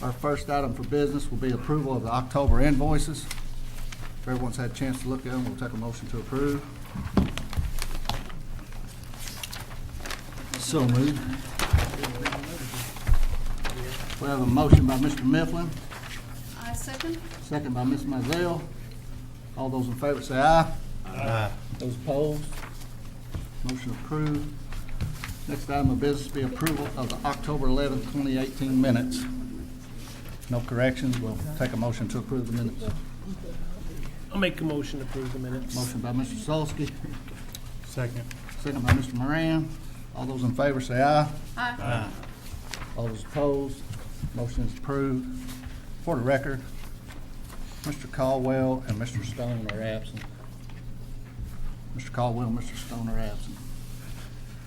Our first item for business will be approval of the October invoices. If everyone's had a chance to look at them, we'll take a motion to approve. So moved. We have a motion by Mr. Mifflin, I second. second by Ms. Mizell. All those in favor say aye. Aye. Those opposed? Motion approved. Next item of business will be approval of the October 11th, 2018 minutes. No corrections. We'll take a motion to approve the minutes. I'll make a motion to approve the minutes. Motion by Mr. Solsky, Second. second by Mr. Moran. All those in favor say aye. Aye. All those opposed? Motion is approved. For the record, Mr. Caldwell and Mr. Stone are absent. Mr. Caldwell and Mr. Stone are absent.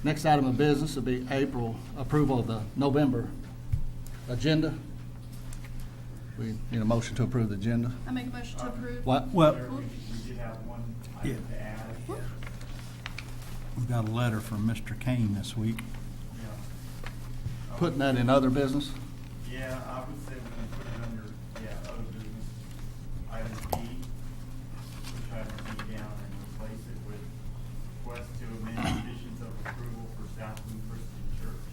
Next item of business will be approval of the November agenda. We need a motion to approve the agenda. I make a motion to approve. What? We did have one item to add. We've got a letter from Mr. Kane this week. Yeah. Putting that in other business? Yeah, I would say we can put it under, other business, item B, push item B down and replace it with request to amend conditions of approval for Southland Christian Church,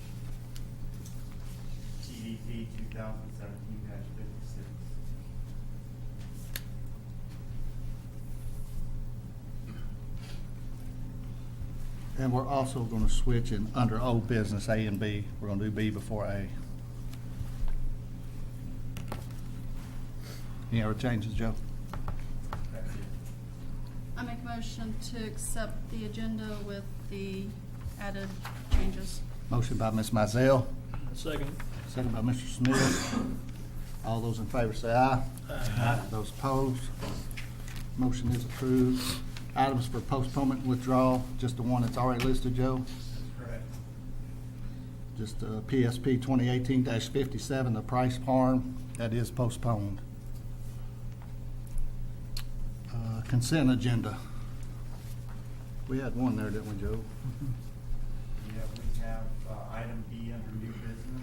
TDP 2017-56. And we're also going to switch in under old business, A and B. We're going to do B before A. Any other changes, Joe? That's it. I make a motion to accept the agenda with the added changes. Motion by Ms. Mizell, Second. second by Mr. Smith. All those in favor say aye. Aye. Those opposed? Motion is approved. Items for postponement and withdrawal, just the one that's already listed, Joe. That's correct. Just PSP 2018-57, the Price Farm, that is postponed. Consent agenda. We had one there, didn't we, Joe? Yeah, we have item B under new business.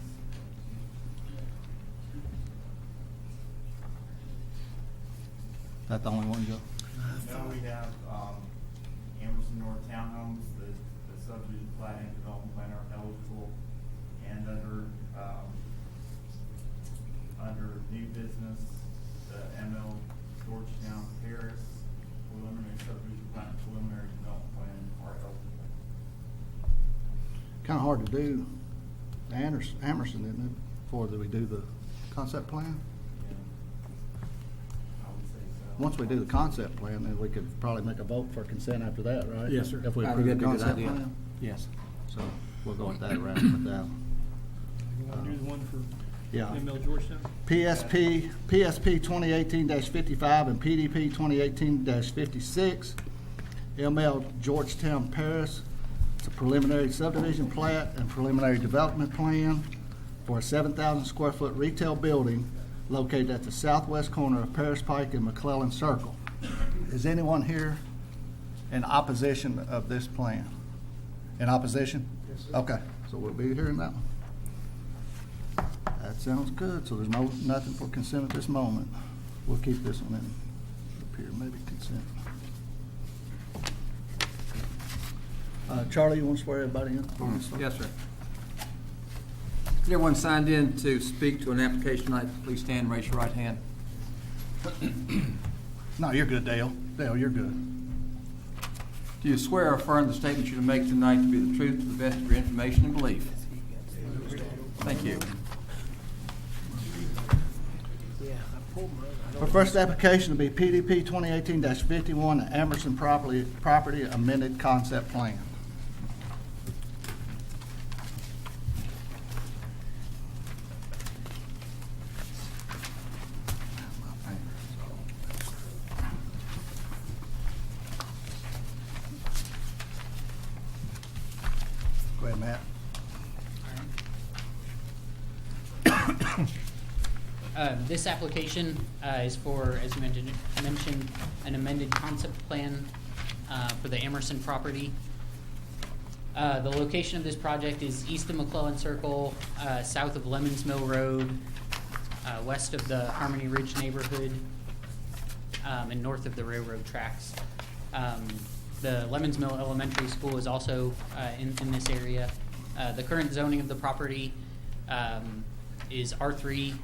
That the only one, Joe? No, we have Emerson North Townhomes, the subdivision plat and development plan are eligible, and under new business, the ML Georgetown Paris preliminary subdivision plat and preliminary development plan are eligible. Kind of hard to do. Amerson, isn't it, before we do the concept plan? Yeah. I would say so. Once we do the concept plan, then we could probably make a vote for consent after that, right? Yes, sir. If we I approve think the that'd be a concept good idea. plan. Yes. So we'll go with that route with that. You want to do the one for Yeah. ML Georgetown? PSP 2018-55 and PDP 2018-56. ML Georgetown Paris. It's a preliminary subdivision plat and preliminary development plan for a 7,000 square foot retail building located at the southwest corner of Paris Pike and McClellan Circle. Is anyone here in opposition of this plan? In opposition? Yes, sir. Okay, so we'll be hearing that one. That sounds good. So there's nothing for consent at this moment. We'll keep this one in up here, maybe consent. Charlie, you want to swear everybody in? Yes, sir. Is everyone signed in to speak to an application tonight? Please stand and raise your right hand. No, you're good, Dale. Dale, you're good. Do you swear or affirm the statement you're to make tonight to be the truth to the best of your information and belief? Thank you. Yeah, I pulled mine. Our first application will be PDP 2018-51, the Emerson property amended concept plan. Go ahead, Matt. This application is for, as you mentioned, an amended concept plan for the Emerson property. The location of this project is east of McClellan Circle, south of Lemons Mill Road, west of the Harmony Ridge neighborhood, and north of the railroad tracks. The Lemons Mill Elementary School is also in this area. The current zoning of the property is R3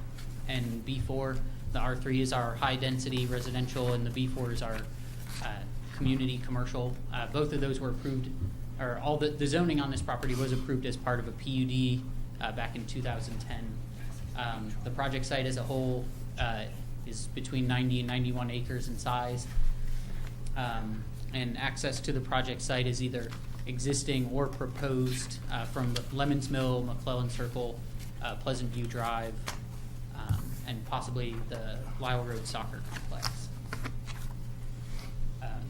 and B4. The R3 is our high-density residential, and the B4 is our community commercial. Both of those were approved, or all the zoning on this property was approved as part of a PUD back in 2010. The project site as a whole is between 90 and 91 acres in size. And access to the project site is either existing or proposed from Lemons Mill, McClellan Circle, Pleasant View Drive, and possibly the Lyle Road Soccer Complex.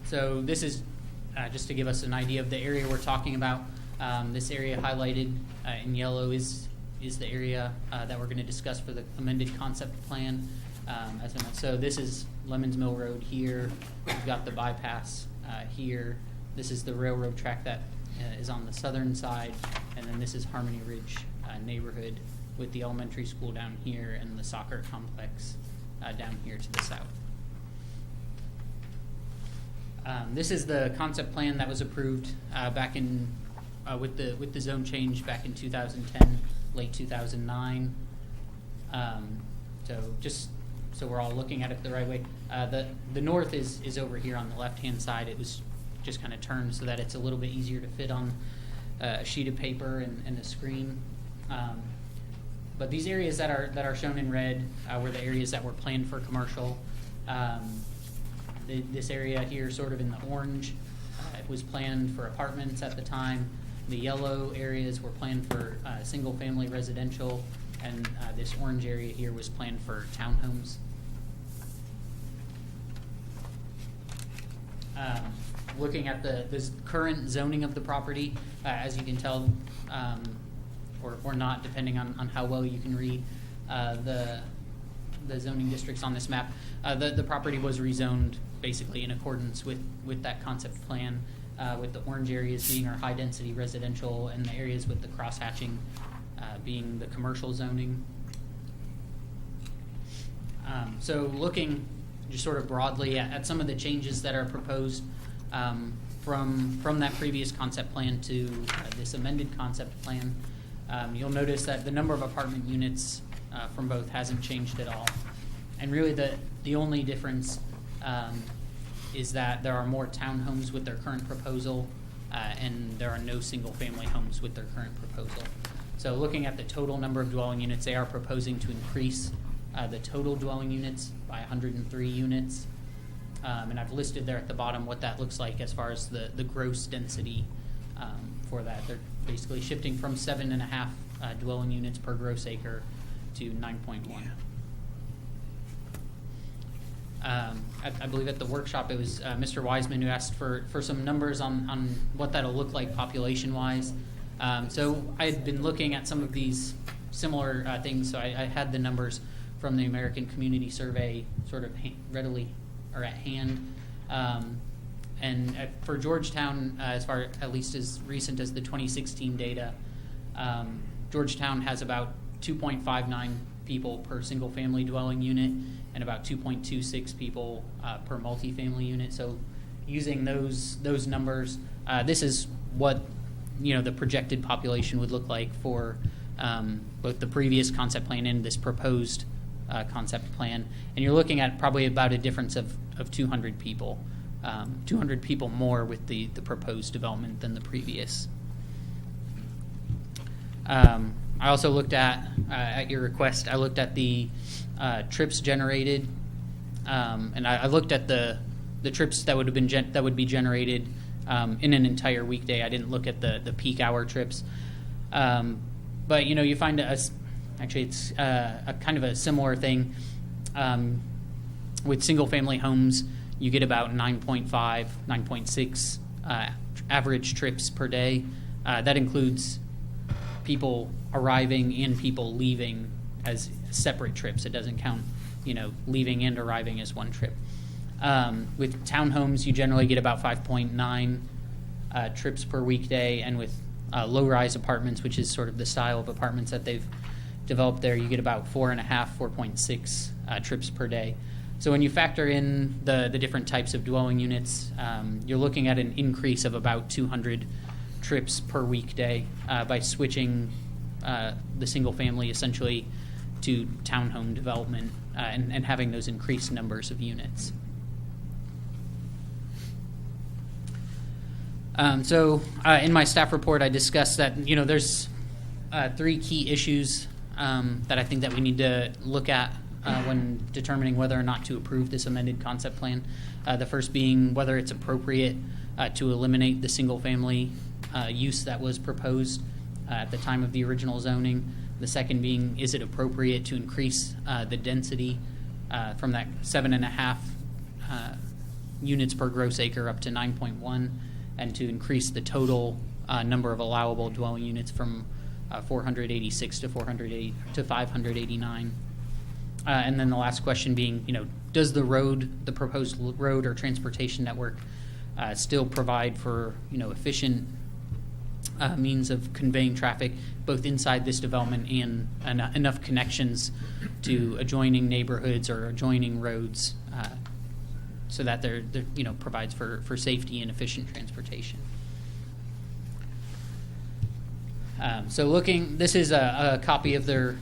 So this is just to give us an idea of the area we're talking about. This area highlighted in yellow is the area that we're going to discuss for the amended concept plan. So this is Lemons Mill Road here. We've got the bypass here. This is the railroad track that is on the southern side, and then this is Harmony Ridge neighborhood with the elementary school down here and the soccer complex down here to the south. This is the concept plan that was approved back in with the zone change back in 2010, late 2009. So just so we're all looking at it the right way. The north is over here on the left-hand side. It was just kind of turned so that it's a little bit easier to fit on a sheet of paper and a screen. But these areas that are shown in red were the areas that were planned for commercial. This area here, sort of in the orange, it was planned for apartments at the time. The yellow areas were planned for single-family residential, and this orange area here was planned for townhomes. Looking at this current zoning of the property, as you can tell, or not, depending on how well you can read the zoning districts on this map, the property was rezoned basically in accordance with that concept plan, with the orange areas being our high-density residential and the areas with the cross-hatching being the commercial zoning. So looking just sort of broadly at some of the changes that are proposed from that previous concept plan to this amended concept plan, you'll notice that the number of apartment units from both hasn't changed at all. And really the only difference is that there are more townhomes with their current proposal, and there are no single-family homes with their current proposal. So looking at the total number of dwelling units, they are proposing to increase the total dwelling units by 103 units. And I've listed there at the bottom what that looks like as far as the gross density for that. They're basically shifting from 7.5 dwelling units per gross acre to 9.1. I believe at the workshop it was Mr. Wiseman who asked for some numbers on what that'll look like population-wise. So I had been looking at some of these similar things, so I had the numbers from the American Community Survey sort of readily or at hand. And for Georgetown, as far at least as recent as the 2016 data, Georgetown has about 2.59 people per single-family dwelling unit and about 2.26 people per multifamily unit. So using those numbers, this is what the projected population would look like for both the previous concept plan and this proposed concept plan. And you're looking at probably about a difference of 200 people, 200 people more with the proposed development than the previous. I also looked at your request, I looked at the trips generated, and I looked at the trips that would be generated in an entire weekday. I didn't look at the peak hour trips, but you find actually it's a kind of a similar thing with single-family homes. You get about 9.5, 9.6 average trips per day. That includes people arriving and people leaving as separate trips. It doesn't count, leaving and arriving as one trip. With townhomes, you generally get about 5.9 trips per weekday, and with low-rise apartments, which is sort of the style of apartments that they've developed there, you get about 4.6 trips per day. So when you factor in the different types of dwelling units, you're looking at an increase of about 200 trips per weekday by switching the single family essentially to townhome development and having those increased numbers of units. In my staff report, I discussed that there's 3 key issues that I think that we need to look at when determining whether or not to approve this amended concept plan. The first being whether it's appropriate to eliminate the single-family use that was proposed at the time of the original zoning. The second being, is it appropriate to increase the density from that 7.5 units per gross acre up to 9.1, and to increase the total number of allowable dwelling units from 486 to 589. And then the last question being, does the proposed road or transportation network still provide for, efficient means of conveying traffic both inside this development and enough connections to adjoining neighborhoods or adjoining roads so that they're provides for safety and efficient transportation. This is a copy of their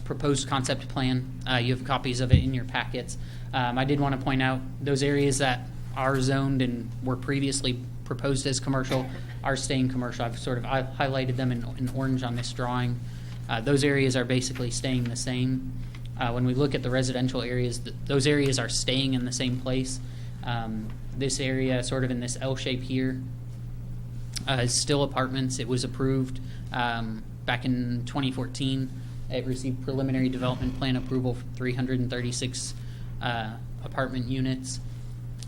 proposed concept plan. You have copies of it in your packets. I did want to point out those areas that are zoned and were previously proposed as commercial are staying commercial. I've highlighted them in orange on this drawing. Those areas are basically staying the same. When we look at the residential areas, those areas are staying in the same place. This area, sort of in this L shape here, is still apartments. It was approved back in 2014. It received preliminary development plan approval for 336 apartment units.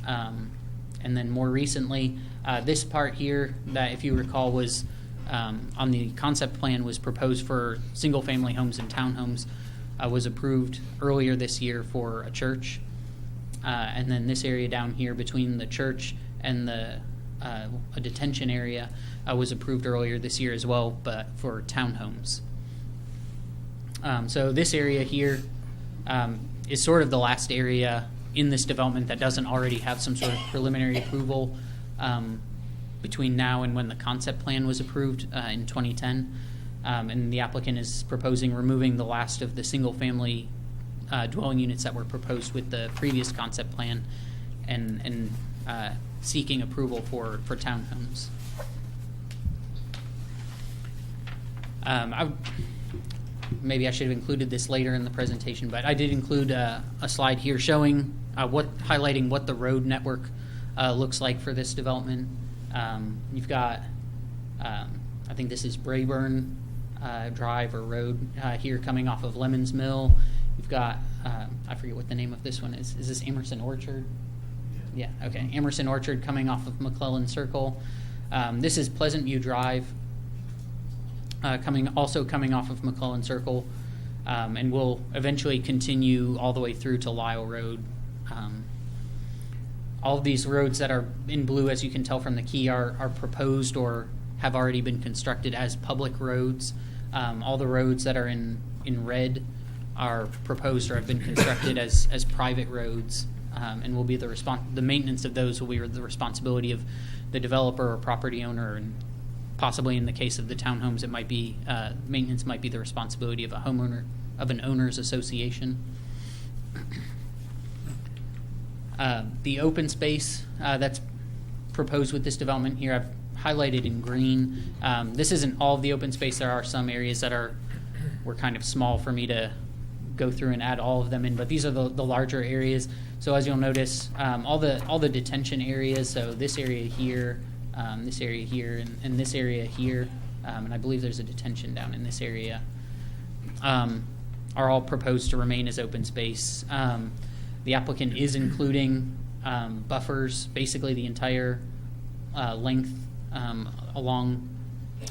And then more recently, this part here that, if you recall, was on the concept plan was proposed for single-family homes and townhomes, was approved earlier this year for a church. And then this area down here between the church and a detention area was approved earlier this year as well, but for townhomes. So this area here is sort of the last area in this development that doesn't already have some sort of preliminary approval between now and when the concept plan was approved in 2010. And the applicant is proposing removing the last of the single-family dwelling units that were proposed with the previous concept plan and seeking approval for townhomes. Maybe I should have included this later in the presentation, but I did include a slide here showing highlighting what the road network looks like for this development. You've got, I think this is Brayburn Drive or Road here coming off of Lemons Mill. You've got, I forget what the name of this one is. Is this Emerson Orchard? Yeah, okay. Emerson Orchard coming off of McClellan Circle. This is Pleasant View Drive coming off of McClellan Circle, and will eventually continue all the way through to Lyle Road. All of these roads that are in blue, as you can tell from the key, are proposed or have already been constructed as public roads. All the roads that are in red are proposed or have been constructed as private roads, and will be the maintenance of those will be the responsibility of the developer or property owner, and possibly in the case of the townhomes, it might be maintenance might be the responsibility of an owners association. The open space that's proposed with this development here, I've highlighted in green. This isn't all of the open space. There are some areas that were kind of small for me to go through and add all of them in, but these are the larger areas. So as you'll notice, all the detention areas, so this area here, and this area here, and I believe there's a detention down in this area, are all proposed to remain as open space. The applicant is including buffers, basically the entire length along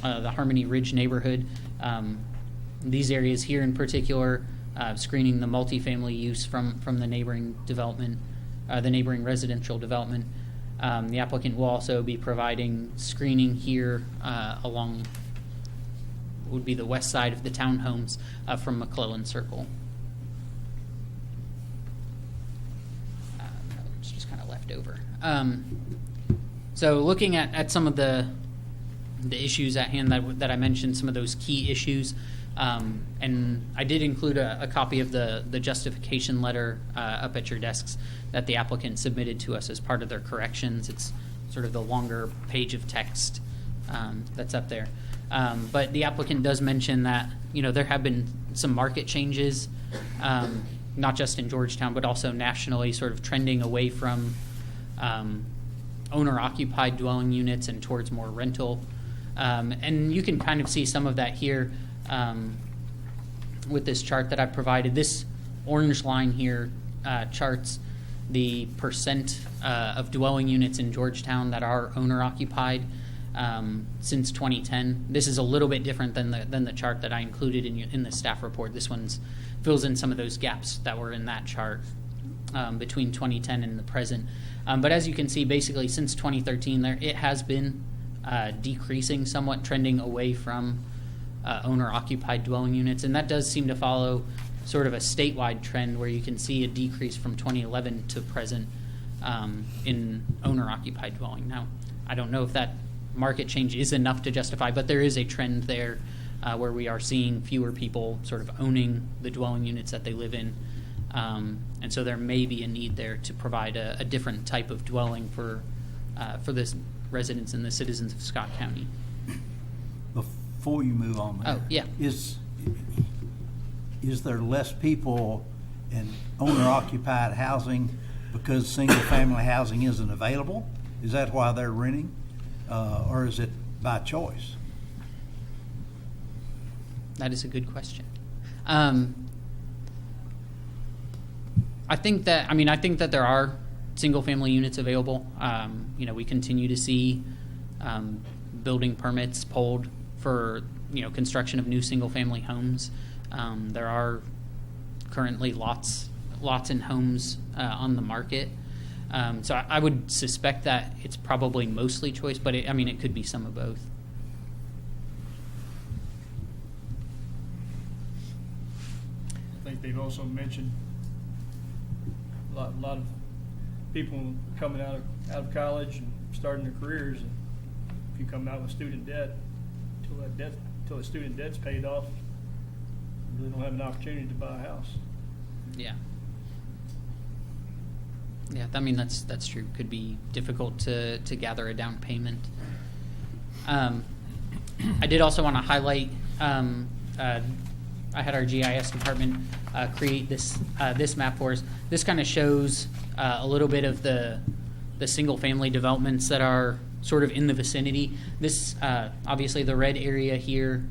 the Harmony Ridge neighborhood. These areas here in particular, screening the multifamily use from the neighboring development, the neighboring residential development. The applicant will also be providing screening here along would be the west side of the townhomes from McClellan Circle. It's just kind of left over. So looking at some of the issues at hand that I mentioned, some of those key issues, and I did include a copy of the justification letter up at your desks that the applicant submitted to us as part of their corrections. It's sort of the longer page of text that's up there. But the applicant does mention that, there have been some market changes, not just in Georgetown, but also nationally, sort of trending away from owner-occupied dwelling units and towards more rental. And you can kind of see some of that here with this chart that I provided. This orange line here charts the percent of dwelling units in Georgetown that are owner-occupied since 2010. This is a little bit different than the chart that I included in the staff report. This one fills in some of those gaps that were in that chart between 2010 and the present. But as you can see, basically since 2013, it has been decreasing somewhat, trending away from owner-occupied dwelling units, and that does seem to follow sort of a statewide trend where you can see a decrease from 2011 to present in owner-occupied dwelling. Now, I don't know if that market change is enough to justify, but there is a trend there where we are seeing fewer people sort of owning the dwelling units that they live in, and so there may be a need there to provide a different type of dwelling for the residents and the citizens of Scott County. Before you move on there, Oh, yeah. Is there less people in owner-occupied housing because single-family housing isn't available? Is that why they're renting, or is it by choice? That is a good question. I think that there are single-family units available. We continue to see building permits pulled for construction of new single-family homes. There are currently lots and homes on the market. So I would suspect that it's probably mostly choice, but it could be some of both. I think they've also mentioned a lot of people coming out of college and starting their careers, and if you come out with student debt, until the student debt's paid off, you really don't have an opportunity to buy a house. Yeah. Yeah, that's true. Could be difficult to gather a down payment. I did also want to highlight. I had our GIS department create this map for us. This kind of shows a little bit of the single-family developments that are sort of in the vicinity. This obviously the red area here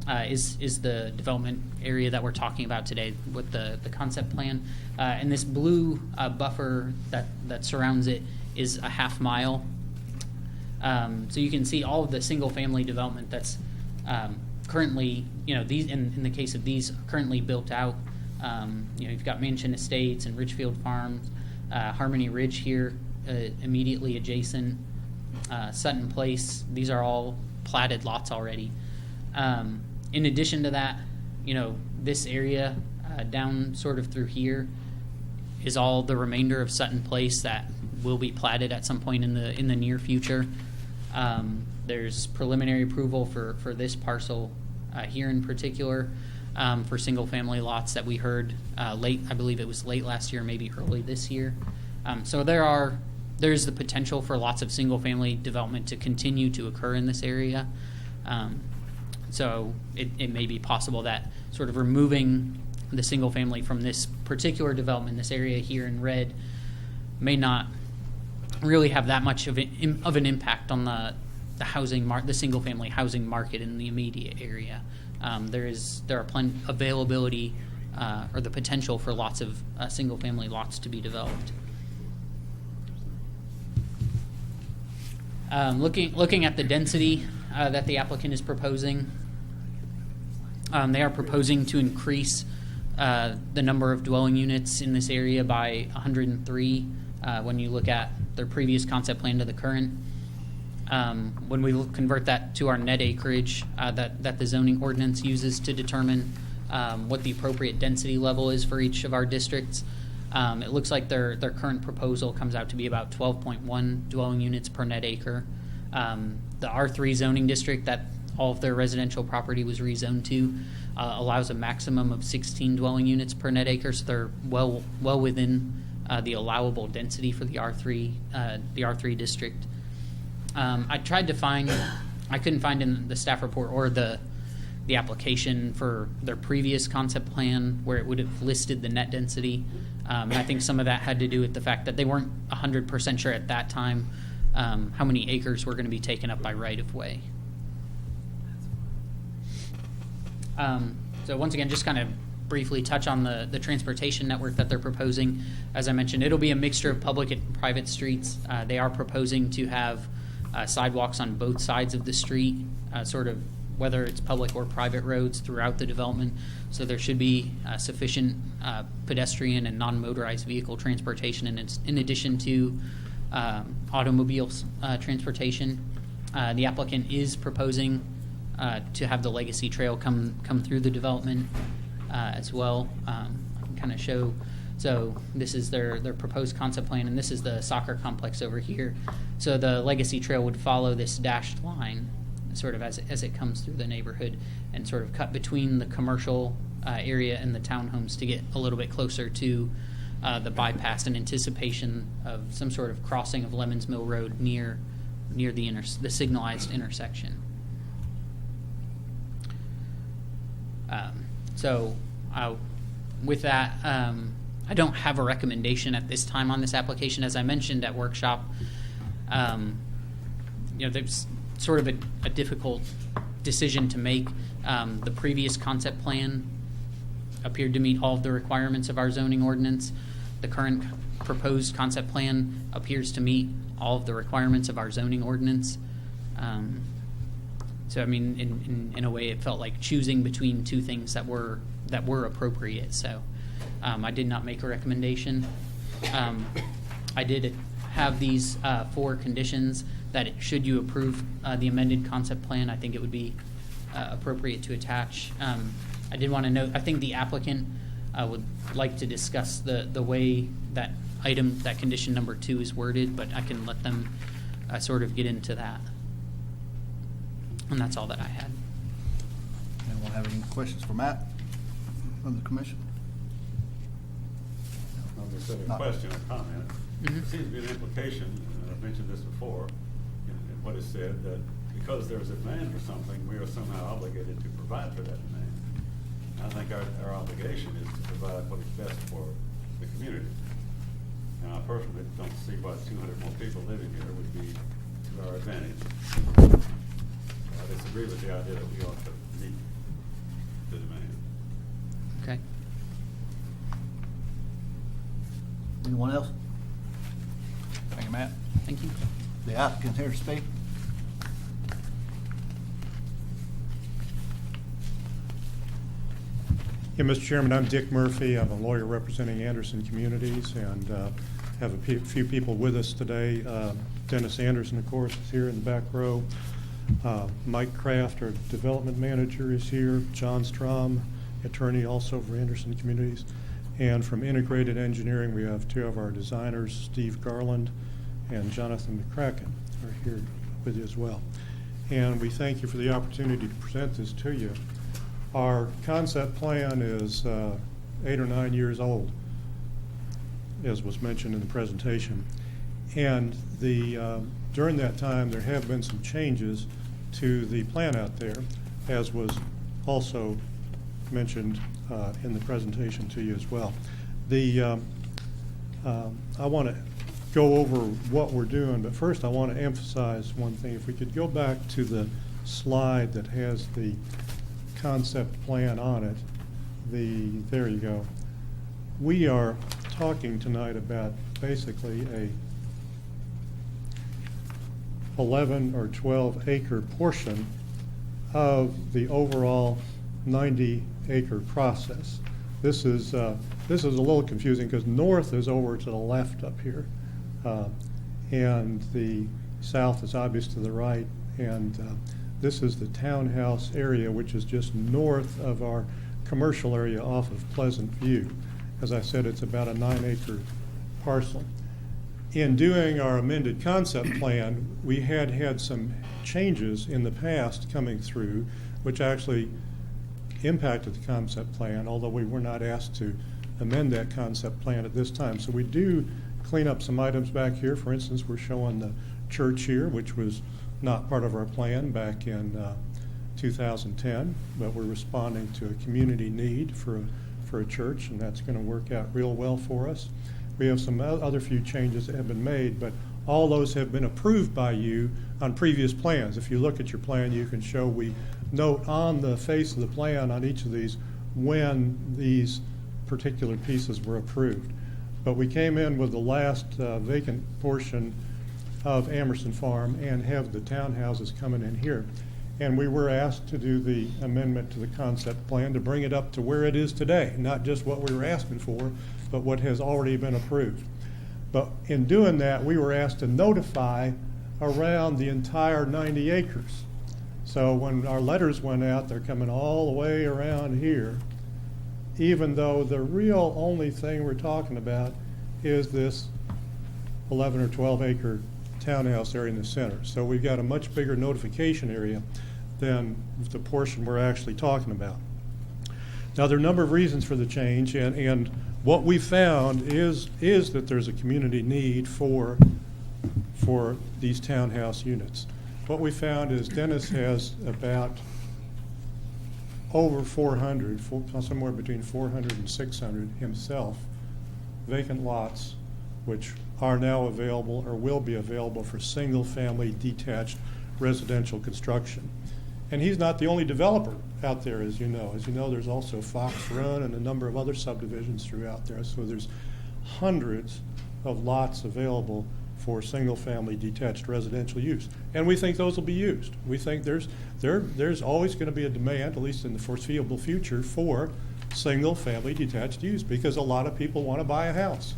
is the development area that we're talking about today with the concept plan, and this blue buffer that surrounds it is a half mile. So you can see all of the single-family development that's currently, these in the case of these currently built out. You've got Mansion Estates and Richfield Farms, Harmony Ridge here immediately adjacent, Sutton Place. These are all platted lots already. In addition to that, this area down sort of through here is all the remainder of Sutton Place that will be platted at some point in the near future. There's preliminary approval for this parcel here in particular for single-family lots that we heard late. I believe it was late last year, maybe early this year. So there's the potential for lots of single-family development to continue to occur in this area. So it may be possible that sort of removing the single-family from this particular development, this area here in red, may not really have that much of an impact on the single-family housing market in the immediate area. There are plenty availability or the potential for lots of single-family lots to be developed. Looking at the density that the applicant is proposing, they are proposing to increase the number of dwelling units in this area by 103 when you look at their previous concept plan to the current. When we convert that to our net acreage that the zoning ordinance uses to determine what the appropriate density level is for each of our districts, it looks like their current proposal comes out to be about 12.1 dwelling units per net acre. The R3 zoning district that all of their residential property was rezoned to allows a maximum of 16 dwelling units per net acre, so they're well within the allowable density for the R3 district. I tried to find, I couldn't find in the staff report or the application for their previous concept plan where it would have listed the net density. And I think some of that had to do with the fact that they weren't 100% sure at that time how many acres were going to be taken up by right-of-way. So once again, just kind of briefly touch on the transportation network that they're proposing. As I mentioned, it'll be a mixture of public and private streets. They are proposing to have sidewalks on both sides of the street, sort of whether it's public or private roads throughout the development. So there should be sufficient pedestrian and non-motorized vehicle transportation in addition to automobiles transportation. The applicant is proposing to have the Legacy Trail come through the development as well. I can kind of show. So this is their proposed concept plan, and this is the soccer complex over here. So the Legacy Trail would follow this dashed line sort of as it comes through the neighborhood and sort of cut between the commercial area and the townhomes to get a little bit closer to the bypass in anticipation of some sort of crossing of Lemons Mill Road near the signalized intersection. With that, I don't have a recommendation at this time on this application. As I mentioned at workshop, there's sort of a difficult decision to make. The previous concept plan appeared to meet all of the requirements of our zoning ordinance. The current proposed concept plan appears to meet all of the requirements of our zoning ordinance. So, I mean, in a way, it felt like choosing between two things that were appropriate. So, I did not make a recommendation. I did have these 4 conditions that should you approve the amended concept plan, I think it would be appropriate to attach. I did want to note, I think the applicant would like to discuss the way that condition number 2 is worded, but I can let them sort of get into that. And that's all that I had. Anyone have any questions for Matt from the commission? I'll just say a No. question or comment. Mhm. There seems to be an implication, and I've mentioned this before, in what is said, that because there's a demand for something, we are somehow obligated to provide for that demand. And I think our obligation is to provide what is best for the community. And I personally don't see why 200 more people living here would be to our advantage. I disagree with the idea that we ought to meet the demand. Okay. Anyone else? Thank you, Matt. Thank you. The applicant here to speak. Yeah, Mr. Chairman, I'm Dick Murphy. I'm a lawyer representing Anderson Communities, and have a few people with us today. Dennis Anderson, of course, is here in the back row. Mike Kraft, our development manager, is here. John Strom, attorney also for Anderson Communities. And from Integrated Engineering, we have 2 of our designers, Steve Garland and Jonathan McCracken, are here with you as well. And we thank you for the opportunity to present this to you. Our concept plan is 8 or 9 years old, as was mentioned in the presentation. And during that time, there have been some changes to the plan out there, as was also mentioned in the presentation to you as well. I want to go over what we're doing, but first I want to emphasize one thing. If we could go back to the slide that has the concept plan on it, there you go. We are talking tonight about basically a 11 or 12 acre portion of the overall 90-acre process. This is a little confusing because north is over to the left up here. and the south is obvious to the right. And this is the townhouse area, which is just north of our commercial area off of Pleasant View. As I said, it's about a 9-acre parcel. In doing our amended concept plan, we had some changes in the past coming through, which actually impacted the concept plan, although we were not asked to amend that concept plan at this time. So we do clean up some items back here. For instance, we're showing the church here, which was not part of our plan back in 2010, but we're responding to a community need for a church, and that's going to work out real well for us. We have some other few changes that have been made, but all those have been approved by you on previous plans. If you look at your plan, you can show we note on the face of the plan on each of these when these particular pieces were approved. But we came in with the last vacant portion of Amerson Farm and have the townhouses coming in here. And we were asked to do the amendment to the concept plan to bring it up to where it is today, not just what we were asking for, but what has already been approved. But in doing that, we were asked to notify around the entire 90 acres. So when our letters went out, they're coming all the way around here, even though the real only thing we're talking about is this 11 or 12 acre townhouse area in the center. So we've got a much bigger notification area than the portion we're actually talking about. Now, there are a number of reasons for the change, and what we found is that there's a community need for these townhouse units. What we found is Dennis has about over 400, somewhere between 400 and 600 himself, vacant lots, which are now available or will be available for single-family detached residential construction. And he's not the only developer out there, as you know. As you know, there's also Fox Run and a number of other subdivisions throughout there. So there's hundreds of lots available for single-family detached residential use. And we think those will be used. We think there's always going to be a demand, at least in the foreseeable future, for single-family detached use, because a lot of people want to buy a house.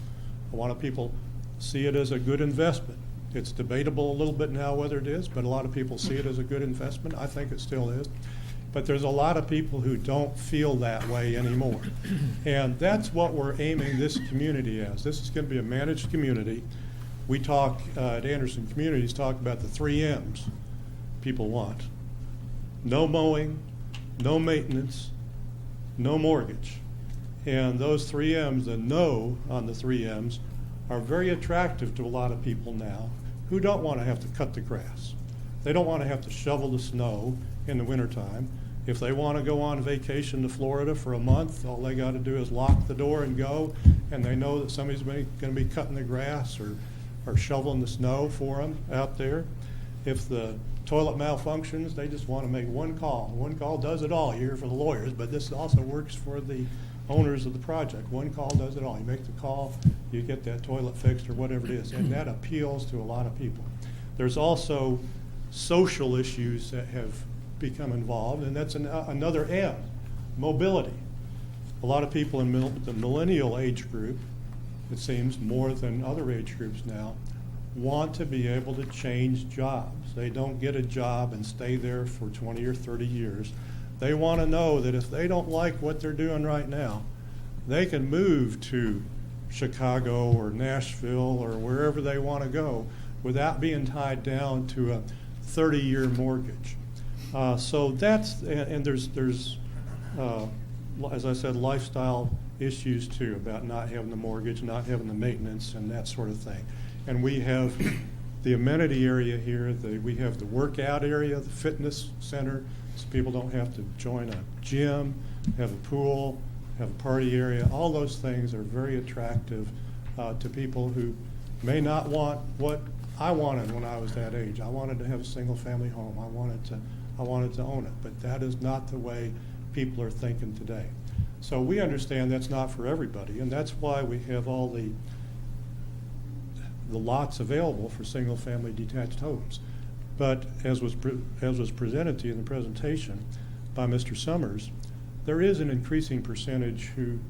A lot of people see it as a good investment. It's debatable a little bit now whether it is, but a lot of people see it as a good investment. I think it still is. But there's a lot of people who don't feel that way anymore. And that's what we're aiming this community as. This is going to be a managed community. We talk at Anderson Communities, talk about the 3 M's people want. No mowing, no maintenance, no mortgage. And those 3 M's, the no on the 3 M's, are very attractive to a lot of people now who don't want to have to cut the grass. They don't want to have to shovel the snow in the wintertime. If they want to go on vacation to Florida for a month, all they got to do is lock the door and go, and they know that somebody's going to be cutting the grass or shoveling the snow for them out there. If the toilet malfunctions, they just want to make one call. One call does it all here for the lawyers, but this also works for the owners of the project. One call does it all. You make the call, you get that toilet fixed or whatever it is, and that appeals to a lot of people. There's also social issues that have become involved, and that's another M, mobility. A lot of people in the millennial age group, it seems more than other age groups now, want to be able to change jobs. They don't get a job and stay there for 20 or 30 years. They want to know that if they don't like what they're doing right now, they can move to Chicago or Nashville or wherever they want to go without being tied down to a 30-year mortgage. So that's, and there's as I said, lifestyle issues too, about not having the mortgage, not having the maintenance and that sort of thing. And we have the amenity area here, we have the workout area, the fitness center, so people don't have to join a gym, have a pool, have a party area. All those things are very attractive to people who may not want what I wanted when I was that age. I wanted to have a single family home. I wanted to own it, but that is not the way people are thinking today. So we understand that's not for everybody, and that's why we have all the lots available for single family detached homes. But as was presented to you in the presentation by Mr. Summers, there is an increasing percentage who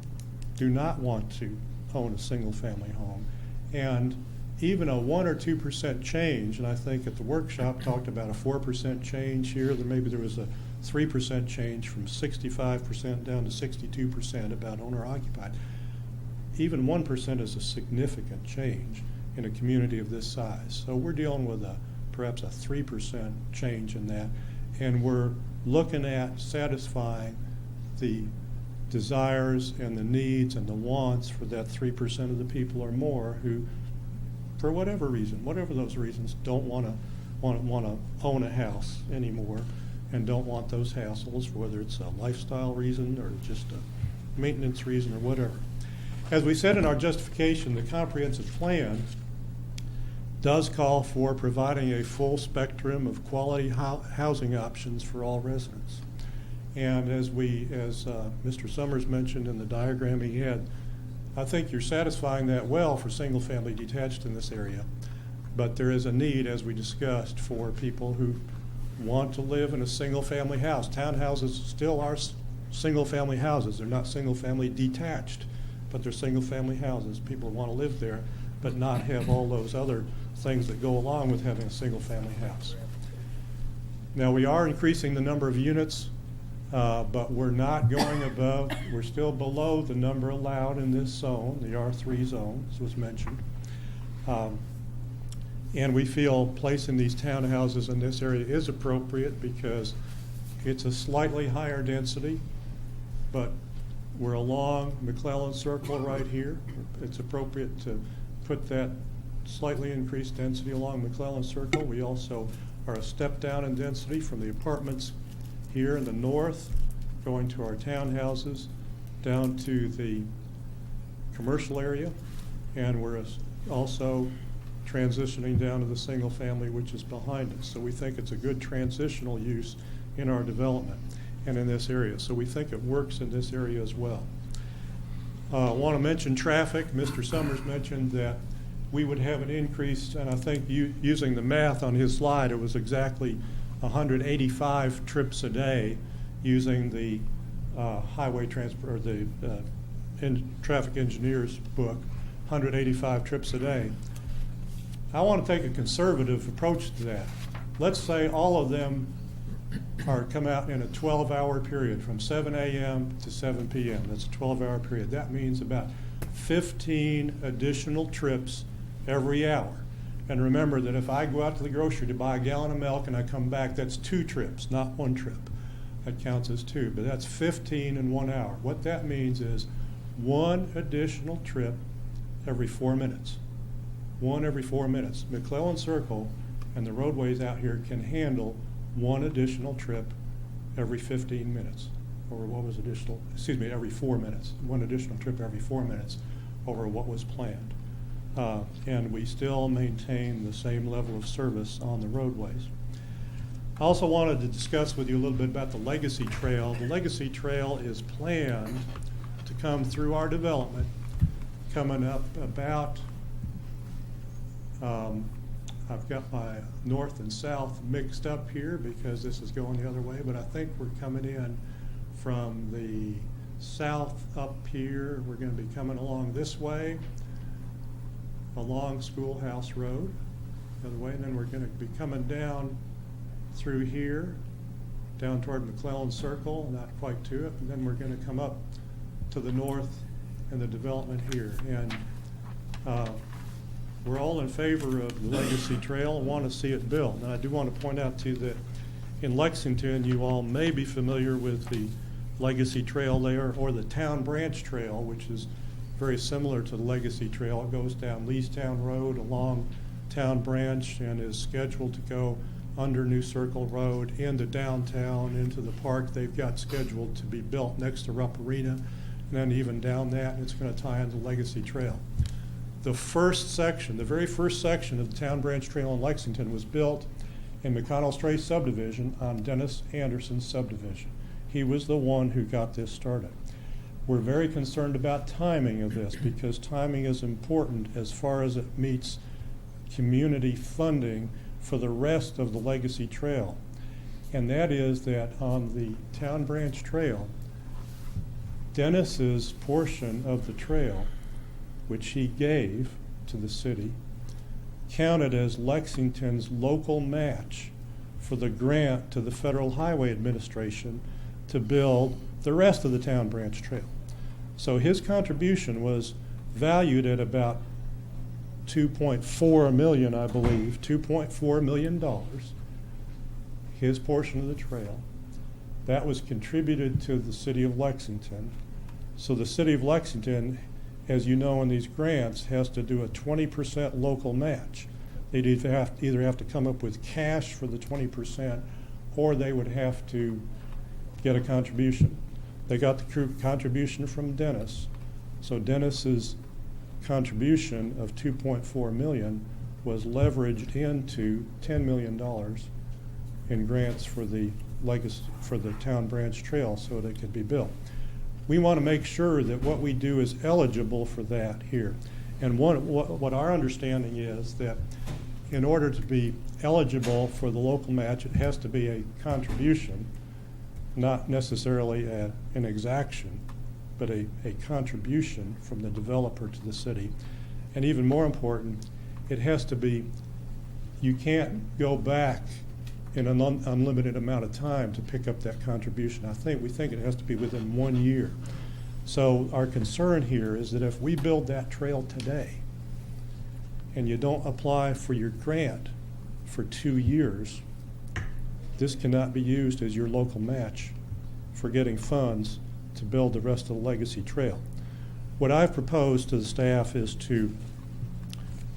do not want to own a single family home. And even a 1 or 2% change, and I think at the workshop talked about a 4% change here, then maybe there was a 3% change from 65% down to 62% about owner occupied. Even 1% is a significant change in a community of this size. So we're dealing with perhaps a 3% change in that, and we're looking at satisfying the desires and the needs and the wants for that 3% of the people or more who, for whatever reason, whatever those reasons, don't want to own a house anymore and don't want those hassles, whether it's a lifestyle reason or just a maintenance reason or whatever. As we said in our justification, the comprehensive plan does call for providing a full spectrum of quality housing options for all residents. And as Mr. Summers mentioned in the diagram he had, I think you're satisfying that well for single-family detached in this area. But there is a need, as we discussed, for people who want to live in a single-family house. Townhouses still are single-family houses. They're not single-family detached, but they're single-family houses. People want to live there, but not have all those other things that go along with having a single-family house. Now, we are increasing the number of units, but we're not going above, we're still below the number allowed in this zone, the R3 zone, as was mentioned. And we feel placing these townhouses in this area is appropriate because it's a slightly higher density, but we're along McClellan Circle right here. It's appropriate to put that slightly increased density along McClellan Circle. We also are a step down in density from the apartments here in the north, going to our townhouses, down to the commercial area, and we're also transitioning down to the single family, which is behind us. So we think it's a good transitional use in our development and in this area. So we think it works in this area as well. I want to mention traffic. Mr. Summers mentioned that we would have an increase, and I think using the math on his slide, it was exactly 185 trips a day using the highway transport, or the traffic engineer's book, 185 trips a day. I want to take a conservative approach to that. Let's say all of them come out in a 12-hour period from 7 a.m. to 7 p.m. That's a 12-hour period. That means about 15 additional trips every hour. And remember that if I go out to the grocery to buy a gallon of milk and I come back, that's 2 trips, not 1 trip. That counts as 2, but that's 15 in 1 hour. What that means is 1 additional trip every 4 minutes. 1 every 4 minutes. McClellan Circle and the roadways out here can handle 1 additional trip every 15 minutes. Or what was additional? Excuse me, every 4 minutes. 1 additional trip every 4 minutes over what was planned. And we still maintain the same level of service on the roadways. I also wanted to discuss with you a little bit about the Legacy Trail. The Legacy Trail is planned to come through our development, coming up about, I've got my north and south mixed up here because this is going the other way, but I think we're coming in from the south up here. We're going to be coming along this way, along Schoolhouse Road, the other way, and then we're going to be coming down through here, down toward McClellan Circle, not quite to it, and then we're going to come up to the north and the development here. And we're all in favor of the Legacy Trail and want to see it built. And I do want to point out to you that in Lexington, you all may be familiar with the Legacy Trail there, or the Town Branch Trail, which is very similar to the Legacy Trail. It goes down Leestown Road along Town Branch and is scheduled to go under New Circle Road into downtown, into the park they've got scheduled to be built next to Rupp Arena, and then even down that, it's going to tie into Legacy Trail. The first section, the very first section of the Town Branch Trail in Lexington was built in McConnell Strait subdivision on Dennis Anderson's subdivision. He was the one who got this started. We're very concerned about timing of this because timing is important as far as it meets community funding for the rest of the Legacy Trail. And that is that on the Town Branch Trail, Dennis's portion of the trail, which he gave to the city, counted as Lexington's local match for the grant to the Federal Highway Administration to build the rest of the town branch trail. So his contribution was valued at about $2.4 million, I believe, $2.4 million, his portion of the trail. That was contributed to the city of Lexington. So the city of Lexington, as you know in these grants, has to do a 20% local match. They'd either have to come up with cash for the 20%, or they would have to get a contribution. They got the contribution from Dennis. So Dennis's contribution of $2.4 million was leveraged into $10 million in grants for the town branch trail so that it could be built. We want to make sure that what we do is eligible for that here. And what our understanding is that in order to be eligible for the local match, it has to be a contribution, not necessarily an exaction, but a contribution from the developer to the city. And even more important, it has to be, you can't go back in an unlimited amount of time to pick up that contribution. We think it has to be within 1 year. So our concern here is that if we build that trail today and you don't apply for your grant for 2 years, this cannot be used as your local match for getting funds to build the rest of the Legacy Trail. What I've proposed to the staff is to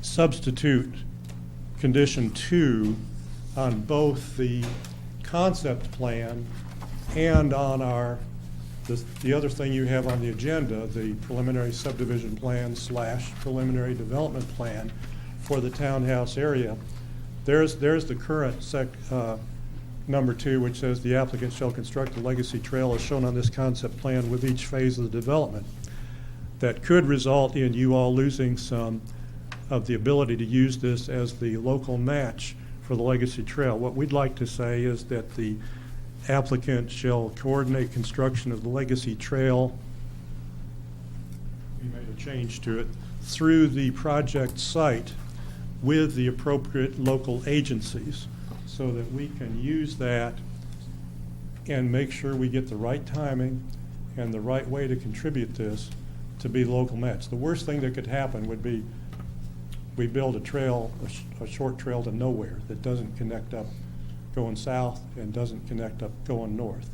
substitute condition 2 on both the concept plan and on the other thing you have on the agenda, the preliminary subdivision plan / preliminary development plan for the townhouse area. There's the current number 2, which says the applicant shall construct a Legacy Trail as shown on this concept plan with each phase of the development. That could result in you all losing some of the ability to use this as the local match for the Legacy Trail. What we'd like to say is that the applicant shall coordinate construction of the Legacy Trail, we made a change to it, through the project site with the appropriate local agencies so that we can use that and make sure we get the right timing and the right way to contribute this to be local match. The worst thing that could happen would be we build a trail, a short trail to nowhere that doesn't connect up going south and doesn't connect up going north.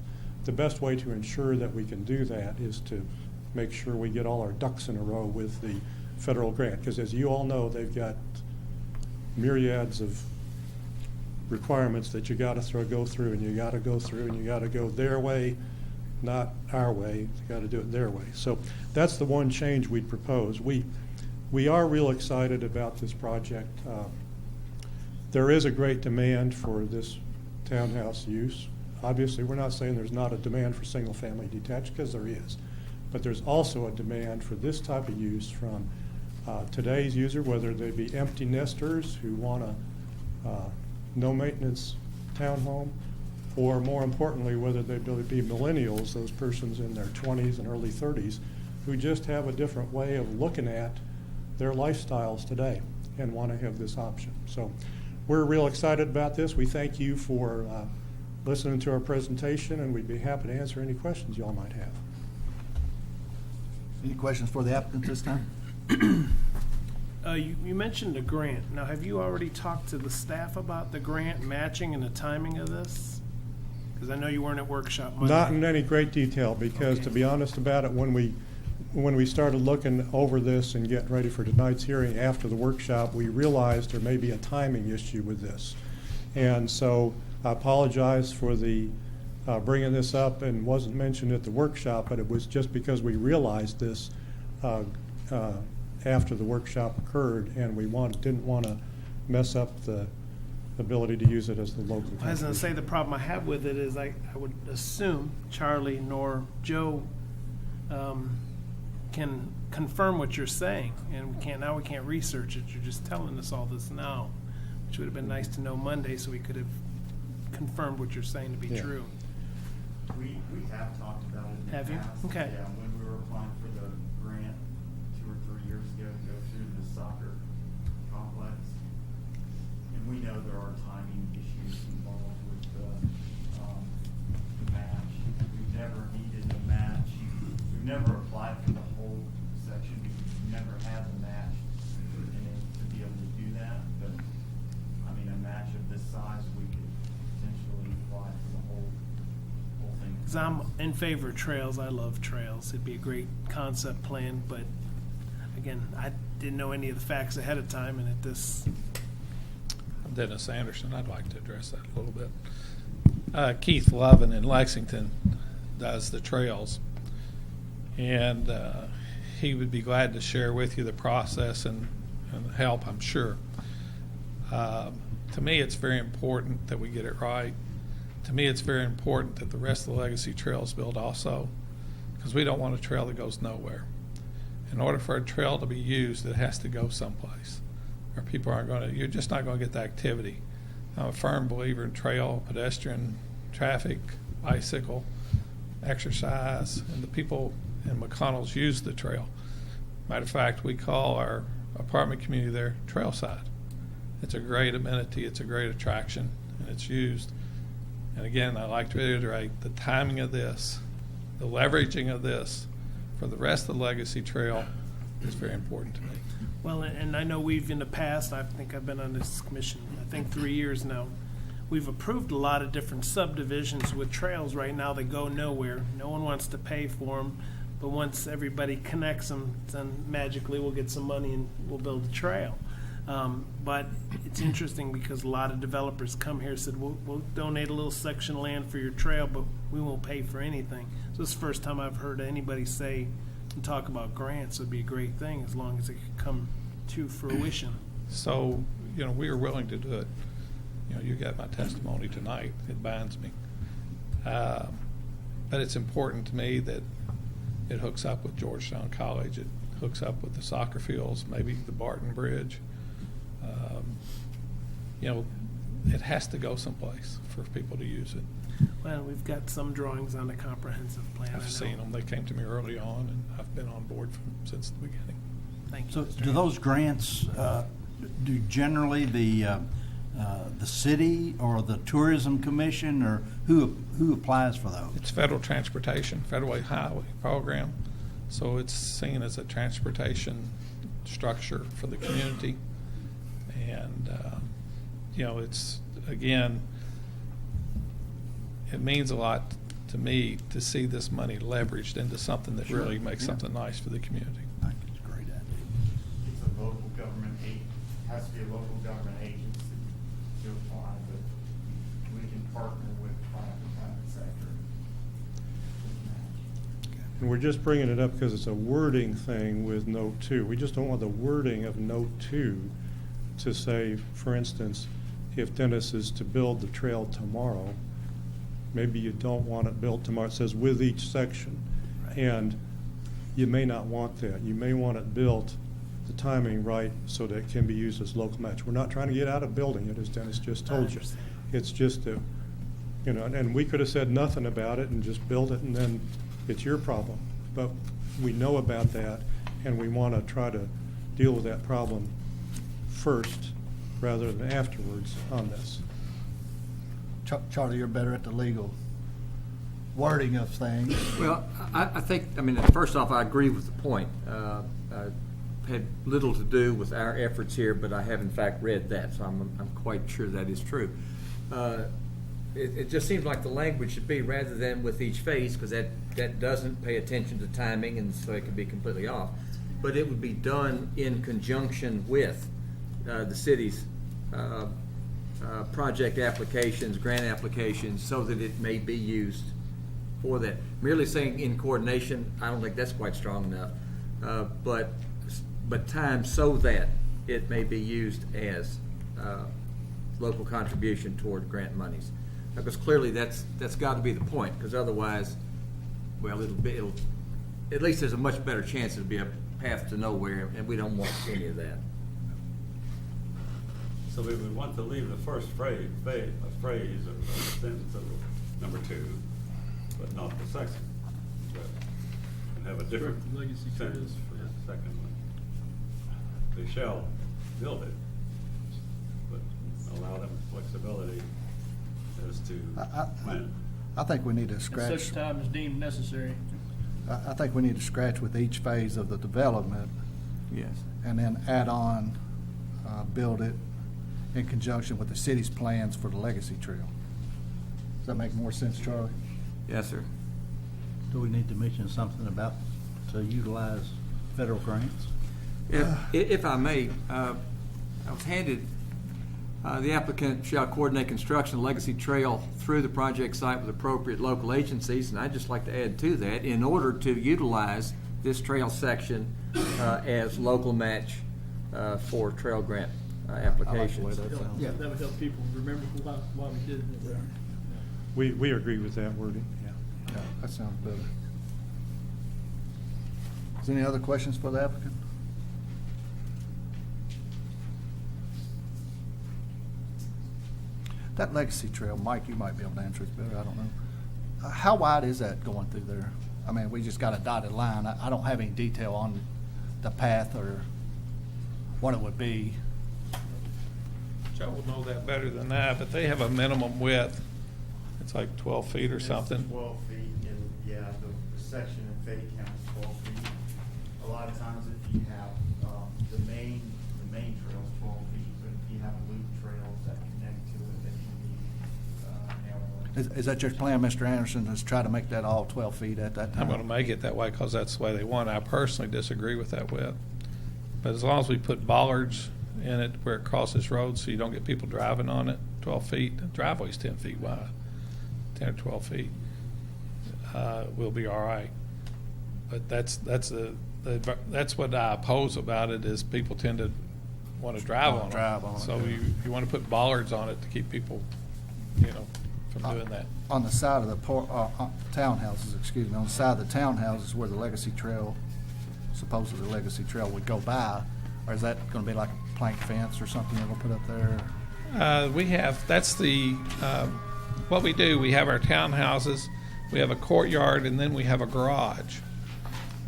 The best way to ensure that we can do that is to make sure we get all our ducks in a row with the federal grant, because as you all know, they've got myriads of requirements that you got to go through, and you got to go through, and you got to go their way, not our way. You got to do it their way. So that's the one change we'd propose. We are real excited about this project. There is a great demand for this townhouse use. Obviously, we're not saying there's not a demand for single-family detached, because there is. But there's also a demand for this type of use from today's user, whether they be empty nesters who want a no-maintenance townhome, or more importantly, whether they be millennials, those persons in their 20s and early 30s, who just have a different way of looking at their lifestyles today and want to have this option. So we're real excited about this. We thank you for listening to our presentation, and we'd be happy to answer any questions y'all might have. Any questions for the applicant this time? You mentioned a grant. Now, have you already talked to the staff about the grant matching and the timing of this? Because I know you weren't at workshop Monday. Not in any great detail, because to be honest about it, when we started looking over this and getting ready for tonight's hearing after the workshop, we realized there may be a timing issue with this. And so I apologize for the bringing this up and wasn't mentioned at the workshop, but it was just because we realized this after the workshop occurred, and we didn't want to mess up the ability to use it as the local. I was going to say the problem I have with it is I would assume Charlie nor Joe can confirm what you're saying, and we can't research it. You're just telling us all this now, which would have been nice to know Monday so we could have confirmed what you're saying to be true. We have talked about it in the Have you? past. Okay. Yeah, when we were applying for the grant 2 or 3 years ago to go through the soccer complex, we know there are timing issues involved with the match. We've never needed a match. We've never applied for the whole section. We've never had a match to be able to do that. But, I mean, a match of this size, we could potentially apply for the whole thing. Because I'm in favor of trails. I love trails. It'd be a great concept plan, but again, I didn't know any of the facts ahead of time, and at this, I'm Dennis Anderson. I'd like to address that a little bit. Keith Lovin in Lexington does the trails, and he would be glad to share with you the process and help, I'm sure. To me, it's very important that we get it right. To me, it's very important that the rest of the legacy trails build also, because we don't want a trail that goes nowhere. In order for a trail to be used, it has to go someplace, or people aren't going to, you're just not going to get the activity. I'm a firm believer in trail, pedestrian, traffic, bicycle, exercise, and the people in McConnell's use the trail. Matter of fact, we call our apartment community there Trailside. It's a great amenity, it's a great attraction, and it's used. And again, I like to reiterate the timing of this, the leveraging of this for the rest of the legacy trail is very important to me. well, and I know we've in the past, I think I've been on this commission, I think 3 years now. We've approved a lot of different subdivisions with trails right now that go nowhere. No one wants to pay for them, but once everybody connects them, then magically we'll get some money and we'll build a trail. But it's interesting because a lot of developers come here and said, we'll donate a little section of land for your trail, but we won't pay for anything. So this is the first time I've heard anybody say and talk about grants would be a great thing as long as it could come to fruition. So, we are willing to do it. You got my testimony tonight. It binds me. But it's important to me that it hooks up with Georgetown College. It hooks up with the soccer fields, maybe the Barton Bridge. It has to go someplace for people to use it. Well, we've got some drawings on the comprehensive plan. I know. I've seen them. They came to me early on, and I've been on board since the beginning. Thank you. So Mr. do those grants, do generally the city or the tourism commission, or who applies for those? It's federal transportation, federal highway program. So it's seen as a transportation structure for the community. And, it's, again, it means a lot to me to see this money leveraged into something that Sure. really makes Yeah. something nice for the community. I think it's a great idea. It's a local government has to be a local government agency to apply, but we can partner with private sector. And we're just bringing it up because it's a wording thing with note 2. We just don't want the wording of note 2 to say, for instance, if Dennis is to build the trail tomorrow, maybe you don't want it built tomorrow. It says with each section. Right. And you may not want that. You may want it built, the timing right, so that it can be used as local match. We're not trying to get out of building it, as Dennis just told you. understand. It's just a, and we could have said nothing about it and just build it, and then it's your problem. But we know about that, and we want to try to deal with that problem first rather than afterwards on this. Charlie, you're better at the legal wording of things. Well, I think, first off, I agree with the point. I had little to do with our efforts here, but I have in fact read that, so I'm quite sure that is true. It just seems like the language should be rather than with each phase, because that doesn't pay attention to timing, and so it can be completely off. But it would be done in conjunction with the city's project applications, grant applications, so that it may be used for that. Merely saying in coordination, I don't think that's quite strong enough. But time so that it may be used as local contribution toward grant monies. Because clearly that's got to be the point, because otherwise, well, it'll at least there's a much better chance it'll be a path to nowhere, and we don't want any of that. So we would want to leave the first phrase or sentence of number 2, but not the second. And have a different Legacy sentence for the second one. They shall build it, but allow them flexibility as to when. I think we need to At scratch, such time as deemed necessary. I think we need to scratch with each phase of the development Yes. and then add on, build it in conjunction with the city's plans for the Legacy Trail. Does that make more sense, Charlie? Yes, sir. Do we need to mention something about to utilize federal grants? If I may, I was handed, the applicant shall coordinate construction of Legacy Trail through the project site with appropriate local agencies, and I'd just like to add to that, in order to utilize this trail section as local match for trail grant applications. that sounds. Yeah, that would help people remember why we did it. We agree with that wording, yeah. Yeah, that sounds better. Is there any other questions for the applicant? That Legacy Trail, Mike, you might be able to answer it better, I don't know. How wide is that going through there? I mean, we just got a dotted line. I don't have any detail on the path or what it would be. Joe will know that better than that, but they have a minimum width. It's like 12 feet or It's something. 12 feet, and yeah, the section in Fayette County is 12 feet. A lot of times if you have, the main trail is 12 feet, but if you have loop trails that connect to it, that can be, narrower. Is that your plan, Mr. Anderson, is try to make that all 12 feet at that time? I'm going to make it that way because that's the way they want it. I personally disagree with that width. But as long as we put bollards in it where it crosses roads so you don't get people driving on it, 12 feet, the driveway's 10 feet wide, 10 or 12 feet, we'll be all right. But that's what I oppose about it is people tend to want to drive on it. Drive on it, So yeah. you want to put bollards on it to keep people, from doing that. On the side of the townhouses, excuse me, on the side of the townhouses where the Legacy Trail, supposedly the Legacy Trail would go by, or is that going to be like a plank fence or something that we'll put up there? We have, that's the, what we do, we have our townhouses, we have a courtyard, and then we have a garage.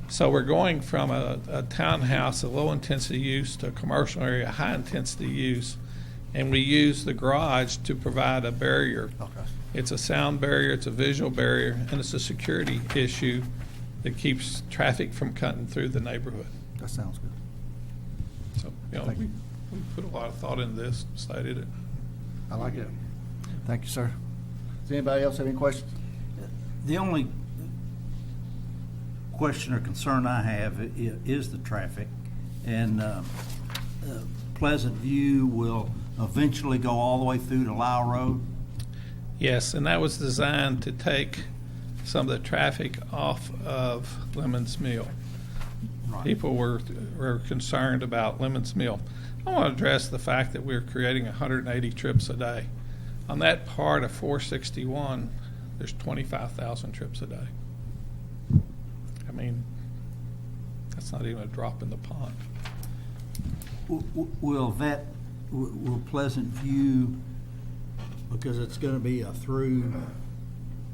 So we're going from a townhouse, a low-intensity use, to a commercial area, high-intensity use, and we use the garage to provide a barrier. Okay. It's a sound barrier, it's a visual barrier, and it's a security issue that keeps traffic from cutting through the neighborhood. That sounds good. So, Thank we you. put a lot of thought into this, studied it. I like it. Thank you, sir. Does anybody else have any questions? The only question or concern I have is the traffic. And Pleasant View will eventually go all the way through to Lyle Road? Yes, and that was designed to take some of the traffic off of Lemon's Mill. Right. People were concerned about Lemon's Mill. I want to address the fact that we're creating 180 trips a day. On that part of 461, there's 25,000 trips a day. I mean, that's not even a drop in the pond. Will Pleasant View, because it's going to be a through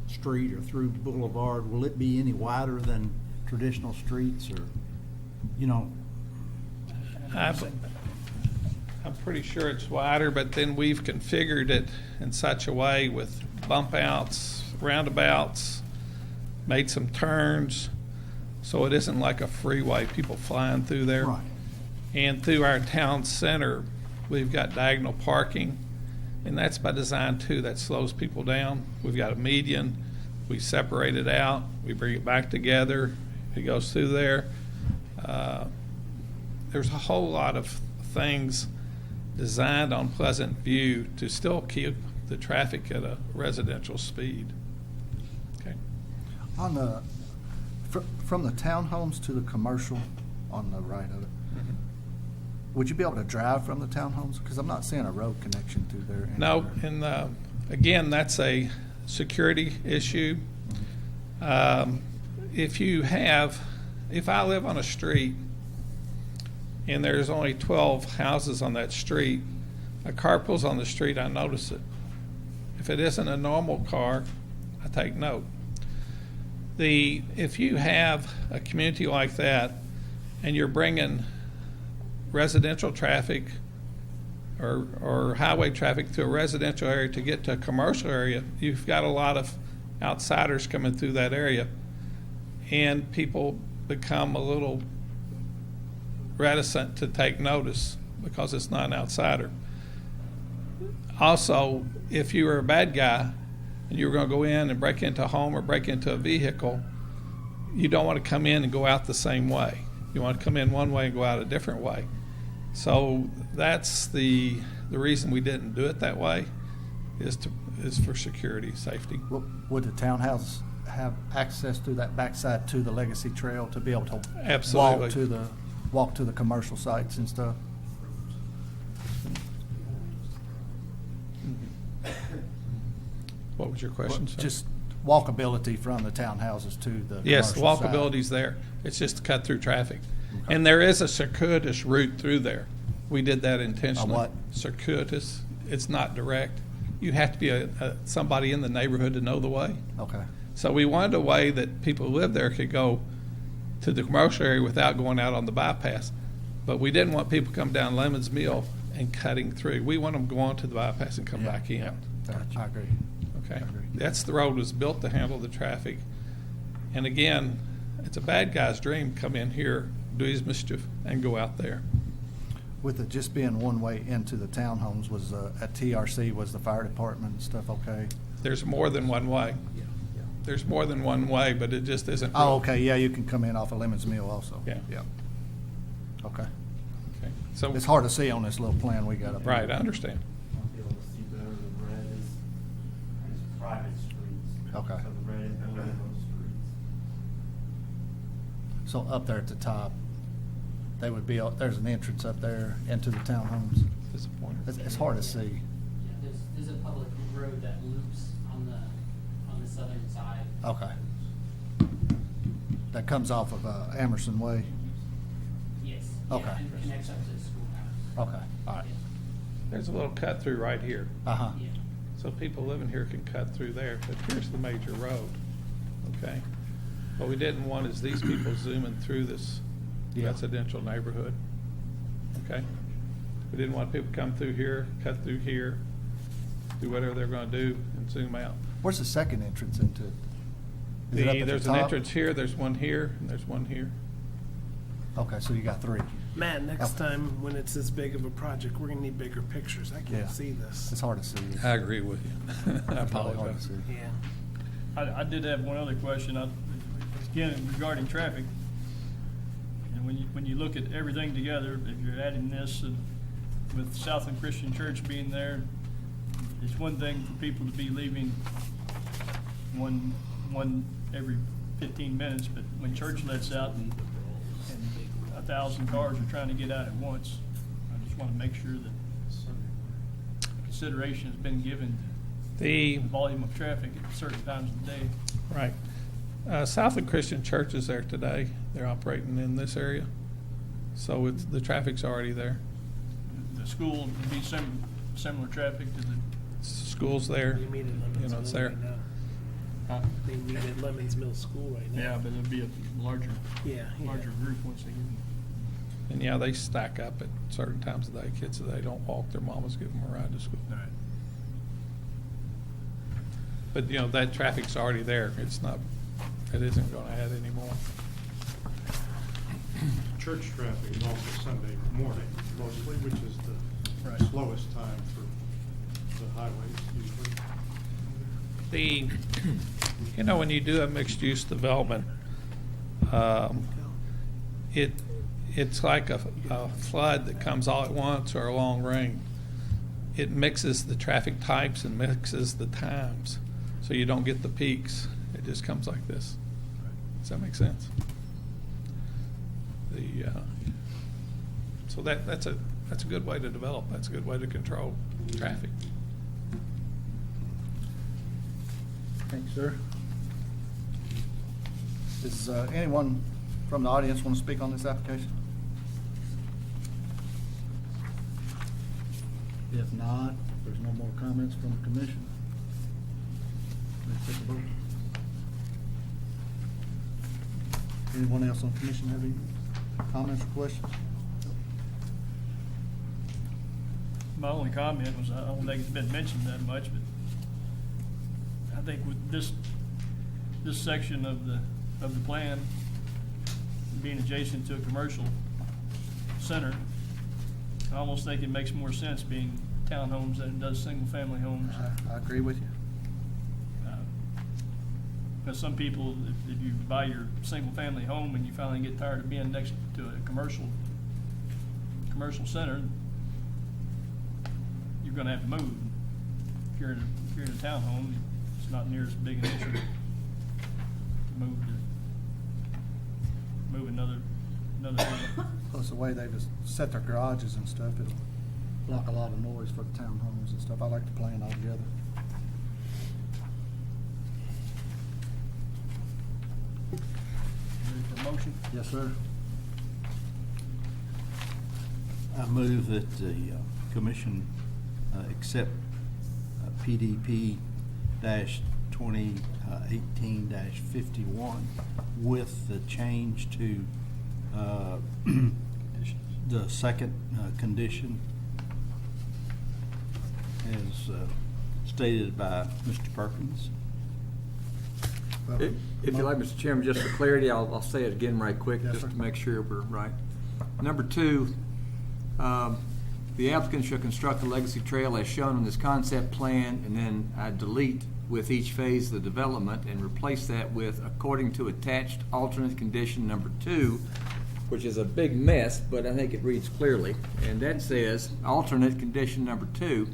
street or through boulevard, will it be any wider than traditional streets or, I'm pretty sure it's wider, but then we've configured it in such a way with bump outs, roundabouts, made some turns, so it isn't like a freeway, people flying through there. Right. And through our town center, we've got diagonal parking, and that's by design too. That slows people down. We've got a median. We separate it out. We bring it back together. It goes through there. There's a whole lot of things designed on Pleasant View to still keep the traffic at a residential speed. Okay. On the, from the townhomes to the commercial on the right of it, would you be able to drive from the townhomes? Because I'm not seeing a road connection through there. No, anywhere. and again, that's a security issue. If I live on a street and there's only 12 houses on that street, a car pulls on the street, I notice it. If it isn't a normal car, I take note. If you have a community like that and you're bringing residential traffic or highway traffic to a residential area to get to a commercial area, you've got a lot of outsiders coming through that area, and people become a little reticent to take notice because it's not an outsider. Also, if you were a bad guy and you were going to go in and break into a home or break into a vehicle, you don't want to come in and go out the same way. You want to come in one way and go out a different way. So that's the reason we didn't do it that way, is for security, safety. Would the townhouse have access to that backside to the Legacy Trail to be able to Absolutely. walk to the commercial sites and stuff? What was your question, sir? Just walkability from the townhouses to the Yes, the commercial side. walkability's there. It's just to cut through traffic. And there is a circuitous route through there. We did that intentionally. A what? Circuitous. It's not direct. You have to be somebody in the neighborhood to know the way. Okay. So we wanted a way that people who live there could go to the commercial area without going out on the bypass. But we didn't want people to come down Lemon's Mill and cutting through. We want them going to the bypass and come Yeah, back in. yeah. I agree. Okay, I agree. that's the road was built to handle the traffic. And again, it's a bad guy's dream, come in here, do his mischief, and go out there. With it just being one way into the townhomes, was at TRC, was the fire department and stuff okay? There's more than one way. There's more than one way, but it just isn't. Oh, okay, yeah, you can come in off of Lemons Mill also. Yeah. Yeah. Okay. Okay. So, It's hard to see on this little plan we got up here. right, I understand. I'll be able to see better. The red is private streets. Okay. So the red and blue are those streets. So up there at the top, they would be, there's an entrance up there into the townhomes. Disappointed. It's hard to see. Yeah, there's a public road that loops on the southern side. Okay. That comes off of Emerson Way? Yes. Okay. Yeah, and connects up to the schoolhouse. Okay, all right. There's a little cut through right here. Uh-huh. Yeah. So people living here can cut through there, but here's the major road, okay? What we didn't want is these people zooming through this Yeah. residential neighborhood, okay? We didn't want people to come through here, cut through here, do whatever they're gonna do and zoom out. Where's the second entrance into it? Is it up at the There's an top? entrance here, there's one here, and there's one here. Okay, so you got three. Matt, next time when it's this big of a project, we're gonna need bigger pictures. I Yeah. can't see this. It's hard to see. I agree with you. I It's really hard to apologize. see. Yeah. I did have one other question, again, regarding traffic. And when you look at everything together, if you're adding this and with Southland Christian Church being there, it's one thing for people to be leaving one every 15 minutes, but when church lets out and 1,000 cars are trying to get out at once, I just want to make sure that consideration has been given to The, the volume of traffic at certain times of the day. right. Southland Christian Church is there today. They're operating in this area. So the traffic's already there. The school would be similar traffic to the, School's there, They meet at Lemons you know, it's Mill there. right now. huh? They meet at Lemons Mill School right now. Yeah, but it'll be a larger Yeah. group once they get in. And yeah, they stack up at certain times of the day. Kids that they don't walk, their mamas give them a ride to school. All right. But, you know, that traffic's already there. It isn't gonna add any more. Church traffic is also Sunday morning mostly, which is the Right. slowest time for the highways usually. You know, when you do a mixed-use development, it's like a flood that comes all at once or a long rain. It mixes the traffic types and mixes the times, so you don't get the peaks. It just comes like this. Does that make sense? So that's a good way to develop. That's a good way to control traffic. Thanks, sir. Does anyone from the audience want to speak on this application? If not, if there's no more comments from the commission, let's take a vote. Anyone else on the commission have any comments or questions? my only comment was, I don't think it's been mentioned that much, but I think with this section of the plan being adjacent to a commercial center, I almost think it makes more sense being townhomes than it does single-family homes. I agree with you. Because some people, if you buy your single-family home and you finally get tired of being next to a commercial center, you're gonna have to move. If you're in a townhome, it's not near as big an issue to move another area. Plus the way they just set their garages and stuff, it'll block a lot of noise for the townhomes and stuff. I like the plan altogether. Ready for a motion? Yes, sir. I move that the commission accept PDP dash 2018 dash 51 with the change to the second condition as stated by Mr. Perkins. Well, If you like, Mr. Chairman, just for clarity, I'll say it again right quick, Yes, just sir. to make sure we're right. Number 2, the applicant shall construct a legacy trail as shown on this concept plan, and then I delete with each phase of the development and replace that with according to attached alternate condition number 2, which is a big mess, but I think it reads clearly. And that says, alternate condition number 2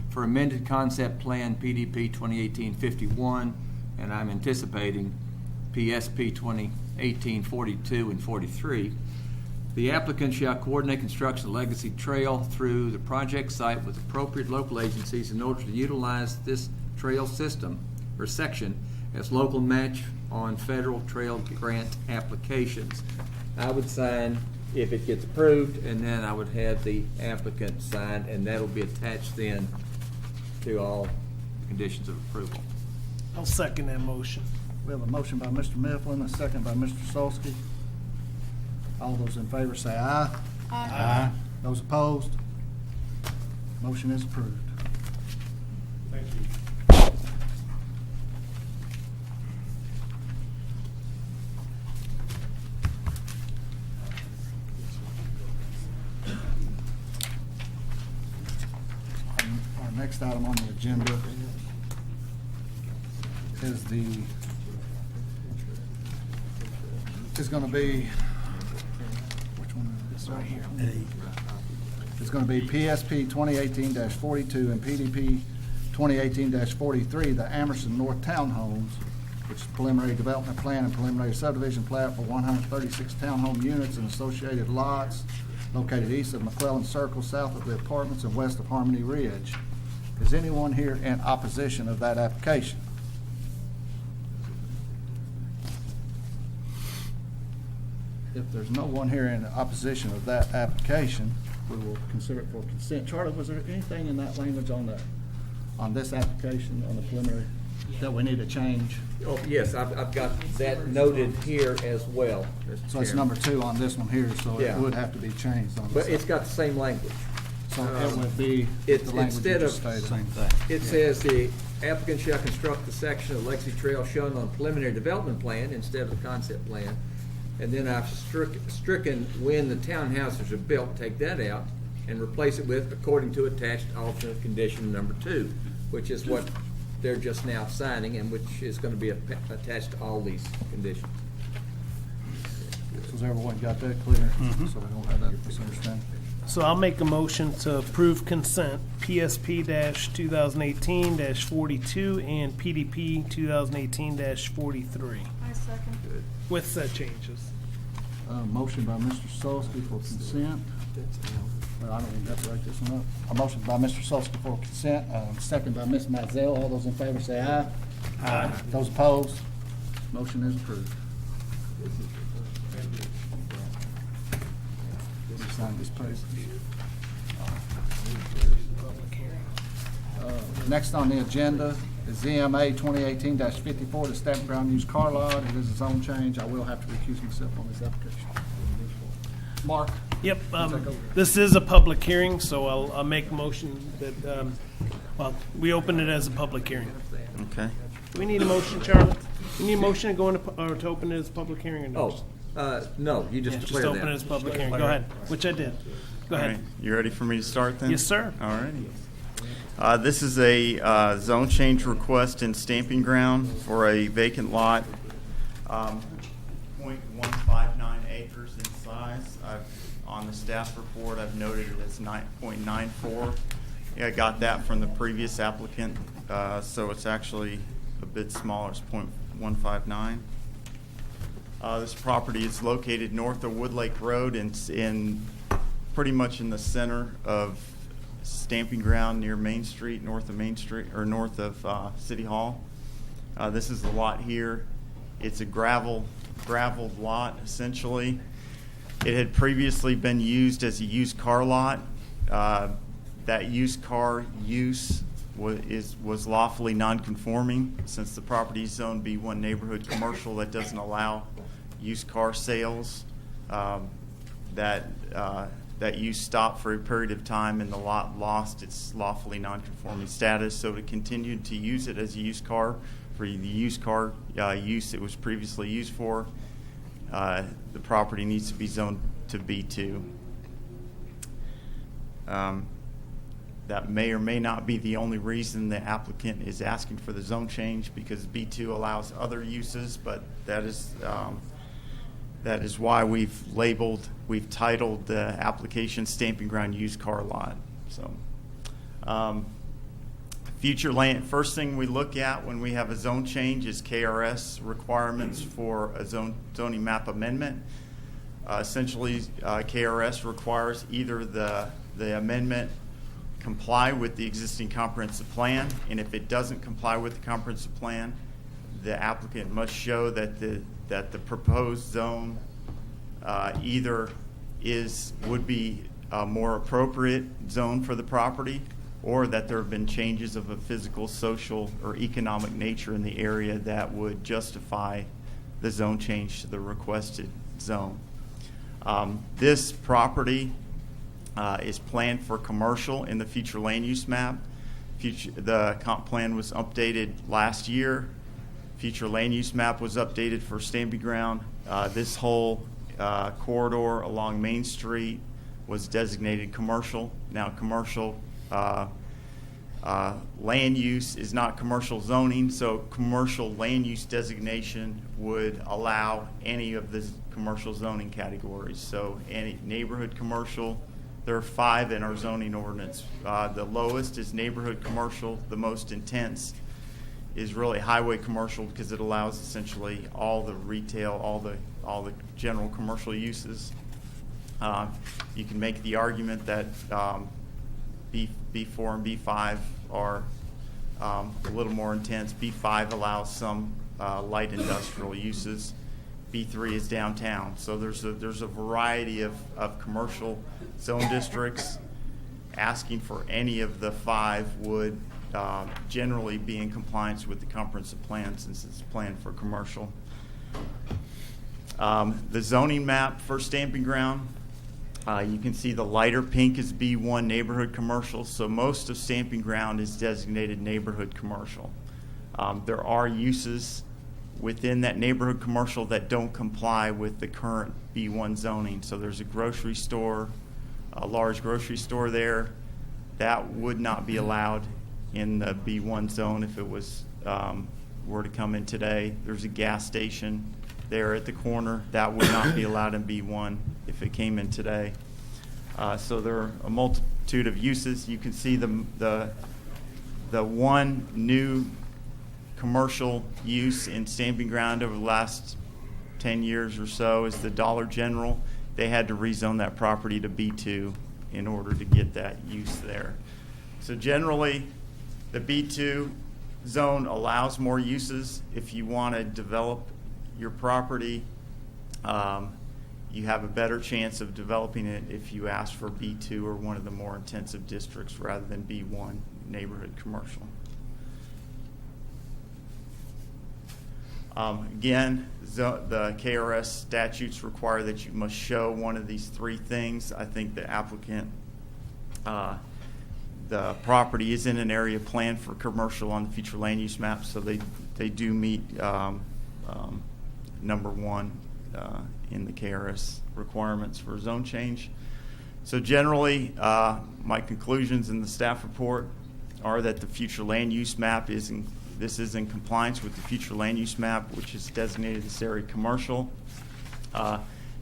for amended concept plan PDP 2018-51, and I'm anticipating PSP 2018-42 and 43. The applicant shall coordinate construction of legacy trail through the project site with appropriate local agencies in order to utilize this trail system or section as local match on federal trail grant applications. I would sign if it gets approved, and then I would have the applicant sign, and that'll be attached then to all conditions of approval. I'll second that motion. We have a motion by Mr. Mifflin, a second by Mr. Solsky. All those in favor say aye. Aye. Those opposed? Motion is approved. Thank you. Our next item on the agenda is gonna be, which one is this right here? It's gonna be PSP 2018-42 and PDP 2018-43, the Amerson North Townhomes, which is preliminary development plan and preliminary subdivision plat for 136 townhome units and associated lots located east of McClellan Circle, south of the apartments, and west of Harmony Ridge. Is anyone here in opposition of that application? If there's no one here in opposition of that application, we will consider it for consent. Charlie, was there anything in that language on this application, on the preliminary, that we need to change? Oh, yes, I've got that noted here as well, Mr. So it's Chairman. number 2 on this one here, so it Yeah. would have to be changed on this. But it's got the same language. So it would be It's the language you instead just of- stated. Same thing. It says the applicant shall construct the section of Legacy Trail shown on preliminary development plan instead of the concept plan. And then I've stricken when the townhouses are built, take that out, and replace it with according to attached alternate condition number 2, which is what they're just now signing and which is gonna be attached to all these conditions. So has everyone got that clear? So we don't have that misunderstanding. So I'll make a motion to approve consent, PSP 2018-42 and PDP 2018-43, I second. with said changes. Motion by Mr. Solsky for consent. Well, I don't even have to write this one up. A motion by Mr. Solsky for consent, second by Ms. Mizell. All those in favor say aye. Aye. Those opposed? Motion is approved. Sign this page. Next on the agenda is ZMA 2018-54, the Stamping Ground Used Car Lot. It is a zone change. I will have to recuse myself on this application. Mark? Yep, this is a public hearing, so I'll make a motion that, well, we open it as a public hearing. Okay. Do we need a motion, Charlotte? We need a motion to go into, or to open it as a public hearing or no? No, you just Yeah, declare just open it that. as a public hearing. Go ahead, which I did. Go All ahead. right. You ready for me to start then? Yes, sir. All righty. This is a zone change request in Stamping Ground for a vacant lot, 0.159 acres in size. On the staff report, I've noted it as 9.94. Yeah, I got that from the previous applicant, so it's actually a bit smaller. It's 0.159. This property is located north of Woodlake Road and in pretty much in the center of Stamping Ground near Main Street, north of Main Street, or north of City Hall. This is the lot here. It's a graveled lot, essentially. It had previously been used as a used car lot. That used car use was lawfully non-conforming since the property is zoned B1 neighborhood commercial that doesn't allow used car sales. That use stopped for a period of time and the lot lost its lawfully non-conforming status. So to continue to use it as a used car for the used car use it was previously used for, the property needs to be zoned to B2. That may or may not be the only reason the applicant is asking for the zone change, because B2 allows other uses, but that is why we've titled the application Stamping Ground Used Car Lot. So, future land, first thing we look at when we have a zone change is KRS requirements for a zoning map amendment. Essentially, KRS requires either the amendment comply with the existing comprehensive plan, and if it doesn't comply with the comprehensive plan, the applicant must show that the proposed zone either would be a more appropriate zone for the property, or that there have been changes of a physical, social, or economic nature in the area that would justify the zone change to the requested zone. This property is planned for commercial in the future land use map. The comp plan was updated last year. Future land use map was updated for Stamping Ground. This whole corridor along Main Street was designated commercial. Now, commercial land use is not commercial zoning, so commercial land use designation would allow any of the commercial zoning categories. So any neighborhood commercial, there are 5 in our zoning ordinance. The lowest is neighborhood commercial. The most intense is really highway commercial, because it allows essentially all the retail, all the general commercial uses. You can make the argument that B4 and B5 are a little more intense. B5 allows some light industrial uses. B3 is downtown. So there's a variety of commercial zone districts. Asking for any of the 5 would generally be in compliance with the comprehensive plan, since it's planned for commercial. The zoning map for Stamping Ground, you can see the lighter pink is B1 neighborhood commercial, so most of Stamping Ground is designated neighborhood commercial. There are uses within that neighborhood commercial that don't comply with the current B1 zoning. So there's a grocery store, a large grocery store there. That would not be allowed in the B1 zone if it was were to come in today. There's a gas station there at the corner. That would not be allowed in B1 if it came in today. So there are a multitude of uses. You can see the one new commercial use in Stamping Ground over the last 10 years or so is the Dollar General. They had to rezone that property to B2 in order to get that use there. So generally, the B2 zone allows more uses. If you want to develop your property, you have a better chance of developing it if you ask for B2 or one of the more intensive districts rather than B1 neighborhood commercial. Again, the KRS statutes require that you must show one of these three things. I think the applicant, the property is in an area planned for commercial on the future land use map, so they do meet number one in the KRS requirements for zone change. So generally, my conclusions in the staff report are that the future land use map is in compliance with the future land use map, which is designated this area commercial.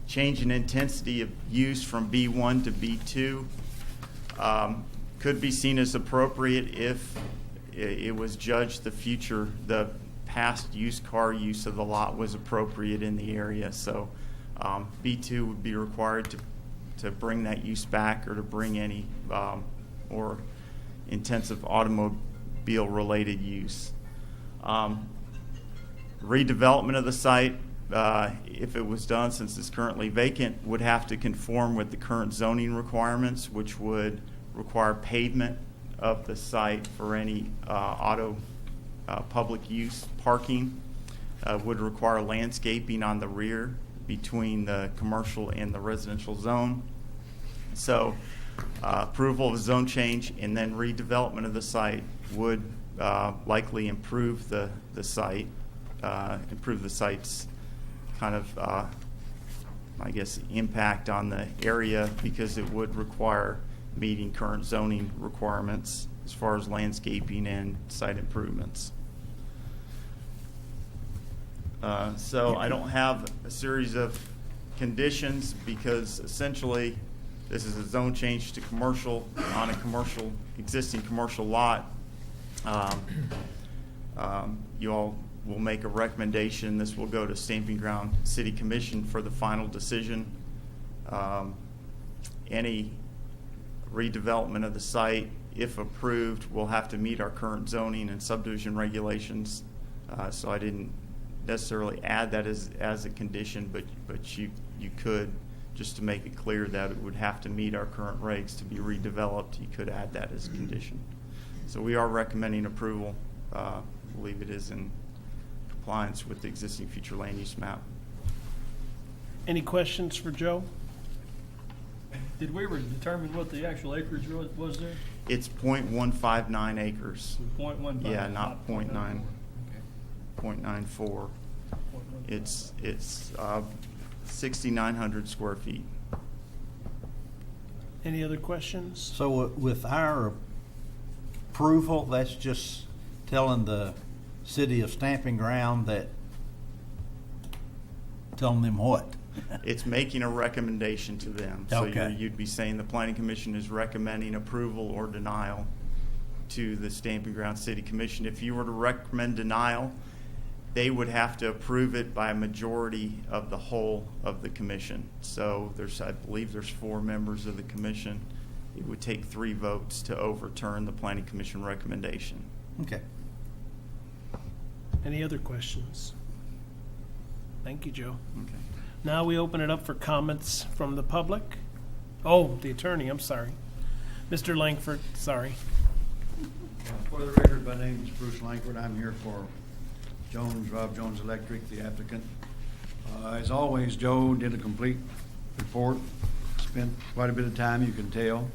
Change in intensity of use from B1 to B2 could be seen as appropriate if it was judged the past used car use of the lot was appropriate in the area. So B2 would be required to bring that use back, or to bring any more intensive automobile-related use. Redevelopment of the site, if it was done, since it's currently vacant, would have to conform with the current zoning requirements, which would require pavement of the site for any public use parking, would require landscaping on the rear between the commercial and the residential zone. So approval of a zone change and then redevelopment of the site would likely improve the site, improve the site's kind of, I guess, impact on the area, because it would require meeting current zoning requirements as far as landscaping and site improvements. So I don't have a series of conditions, because essentially this is a zone change to commercial on a existing commercial lot. You all will make a recommendation. This will go to Stamping Ground City Commission for the final decision. Any redevelopment of the site, if approved, will have to meet our current zoning and subdivision regulations. So I didn't necessarily add that as a condition, but you could, just to make it clear that it would have to meet our current regs to be redeveloped, you could add that as a condition. So we are recommending approval. I believe it is in compliance with the existing future land use map. Any questions for Joe? Did we ever determine what the actual acreage was there? It's 0.159 acres. 0.15? Yeah, not 0.9. Okay. 0.94. It's 6,900 square feet. Any other questions? So with our approval, that's just telling the city of Stamping Ground that, telling them what? It's making a recommendation to them. So Okay. you'd be saying the Planning Commission is recommending approval or denial to the Stamping Ground City Commission. If you were to recommend denial, they would have to approve it by a majority of the whole of the commission. So I believe there's 4 members of the commission. It would take 3 votes to overturn the Planning Commission recommendation. Okay. Any other questions? Thank you, Joe. Okay. Now we open it up for comments from the public. Oh, the attorney, I'm sorry. Mr. Langford, sorry. For the record, my name is Bruce Langford. I'm here for Rob Jones Electric, the applicant. As always, Joe did a complete report, spent quite a bit of time, you can tell.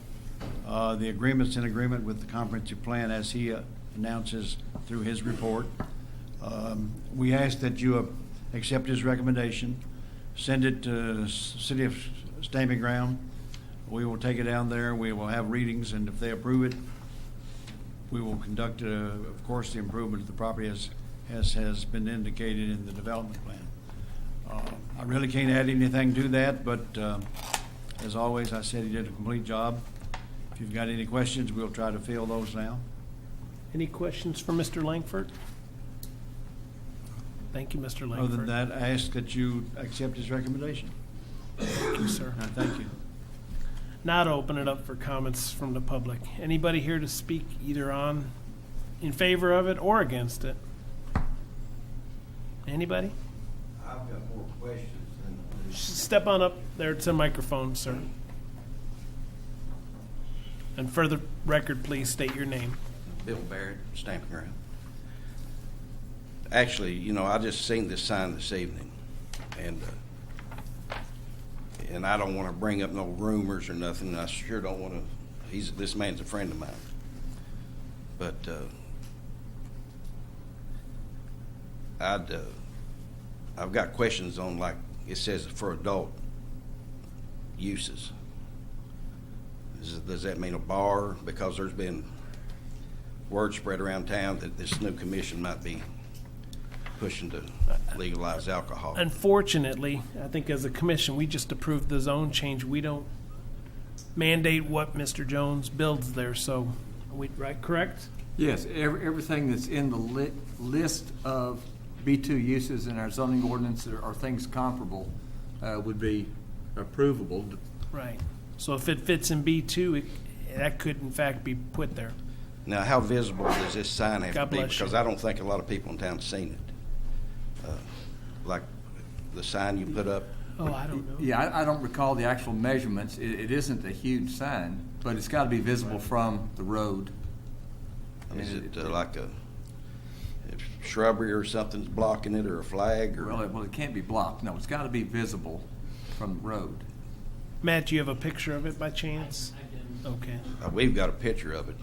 The agreement's in agreement with the comprehensive plan as he announces through his report. We ask that you accept his recommendation, send it to City of Stamping Ground. We will take it down there, we will have readings, and if they approve it, we will conduct, of course, the improvement of the property as has been indicated in the development plan. I really can't add anything to that, but as always, I said he did a complete job. If you've got any questions, we'll try to fill those now. Any questions for Mr. Langford? Thank you, Mr. Langford. Other than that, I ask that you accept his recommendation. Thank you, sir. Thank you. Now to open it up for comments from the public. Anybody here to speak either in favor of it or against it? Anybody? I've got more questions than. Step on up there to the microphone, sir. And for the record, please state your name. Bill Barrett, Stamping Ground. Actually, I just seen this sign this evening, And I don't want to bring up no rumors or nothing. I sure don't want to. This man's a friend of mine. But I've got questions on, like it says, for adult uses. Does that mean a bar? Because there's been word spread around town that this new commission might be pushing to legalize alcohol. Unfortunately, I think as a commission, we just approved the zone change. We don't mandate what Mr. Jones builds there, so, right, correct? Yes, everything that's in the list of B2 uses in our zoning ordinance or things comparable would be approvable. Right. So if it fits in B2, that could in fact be put there. Now, how visible does this sign have God to be? bless you. Because I don't think a lot of people in town have seen it. Like the sign you put up. Oh, I don't know. Yeah, I don't recall the actual measurements. It isn't a huge sign, but it's got to be visible from the road. Is it like a shrubbery or something's blocking it, or a flag? Or Well, it can't be blocked. No, it's got to be visible from the road. Matt, do you have a picture of it by chance? Okay. We've got a picture of it.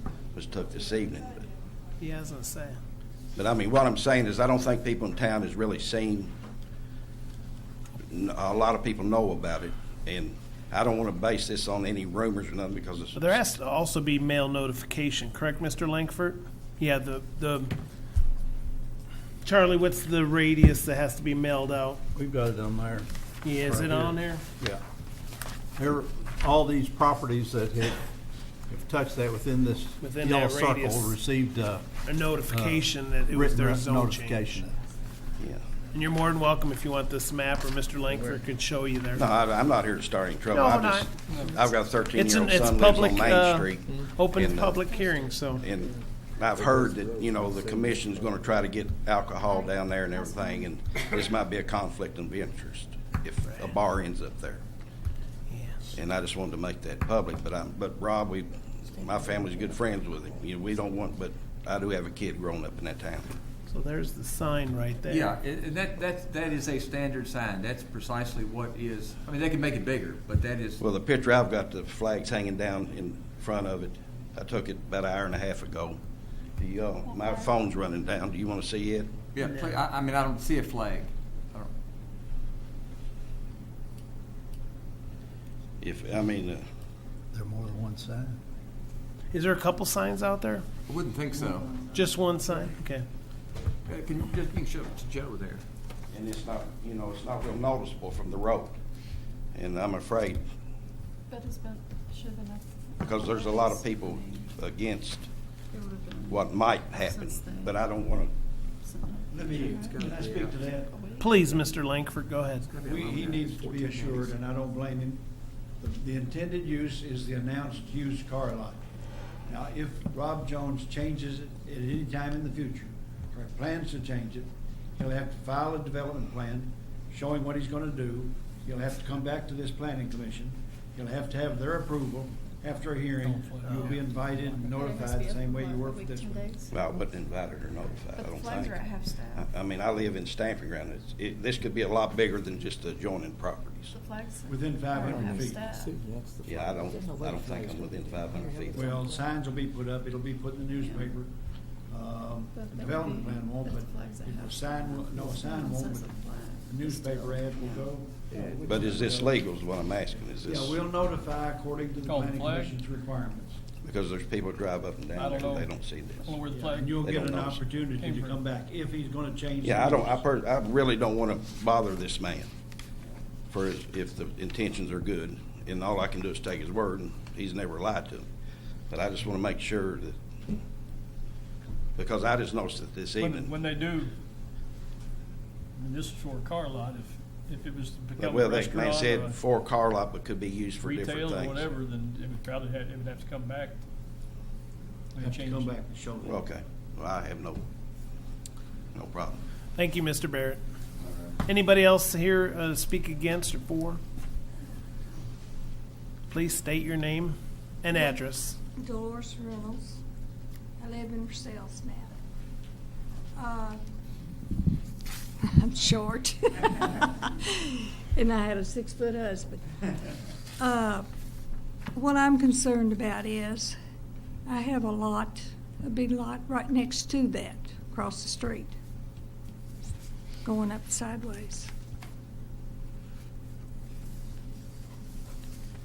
It was took this evening. Yeah, I was gonna say. But I mean, what I'm saying is I don't think people in town has really seen, a lot of people know about it, and I don't want to base this on any rumors or nothing because it's. But there has to also be mail notification, correct, Mr. Langford? Yeah, the Charlie, what's the radius that has to be mailed out? We've got it on there. Yeah, is Right it here. on there? Yeah. There, all these properties that have touched that within this Within yellow that circle radius. received A notification that it was written their zone notification. change. Yeah. And you're more than welcome if you want this map, or Mr. Langford could show you there. No, I'm not here to start any trouble. No, I've got a 13-year-old It's son lives public, on Main Street. open and, public hearing, so. And I've heard that, the commission's gonna try to get alcohol down there and everything, and this might be a conflict of interest if a bar ends up there. Yes. And I just wanted to make that public, but Rob, my family's good friends with him. We don't want, but I do have a kid growing up in that town. So there's the sign right there. Yeah, and that is a standard sign. That's precisely what is. I mean, they can make it bigger, but that is. Well, the picture I've got, the flags hanging down in front of it. I took it about an hour and a half ago. My phone's running down. Do you want to see it? Yeah, I mean, I don't see a flag. I don't- I mean, There are more than one sign. Is there a couple signs out there? I wouldn't think so. Just one sign? Okay. You can show it to Joe there. and it's not, it's not real noticeable from the road. And I'm afraid, But it's been, should have been up. because there's a lot of people against It would have been. what might happen, Since then. but I don't want to. Let me, can I speak to that? Please, Mr. Langford, go ahead. He needs to be assured, and I don't blame him. The intended use is the announced used car lot. Now, if Rob Jones changes it at any time in the future, or plans to change it, he'll have to file a development plan showing what he's gonna do. He'll have to come back to this planning commission. He'll have to have their approval. After a hearing, you'll be invited and notified the same way you were for this one. Well, I wasn't invited or notified, I But the don't flags think. are at half staff. I mean, I live in stamping ground. This could be a lot bigger than just adjoining properties. The flags. Within 500 are at half feet. staff. Yeah, I don't think I'm within 500 feet. Well, signs will be put up, it'll be put in the newspaper. But The that development would be- plan won't, but but the flags that if have a sign, a sign won't, says but the flag. the newspaper ad will go. But is this legal is what I'm asking, is this? Yeah, we'll notify according to the Call the planning flag? commission's requirements. Because there's people who drive up and I down don't there, know. they don't see I don't know this. where the Yeah, flag. and you'll They get don't an know. opportunity Came to from. come back if he's gonna change. Yeah, the I use. really don't want to bother this man if the intentions are good, and all I can do is take his word, and he's never lied to me. But I just want to make sure that, because I just noticed it this evening. When they do, and this is for a car lot, if it was to become a Well, they restaurant said or a for car lot, but could be used for different retail or things. whatever, then it would probably have, it would have to come back. Have to come back and show them. Okay, well, I have no problem. Thank you, Mr. Barrett. Anybody else here speak against or for? Please state your name and address. Dolores Reynolds. I live in Purcell, Smith. I'm short. And I had a 6-foot husband. What I'm concerned about is I have a big lot right next to that, across the street, going up sideways.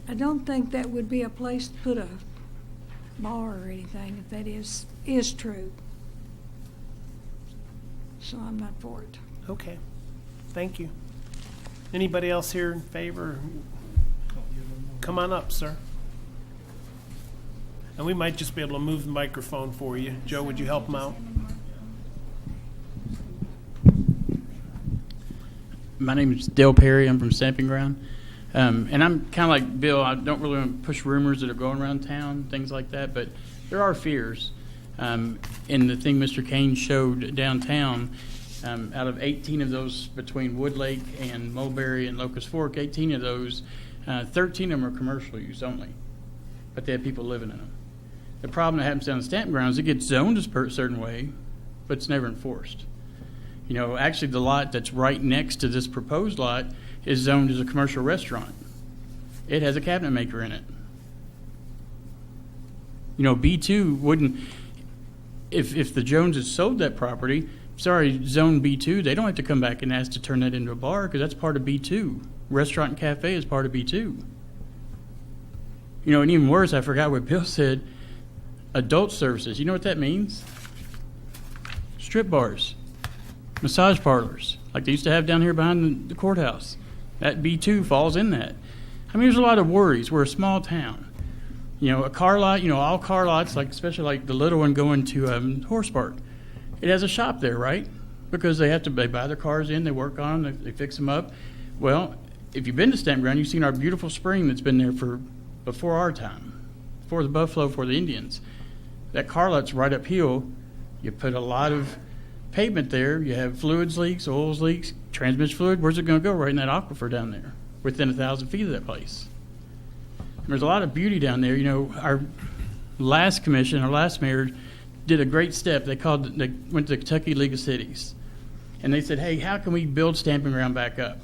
I don't think that would be a place to put a bar or anything, if that is true. So I'm not for it. Okay, thank you. Anybody else here in favor? Come on up, sir. And we might just be able to move the microphone for you. Joe, would you help him out? My name is Dale Perry. I'm from Stamping Ground. And I'm kind of like Bill. I don't really want to push rumors that are going around town, things like that, but there are fears. And the thing Mr. Kane showed downtown, out of 18 of those between Woodlake and Mulberry and Locust Fork, 18 of those, 13 of them are commercial use only, but they have people living in them. The problem that happens down the Stamping Ground is it gets zoned a certain way, but it's never enforced. You know, actually the lot that's right next to this proposed lot is zoned as a commercial restaurant. It has a cabinet maker in it. You know, B2 wouldn't, if the Joneses sold that property, zone B2, they don't have to come back and ask to turn that into a bar because that's part of B2. Restaurant and cafe is part of B2. You know, and even worse, I forgot what Bill said, adult services. You know what that means? Strip bars, massage parlors, like they used to have down here behind the courthouse. That B2 falls in that. I mean, there's a lot of worries. We're a small town. You know, a car lot, you know, all car lots, like especially like the little one going to Horse Park, it has a shop there, right? Because they buy their cars in, they work on them, they fix them up. Well, if you've been to Stamping Ground, you've seen our beautiful spring that's been there before our time, before the Buffalo, for the Indians. That car lot's right uphill. You put a lot of pavement there. You have fluids leaks, oils leaks, transmission fluid. Where's it going to go? Right in that aquifer down there, within 1,000 feet of that place. And there's a lot of beauty down there. You know, our last commission, our last mayor, did a great step. They went to the Kentucky League of Cities, and they said, "Hey, how can we build Stamping Ground back up?"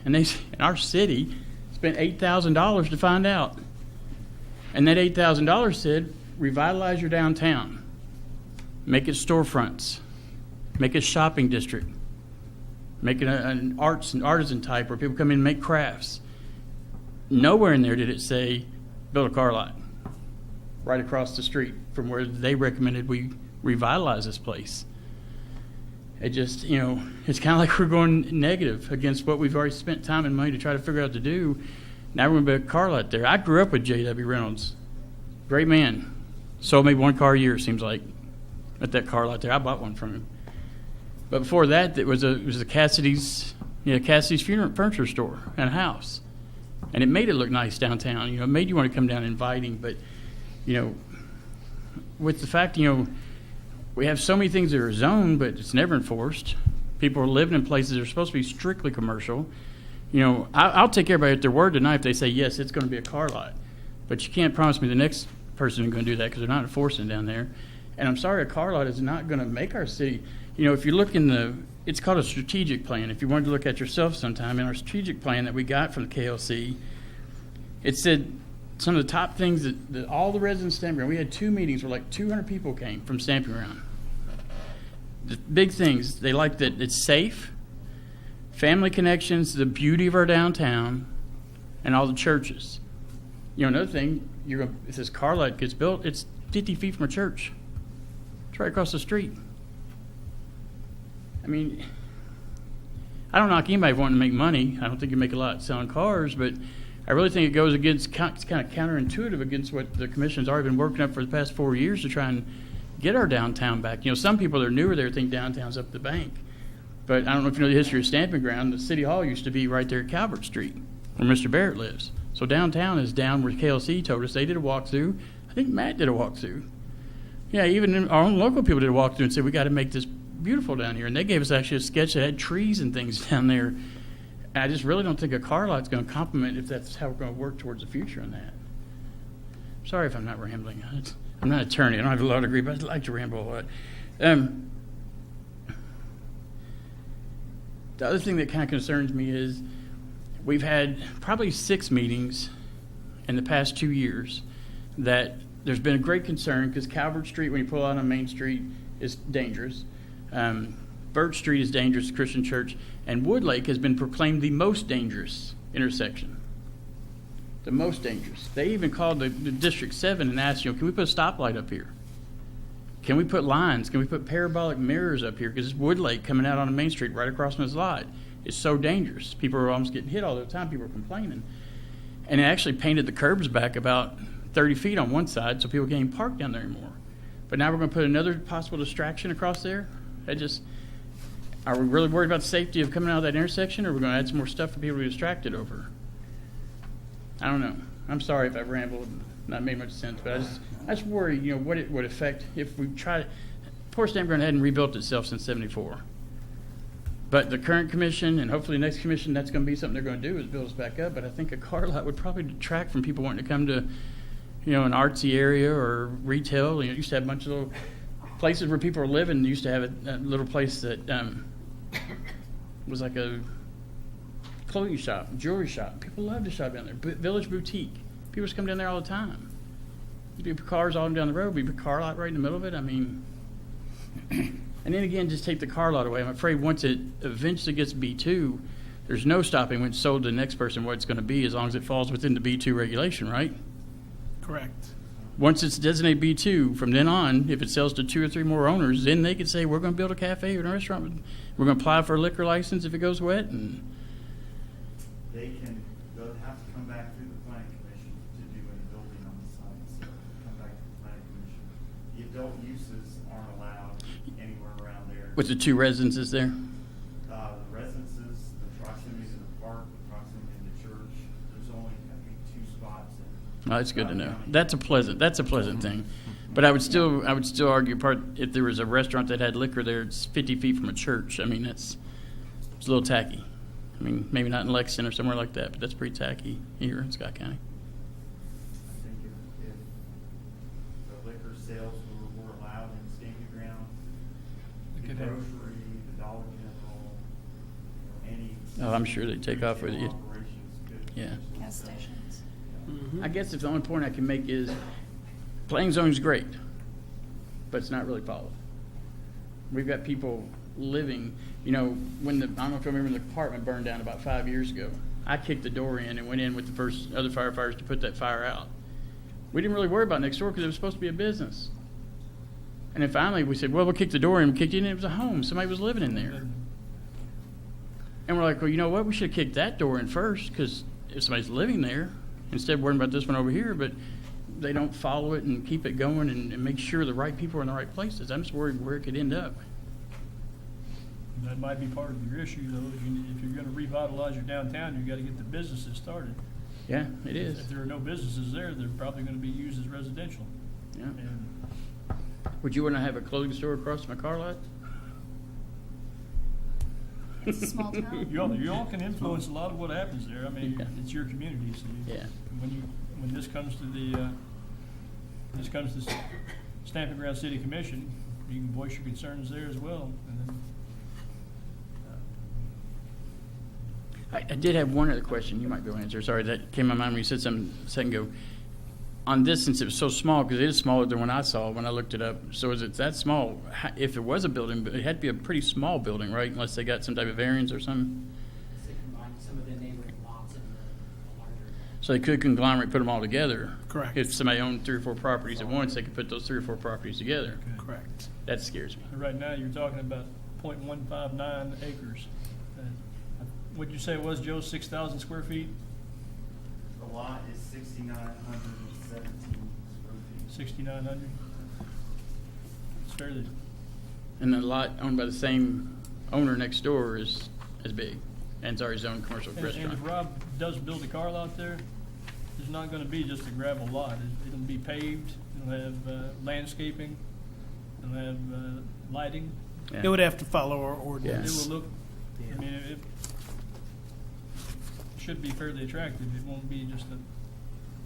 And our city spent $8,000 to find out. And that $8,000 said, revitalize your downtown, make it storefronts, make it a shopping district, make it an arts and artisan type where people come in and make crafts. Nowhere in there did it say build a car lot right across the street from where they recommended we revitalize this place. It just, you know, it's kind of like we're going negative against what we've already spent time and money to try to figure out to do. Now we're going to build a car lot there. I grew up with J.W. Reynolds. Great man. Sold me one car a year, it seems like, at that car lot there. I bought one from him. But before that, it was a Cassidy's furniture store and a house. And it made it look nice downtown. You know, it made you want to come down inviting. But, you know, with the fact, you know, we have so many things that are zoned, but it's never enforced. People are living in places that are supposed to be strictly commercial. You know, I'll take everybody at their word tonight if they say, yes, it's going to be a car lot. But you can't promise me the next person is going to do that because they're not enforcing down there. And I'm sorry, a car lot is not going to make our city. You know, if you look it's called a strategic plan. If you wanted to look at yourself sometime, in our strategic plan that we got from the KLC, it said some of the top things that all the residents of Stamping Ground, we had 2 meetings where like 200 people came from Stamping Ground. The big things, they like that it's safe, family connections, the beauty of our downtown, and all the churches. You know, another thing, if this car lot gets built, it's 50 feet from a church. It's right across the street. I mean, I don't knock anybody for wanting to make money. I don't think you make a lot selling cars, but I really think it goes against, it's kind of counterintuitive against what the commission's already been working up for the past 4 years to try and get our downtown back. You know, some people that are newer there think downtown's up the bank. But I don't know if you know the history of Stamping Ground. The City Hall used to be right there at Calvert Street, where Mr. Barrett lives. So downtown is down where KLC told us. They did a walkthrough. I think Matt did a walkthrough. Yeah, even our own local people did a walkthrough and said, we got to make this beautiful down here. And they gave us actually a sketch that had trees and things down there. And I just really don't think a car lot's going to complement if that's how we're going to work towards the future on that. Sorry if I'm not rambling. I'm not an attorney. I don't have a law degree, but I'd like to ramble a lot. The other thing that kind of concerns me is we've had probably 6 meetings in the past 2 years that there's been a great concern because Calvert Street, when you pull out on Main Street, is dangerous. Birch Street is dangerous, Christian Church, and Woodlake has been proclaimed the most dangerous intersection. The most dangerous. They even called the District 7 and asked, can we put a stoplight up here? Can we put lines? Can we put parabolic mirrors up here? Because it's Woodlake coming out on Main Street right across from this lot. It's so dangerous. People are almost getting hit all the time. People are complaining. And they actually painted the curbs back about 30 feet on one side so people can't even park down there anymore. But now we're going to put another possible distraction across there? Are we really worried about the safety of coming out of that intersection, or are we going to add some more stuff for people to be distracted over? I don't know. I'm sorry if I've rambled and not made much sense, but I just worry, what it would affect if we try to. Poor Campground hadn't rebuilt itself since '74. But the current commission, and hopefully the next commission, that's going to be something they're going to do is build us back up. But I think a car lot would probably detract from people wanting to come to, an artsy area or retail. It used to have a bunch of little places where people are living. They used to have a little place that was like a clothing shop, jewelry shop. People love to shop down there. Village Boutique. People just come down there all the time. There'd be cars all down the road. There'd be a car lot right in the middle of it. And then again, just take the car lot away. I'm afraid once it eventually gets B2, there's no stopping when it's sold to the next person what it's going to be as long as it falls within the B2 regulation, right? Correct. Once it's designated B2, from then on, if it sells to 2 or 3 more owners, then they could say, we're going to build a cafe or a restaurant. We're going to apply for a liquor license if it goes wet. And they'll have to come back through the planning commission to do any building on the site, so come back to the planning commission. The adult uses aren't allowed anywhere around there. with the 2 residences there? The residences, the proximity to the park, the proximity to the church, there's only, I think, 2 spots in. Oh, that's good to know. That's a pleasant thing. But I would still argue if there was a restaurant that had liquor there, it's 50 feet from a church. It's a little tacky. Maybe not in Lexington or somewhere like that, but that's pretty tacky here in Scott County. I think if the liquor sales were allowed in Stamping Ground, the grocery, the Dollar General, any. Oh, I'm sure they'd take off with retail it. operations could Yeah. Gas stations. I guess if the only point I can make is planning zoning is great, but it's not really followed. We've got people living, I don't know if you remember, the apartment burned down about 5 years ago. I kicked the door in and went in with the first other firefighters to put that fire out. We didn't really worry about next door because it was supposed to be a business. And then finally we said, we'll kick the door in. We kicked it in, and it was a home. Somebody was living in there. And we're like, well, you know what? We should have kicked that door in first because if somebody's living there, instead of worrying about this one over here, but they don't follow it and keep it going and make sure the right people are in the right places. I'm just worried where it could end up. That might be part of your issue, though. If you're going to revitalize your downtown, you've got to get the businesses started. Yeah, it is. If there are no businesses there, they're probably going to be used as residential. Yeah. And Would you want to have a clothing store across from a car lot? It's a small town. you all can influence a lot of what happens there. Yeah. It's your community, so Yeah. when this comes to the Stamping Ground City Commission, you can voice your concerns there as well. And then, I did have one other question you might be able to answer. Sorry, that came to my mind when you said something a second ago. On this, since it was so small, because it is smaller than when I saw when I looked it up, so is it that small? If it was a building, it had to be a pretty small building, right? Unless they got some type of variance or something. They combined some of the neighboring lots and the larger. So they could conglomerate, put them all together. Correct. If somebody owned 3 or 4 properties at once, they could put those 3 or 4 properties together. Correct. That scares me. right now, you're talking about 0.159 acres. What'd you say it was, Joe? 6,000 square feet? The lot is 6,917 square feet. 6,900? It's fairly. And the lot owned by the same owner next door is as big, and it's already zoned commercial And restaurant. if Rob does build a car lot there, it's not gonna be just a gravel lot. It'll be paved, it'll have landscaping, it'll have lighting. Yeah. It would have to follow our It ordinance. will look, I mean, it should be fairly attractive. It won't be just a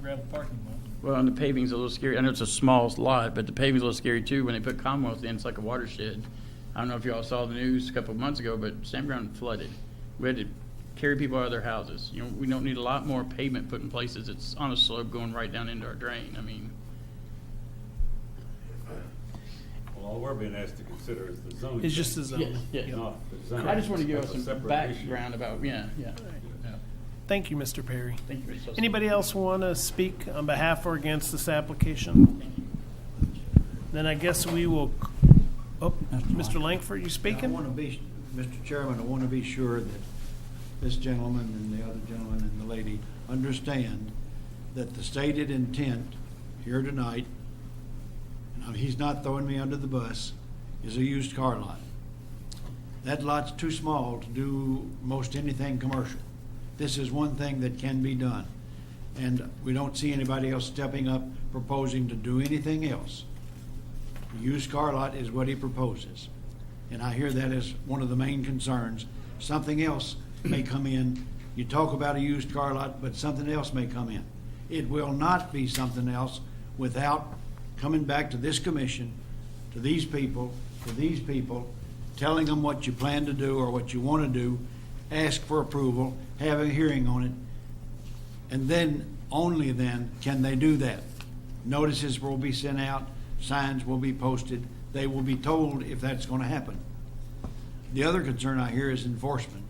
gravel parking lot. Well, and the paving's a little scary. I know it's a small lot, but the paving's a little scary too. When they put Commonwealth in, it's like a watershed. I don't know if y'all saw the news a couple of months ago, but Stamp Ground flooded. We had to carry people out of their houses. You know, we don't need a lot more pavement put in places. It's on a slope going right down into our drain. I mean, Well, all we're being asked to consider is the zoning. It's just the change, zoning. yes, yes. not the design. I just want to give us That's a some separate issue. background about, yeah. Thank you, Mr. Perry. Thank you, Mr. Sussman. Anybody else want to speak on behalf or against this application? Then I guess we will, oh, Mr. Langford, you I speaking? want to be, Mr. Chairman, I want to be sure that this gentleman and the other gentleman and the lady understand that the stated intent here tonight, and he's not throwing me under the bus, is a used car lot. That lot's too small to do most anything commercial. This is one thing that can be done. And we don't see anybody else stepping up proposing to do anything else. The used car lot is what he proposes. And I hear that as one of the main concerns. Something else may come in. You talk about a used car lot, but something else may come in. It will not be something else without coming back to this commission, to these people, telling them what you plan to do or what you want to do, ask for approval, have a hearing on it, and then, only then, can they do that. Notices will be sent out, signs will be posted, they will be told if that's going to happen. The other concern I hear is enforcement.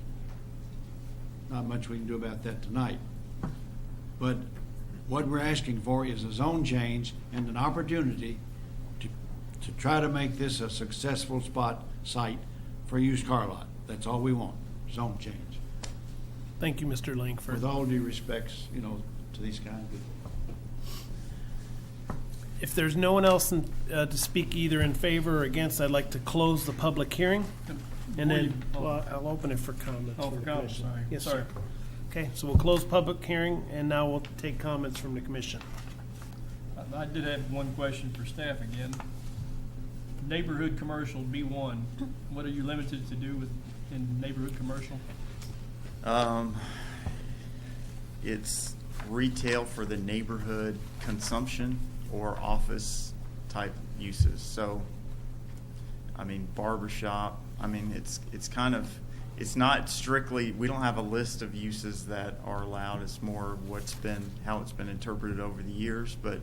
Not much we can do about that tonight. But what we're asking for is a zone change and an opportunity to try to make this a successful site for a used car lot. That's all we want, zone change. Thank you, Mr. Langford. With all due respects, to these kind of people. If there's no one else to speak either in favor or against, I'd like to close the public hearing. And then, well, I'll open it for comments. Oh, from for the comments, commission. sorry. Yes, Sorry. sir. Okay, so we'll close public hearing, and now we'll take comments from the commission. I did have one question for staff again. Neighborhood commercial, B1, what are you limited to do in neighborhood commercial? It's retail for the neighborhood consumption or office type uses. So, I mean, barbershop, I mean, it's kind of, it's not strictly, we don't have a list of uses that are allowed. It's more how it's been interpreted over the years, but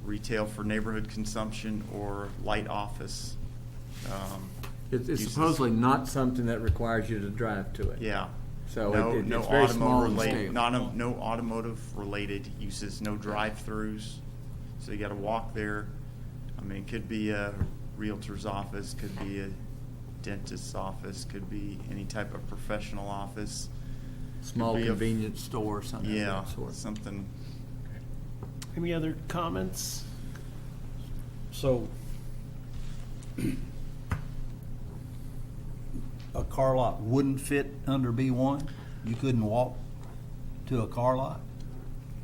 retail for neighborhood consumption or light office. It's uses. supposedly not something that requires you to drive to it. Yeah. So No it's very small in automotive scale. no automotive related uses, no drive-throughs. So you got to walk there. I mean, it could be a realtor's office, could be a dentist's office, could be any type of professional office. Small Could be convenience store, something of Yeah, that sort. something. Any other comments? So, a car lot wouldn't fit under B1? You couldn't walk to a car lot?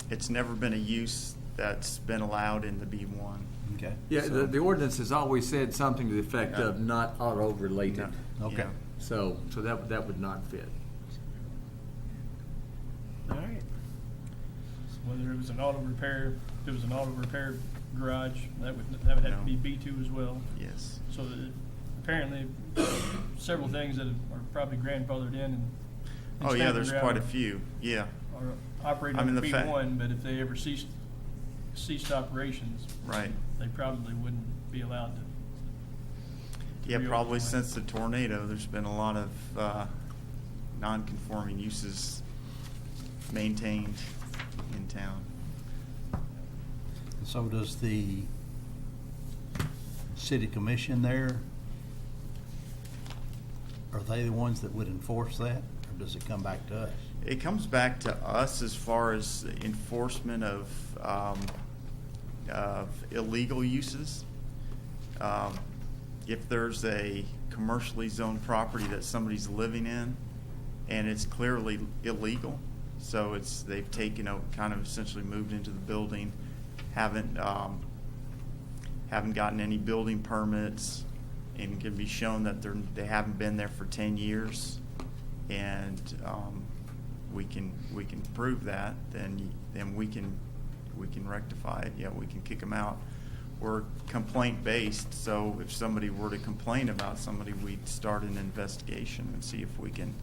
It's never been a use that's been allowed in the B1. Okay. Yeah, So- the ordinance has always said something to the effect of not auto-related. No. Okay. Yeah. So that would not fit. All right. Whether it was an auto repair, if it was an auto repair garage, that would have to No. be B2 as well. Yes. So apparently, several things that are probably grandfathered in. Oh, yeah, there's quite a few. Yeah. Are operating I mean, under the fact- B1, but if they ever ceased operations, Right. they probably wouldn't be allowed to. Yeah, reopen probably the since the tornado, there's been a lot of non-conforming uses maintained in town. So does the city commission there, are they the ones that would enforce that, or does it come back to us? It comes back to us as far as enforcement of illegal uses. If there's a commercially zoned property that somebody's living in and it's clearly illegal, so they've taken out, kind of essentially moved into the building, haven't gotten any building permits, and can be shown that they haven't been there for 10 years, and we can prove that, then we can rectify it. Yeah, we can kick them out, we're complaint-based, so if somebody were to complain about somebody, we'd start an investigation and see if we can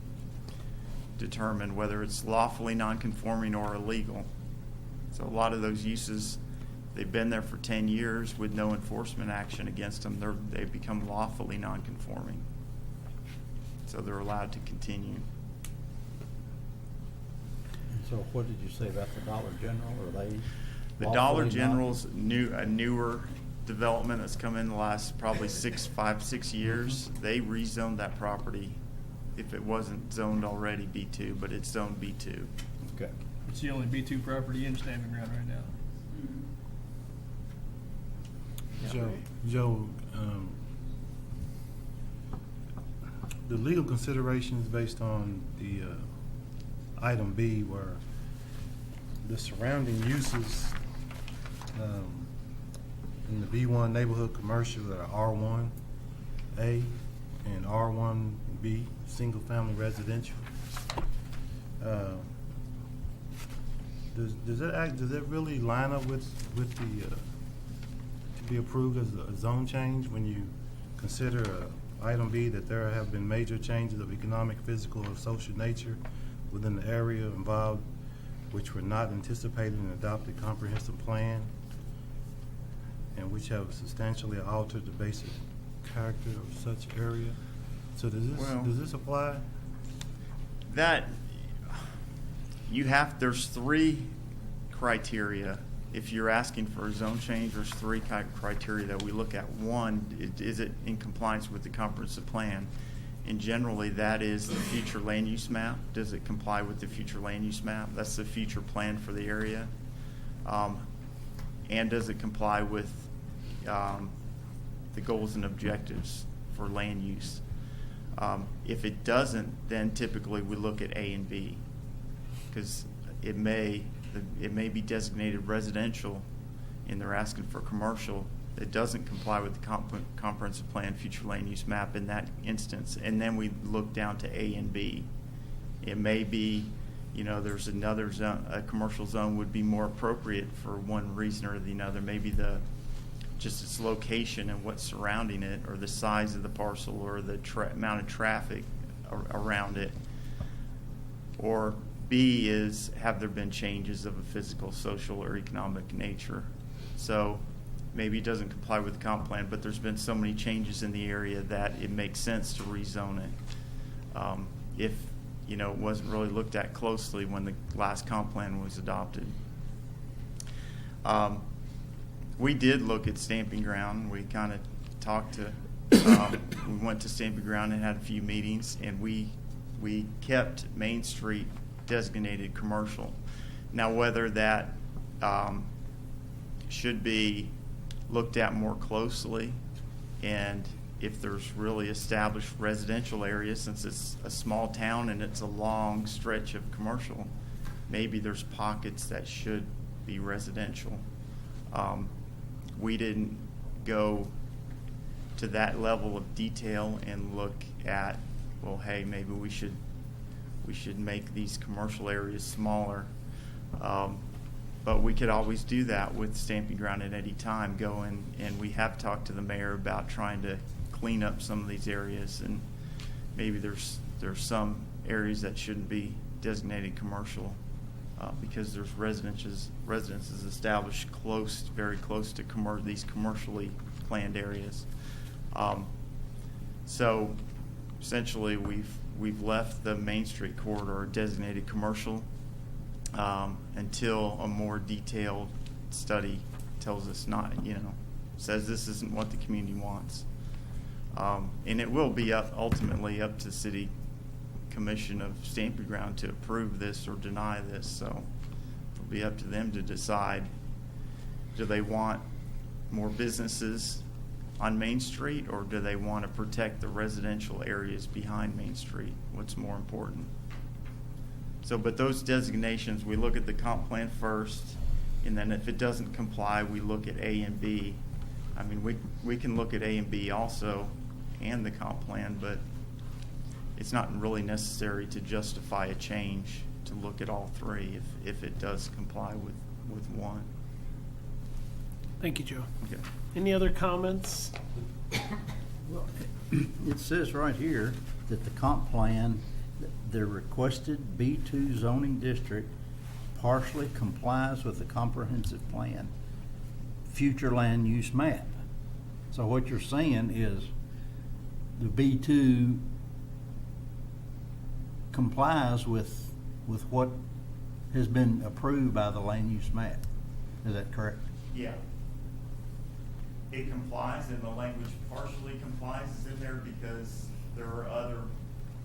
determine whether it's lawfully non-conforming or illegal. So a lot of those uses, they've been there for 10 years with no enforcement action against them. They've become lawfully non-conforming. So they're allowed to continue. So what did you say about the Dollar General? Are they? The Dollar lawfully non- General's a newer development that's come in the last probably 6 years. They rezoned that property if it wasn't zoned already B2, but it's zoned B2. Okay. It's the only B2 property in Stamping Ground right now. Joe, the legal considerations based on the item B were the surrounding uses in the B1 neighborhood commercial that are R1A and R1B, single family residential. Does that really line up with the to be approved as a zone change when you consider item B that there have been major changes of economic, physical, or social nature within the area involved which were not anticipated in the adopted comprehensive plan and which have substantially altered the basic character of such area? So does this apply? That there's 3 criteria. If you're asking for a zone change, there's 3 criteria that we look at. One, is it in compliance with the comprehensive plan? And generally, that is the future land use map. Does it comply with the future land use map? That's the future plan for the area. And does it comply with the goals and objectives for land use? If it doesn't, then typically we look at A and B, because it may be designated residential and they're asking for commercial. It doesn't comply with the comprehensive plan future land use map in that instance. And then we look down to A and B. It may be, there's another zone, a commercial zone would be more appropriate for one reason or the other. Maybe just its location and what's surrounding it, or the size of the parcel, or the amount of traffic around it. Or B is, have there been changes of a physical, social, or economic nature? So maybe it doesn't comply with the comp plan, but there's been so many changes in the area that it makes sense to rezone it. If it wasn't really looked at closely when the last comp plan was adopted. We did look at Stamping Ground. We kind of talked to, we went to Stamping Ground and had a few meetings, and we kept Main Street designated commercial. Now, whether that should be looked at more closely, and if there's really established residential areas, since it's a small town and it's a long stretch of commercial, maybe there's pockets that should be residential. We didn't go to that level of detail and look at, well, hey, maybe we should make these commercial areas smaller. But we could always do that with Stamping Ground at any time. Go in, and we have talked to the mayor about trying to clean up some of these areas, and maybe there's some areas that shouldn't be designated commercial because there's residences established very close to these commercially planned areas. So essentially, we've left the Main Street corridor designated commercial until a more detailed study tells us says this isn't what the community wants. And it will be ultimately up to the City Commission of Stamping Ground to approve this or deny this. So it'll be up to them to decide, do they want more businesses on Main Street, or do they want to protect the residential areas behind Main Street? What's more important? So, but those designations, we look at the comp plan first, and then if it doesn't comply, we look at A and B. I mean, we can look at A and B also, and the comp plan, but it's not really necessary to justify a change to look at all 3 if it does comply with one. Thank you, Joe. Okay. Any other comments? It says right here that the comp plan, the requested B2 zoning district partially complies with the comprehensive plan, future land use map. So what you're saying is the B2 complies with what has been approved by the land use map. Is that correct? Yeah. It complies, and the language partially complies is in there because there are other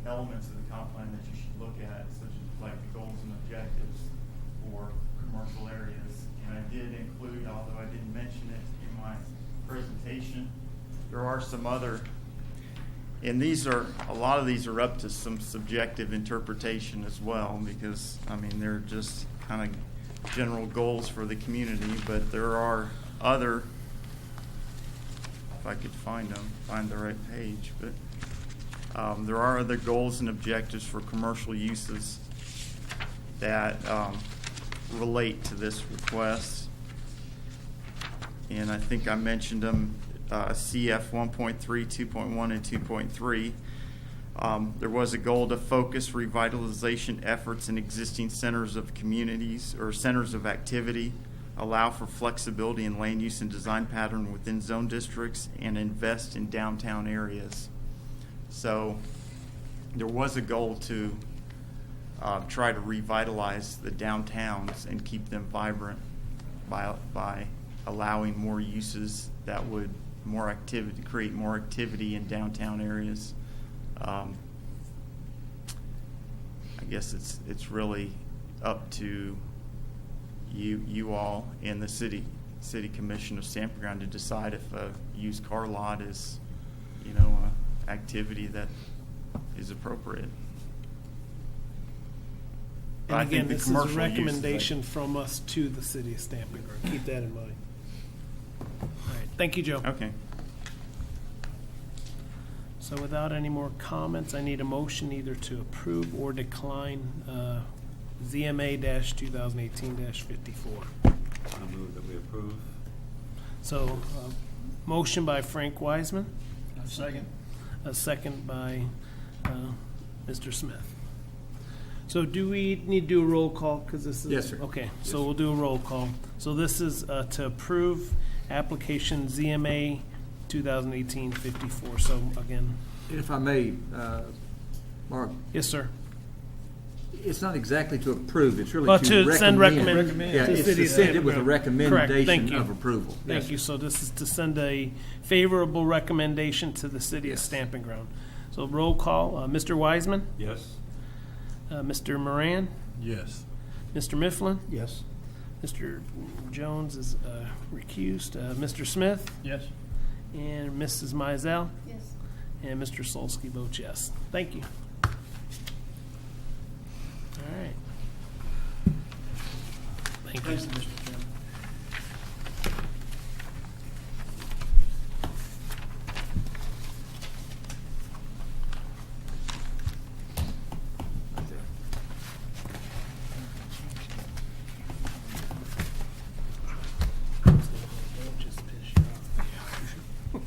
elements of the comp plan that you should look at, such as like the goals and objectives for commercial areas. And I did include, although I didn't mention it in my presentation, there are some other, and a lot of these are up to some subjective interpretation as well, because, I mean, they're just kind of general goals for the community, but there are other, if I could find the right page, but there are other goals and objectives for commercial uses that relate to this request. And I think I mentioned them, CF 1.3, 2.1, and 2.3. There was a goal to focus revitalization efforts in existing centers of communities or centers of activity, allow for flexibility in land use and design pattern within zone districts, and invest in downtown areas. So there was a goal to try to revitalize the downtowns and keep them vibrant by allowing more uses that would create more activity in downtown areas. I guess it's really up to you all and the city commission of Stamping Ground to decide if a used car lot is, a activity that is appropriate. And I again, think the this is a commercial uses, recommendation from us to the city of Stamping Ground. Keep that in mind. All right, thank you, Joe. Okay. So without any more comments, I need a motion either to approve or decline ZMA-2018-54. I move that we approve. So, motion by Frank Wiseman, Second. a second by Mr. Smith. So do we need to do a roll call? Because this is. Yes, sir. Okay, Yes, so sir. we'll do a roll call. So this is to approve application ZMA 2018-54. So again. If I may, Mark, Yes, sir. it's not exactly to approve, it's really Well, to to send recommend. recommend Yeah, to it's city to of send it Stamping with a Ground. Correct, thank recommendation you. of approval. Thank Yes, you. sir. So this is to send a favorable recommendation to the city of Stamping Ground. So roll call, Mr. Wiseman, Yes? Mr. Moran, Yes. Mr. Mifflin, Yes. Mr. Jones is recused, Mr. Smith, Yes. and Mrs. Mizell, Yes. and Mr. Solsky votes yes. Thank you. All right. Thank you, Mr. Chairman. Just piss you off.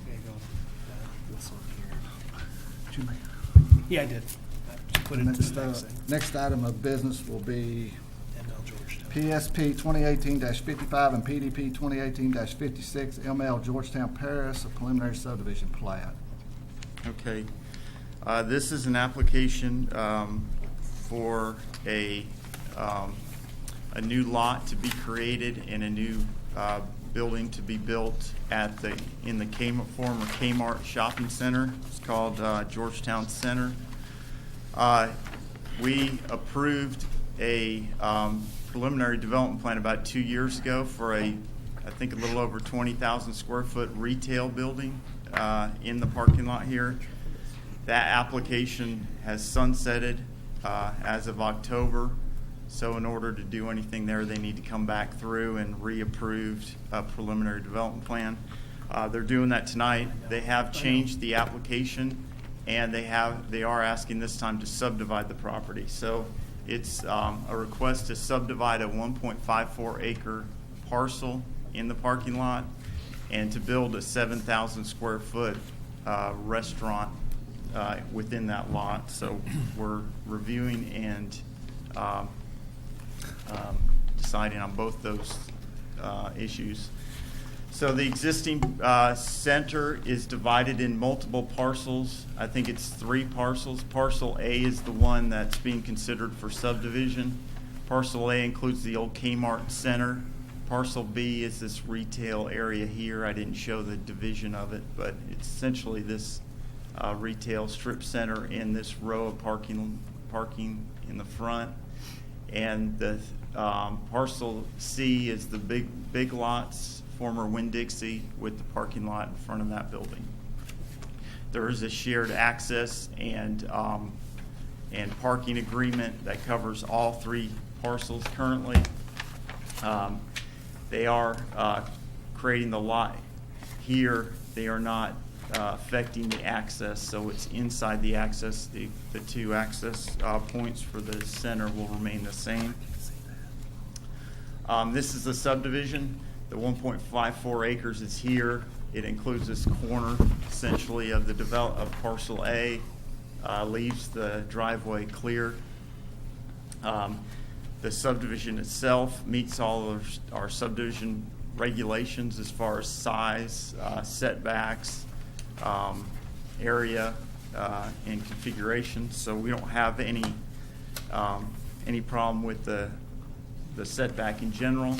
Okay, go. This one here. Yeah, I did. I put it to Next, the next thing. next item of business will be ML Georgetown. PSP 2018-55 and PDP 2018-56, ML Georgetown Paris, a preliminary subdivision plat. Okay. This is an application for a new lot to be created and a new building to be built in the former Kmart shopping center. It's called Georgetown Center. We approved a preliminary development plan about 2 years ago for I think a little over 20,000 square foot retail building in the parking lot here. That application has sunsetted as of October. So in order to do anything there, they need to come back through and reapproved a preliminary development plan. They're doing that tonight. They have changed the application, and they are asking this time to subdivide the property. So It's a request to subdivide a 1.54 acre parcel in the parking lot and to build a 7,000 square foot restaurant within that lot. So we're reviewing and deciding on both those issues. So the existing center is divided in multiple parcels. I think it's 3 parcels. Parcel A is the one that's being considered for subdivision. Parcel A includes the old Kmart Center. Parcel B is this retail area here. I didn't show the division of it, but it's essentially this retail strip center in this row of parking in the front. And the parcel C is the big lots, former Winn-Dixie, with the parking lot in front of that building. There is a shared access and parking agreement that covers all 3 parcels currently. They are creating the lot here. They are not affecting the access, so it's inside the access. The 2 access points for the center will remain the same. This is the subdivision. The 1.54 acres is here. It includes this corner, essentially, of of parcel A, leaves the driveway clear. The subdivision itself meets all of our subdivision regulations as far as size, setbacks, area, and configuration. So we don't have any problem with the setback in general,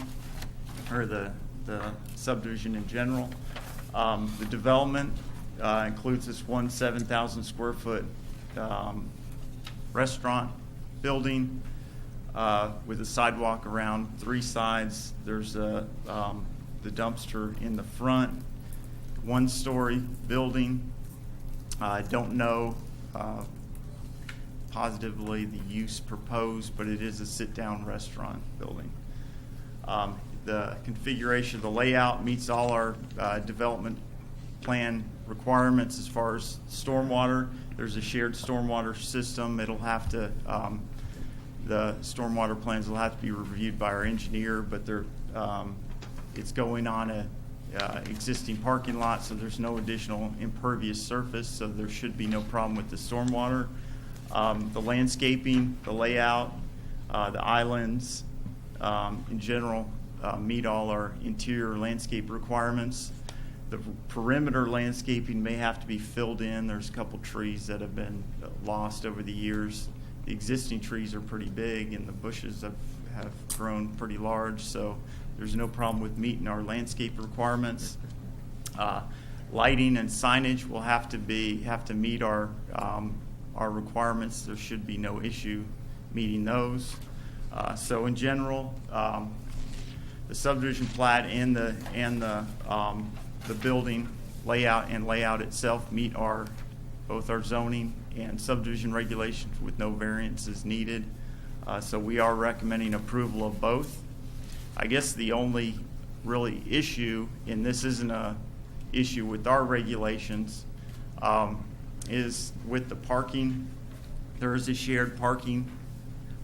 or the subdivision in general. The development includes this 7,000 square foot restaurant building with a sidewalk around 3 sides. There's the dumpster in the front, 1-story building. I don't know positively the use proposed, but it is a sit-down restaurant building. The configuration, the layout meets all our development plan requirements as far as stormwater. There's a shared stormwater system. It'll have to, the stormwater plans will have to be reviewed by our engineer, but it's going on a existing parking lot, so there's no additional impervious surface, so there should be no problem with the stormwater. The landscaping, the layout, the islands, in general, meet all our interior landscape requirements. The perimeter landscaping may have to be filled in. There's a couple trees that have been lost over the years. The existing trees are pretty big and the bushes have grown pretty large, so there's no problem with meeting our landscape requirements. Lighting and signage will have to meet our requirements. There should be no issue meeting those. So in general, the subdivision plat and the building layout itself meet both our zoning and subdivision regulations with no variances needed. So we are recommending approval of both. I guess the only really issue, and this isn't a issue with our regulations, is with the parking. There is a shared parking,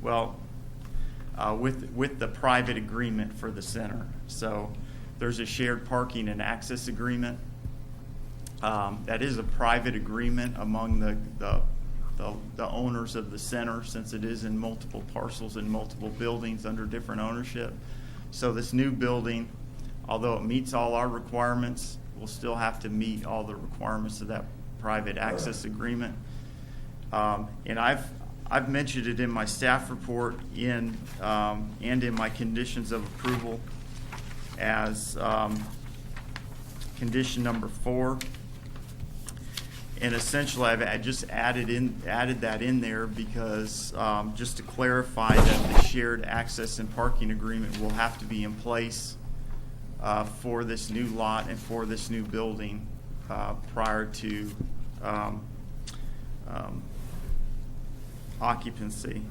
with the private agreement for the center. So there's a shared parking and access agreement. That is a private agreement among the owners of the center, since it is in multiple parcels and multiple buildings under different ownership. So this new building, although it meets all our requirements, will still have to meet all the requirements of that private access agreement. And I've mentioned it in my staff report and in my conditions of approval as condition number 4. And essentially, I just added that in there because just to clarify that the shared access and parking agreement will have to be in place for this new lot and for this new building prior to occupancy.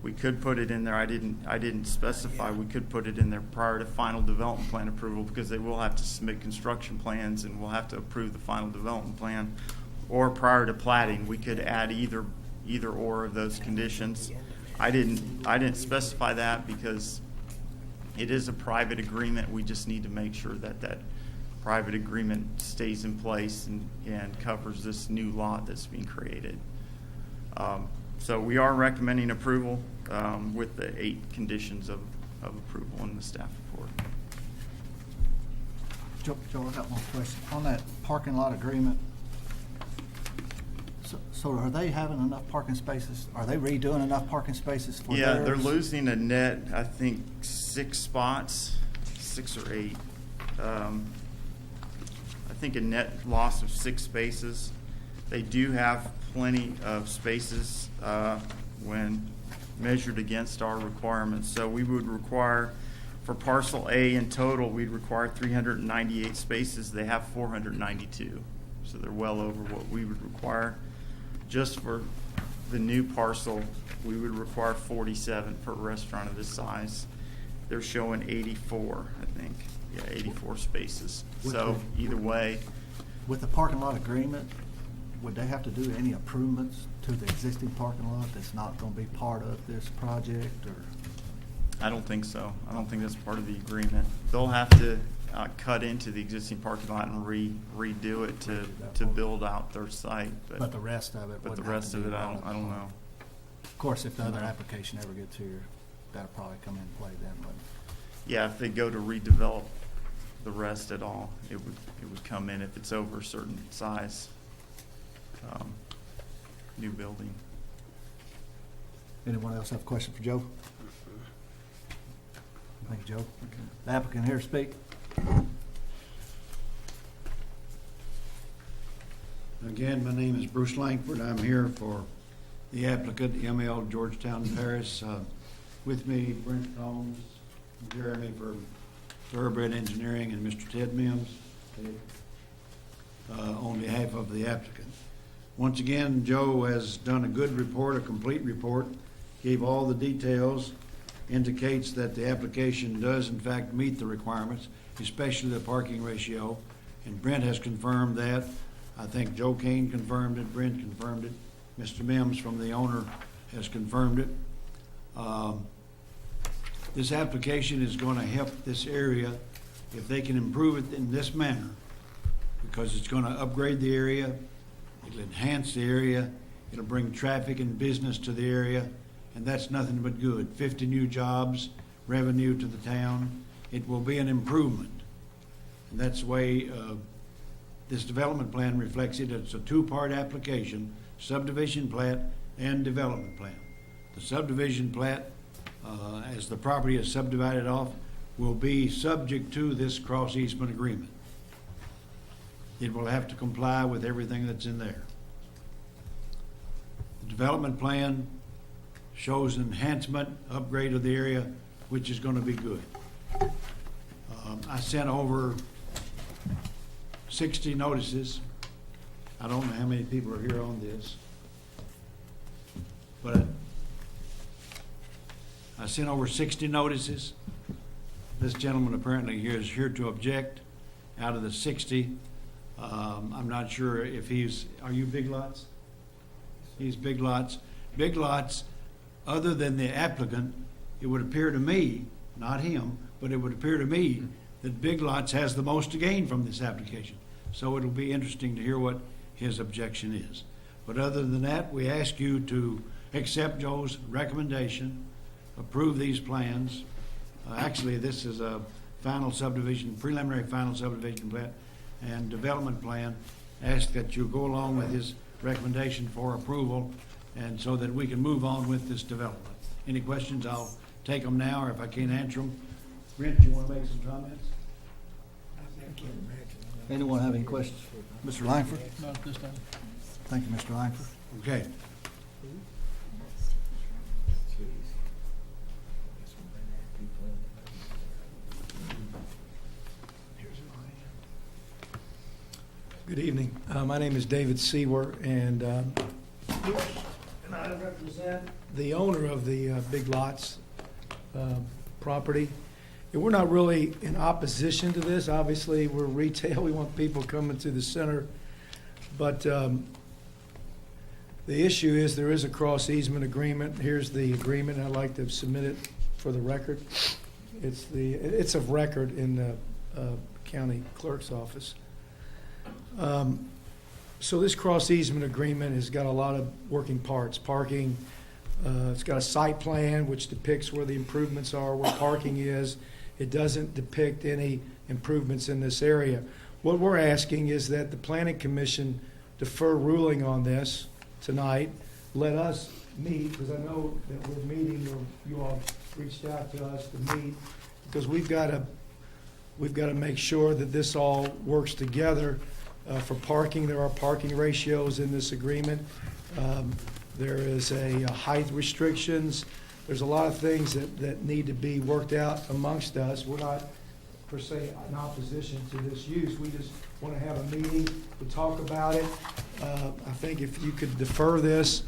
We could put it in there. I didn't specify. We could put it in there prior to final development plan approval because they will have to submit construction plans and we'll have to approve the final development plan. Or prior to platting, we could add either either or of those conditions. I didn't specify that because it is a private agreement. We just need to make sure that that private agreement stays in place and covers this new lot that's being created. So we are recommending approval with the 8 conditions of approval in the staff report. Joe, I got one question. On that parking lot agreement, so are they having enough parking spaces? Are they redoing enough parking spaces for Yeah, theirs? they're losing a net, I think, 6 spots, 6 or 8. I think a net loss of 6 spaces. They do have plenty of spaces when measured against our requirements. So we would require, for parcel A in total, we'd require 398 spaces. They have 492. So they're well over what we would require. Just for the new parcel, we would require 47 for a restaurant of this size. They're showing 84, I think. Yeah, 84 spaces. So either way. With the parking lot agreement, would they have to do any improvements to the existing parking lot that's not going to be part of this project, or? I don't think so. I don't think that's part of the agreement. They'll have to cut into the existing parking lot and redo it to build out their site. But the rest of it. But the wouldn't have rest to of be it, I part don't know. Of course, if the other application ever gets here, that'll probably come into play then, but. Yeah, if they go to redevelop the rest at all, it would come in if it's over a certain size. New building. Anyone else have a question for Joe? Thank you, Joe. The applicant here to speak. Again, my name is Bruce Langford. I'm here for the applicant, ML Georgetown Paris. With me, Brent Combs, Jeremy for Thoroughbred Engineering, and Mr. Ted Mims on behalf of the applicant. Once again, Joe has done a good report, a complete report, gave all the details, indicates that the application does in fact meet the requirements, especially the parking ratio, and Brent has confirmed that. I think Joe Kane confirmed it, Brent confirmed it, Mr. Mims from the owner has confirmed it. This application is going to help this area if they can improve it in this manner, because it's going to upgrade the area, it'll enhance the area, it'll bring traffic and business to the area, and that's nothing but good. 50 new jobs, revenue to the town. It will be an improvement. And that's the way this development plan reflects it. It's a 2-part application, subdivision plat and development plan. The subdivision plat, as the property is subdivided off, will be subject to this cross easement agreement. It will have to comply with everything that's in there. The development plan shows enhancement, upgrade of the area, which is going to be good. I sent over 60 notices. I don't know how many people are here on this, but I sent over 60 notices. This gentleman apparently here is here to object. Out of the 60, I'm not sure if are you Big Lots? He's Big Lots. Big Lots, other than the applicant, it would appear to me, not him, but it would appear to me that Big Lots has the most to gain from this application. So it'll be interesting to hear what his objection is. But other than that, we ask you to accept Joe's recommendation, approve these plans. Actually, this is a final subdivision, preliminary final subdivision plan and development plan. Ask that you go along with his recommendation for approval, and so that we can move on with this development. Any questions, I'll take them now, or if I can't answer them. Brent, you want to make some comments? Anyone have any questions? Mr. Langford? Not this time. Thank you, Mr. Langford. Okay. Good evening. My name is David Seawer, and I represent the owner of the Big Lots property. And we're not really in opposition to this. Obviously, we're retail. We want people coming to the center. But The issue is there is a cross easement agreement. Here's the agreement. I'd like to submit it for the record. It's of record in the county clerk's office. So this cross easement agreement has got a lot of working parts. Parking, it's got a site plan which depicts where the improvements are, where parking is. It doesn't depict any improvements in this area. What we're asking is that the Planning Commission defer ruling on this tonight. Let us meet, because I know that we're meeting, or you all reached out to us to meet, because we've got to make sure that this all works together. For parking, there are parking ratios in this agreement. There is a height restrictions. There's a lot of things that need to be worked out amongst us. We're not per se in opposition to this use. We just want to have a meeting to talk about it. I think if you could defer this,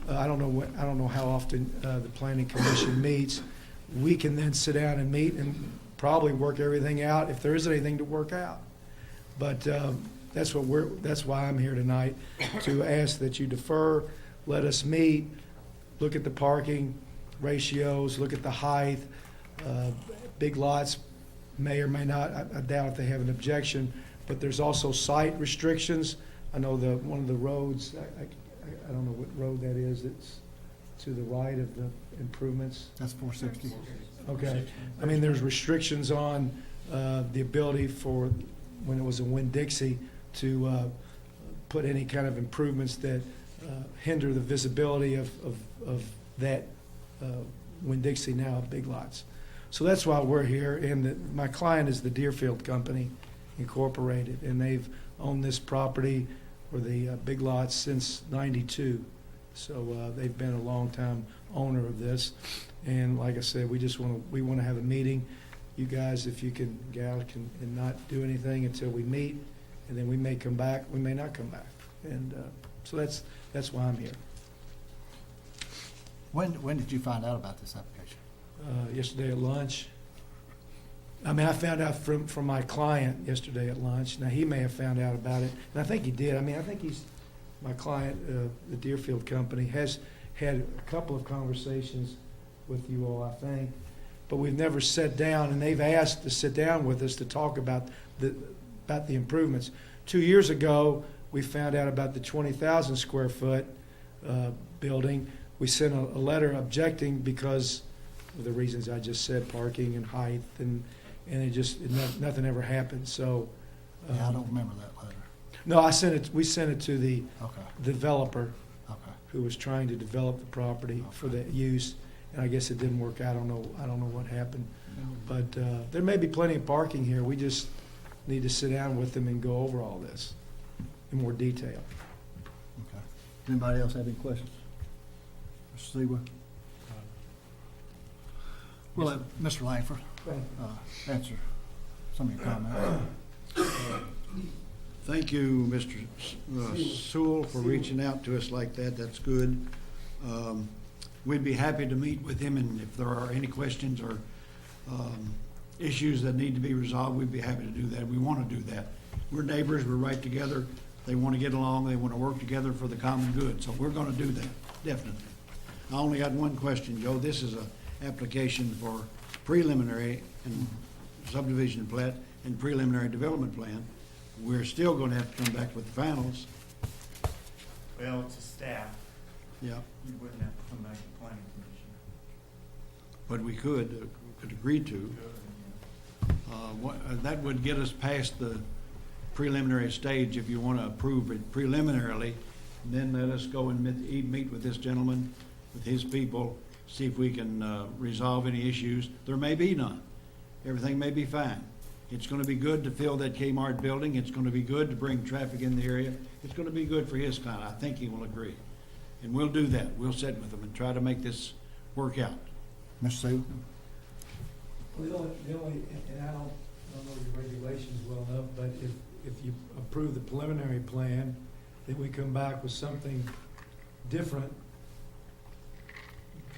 I don't know how often the Planning Commission meets. We can then sit down and meet and probably work everything out if there is anything to work out. But that's why I'm here tonight, to ask that you defer, let us meet, look at the parking ratios, look at the height. Big lots may or may not, I doubt if they have an objection, but there's also site restrictions. I know one of the roads, I don't know what road that is, it's to the right of the improvements. That's 460. Okay. I mean, there's restrictions on the ability for, when it was in Winn-Dixie, to put any kind of improvements that hinder the visibility of that Winn-Dixie now Big Lots. So that's why we're here. And my client is the Deerfield Company Incorporated, and they've owned this property or the Big Lots since '92. So they've been a long time owner of this. And like I said, we want to have a meeting. You guys, if you can, and not do anything until we meet, and then we may come back, we may not come back. And so that's why I'm here. When did you find out about this application? Yesterday at lunch. I mean, I found out from my client yesterday at lunch. Now, he may have found out about it, and I think he did. I mean, I think my client, the Deerfield Company, has had a couple of conversations with you all, I think, but we've never sat down, and they've asked to sit down with us to talk about the improvements. 2 years ago, we found out about the 20,000 square foot building. We sent a letter objecting because of the reasons I just said, parking and height, and nothing ever happened. So Yeah, I don't remember that letter. no, we sent it to the Okay. developer Okay. who was trying to develop the property for that use, and I guess it didn't work out. I don't know what happened, but there may be plenty of parking here. We just need to sit down with them and go over all this in more detail. Okay. Anybody else have any questions? Mr. Seawood? We'll let Mr. Langford answer some of your comments. Thank you, Mr. Sewell, for reaching out to us like that. That's good. We'd be happy to meet with him, and if there are any questions or issues that need to be resolved, we'd be happy to do that. We want to do that. We're neighbors. We're right together. They want to get along. They want to work together for the common good. So we're going to do that, definitely. I only got one question, Joe. This is an application for preliminary and subdivision plat and preliminary development plan. We're still going to have to come back with the finals. Well, to staff, Yeah, you wouldn't have to come back to planning commission. but we could agree to. That would get us past the preliminary stage if you want to approve it preliminarily. Then let us go and meet with this gentleman, with his people, see if we can resolve any issues. There may be none. Everything may be fine. It's going to be good to fill that Kmart building. It's going to be good to bring traffic in the area. It's going to be good for his client. I think he will agree. And we'll do that. We'll sit with him and try to make this work out. Mr. Seawood? Well, the only, and I don't know your regulations well enough, but if you approve the preliminary plan, then we come back with something different,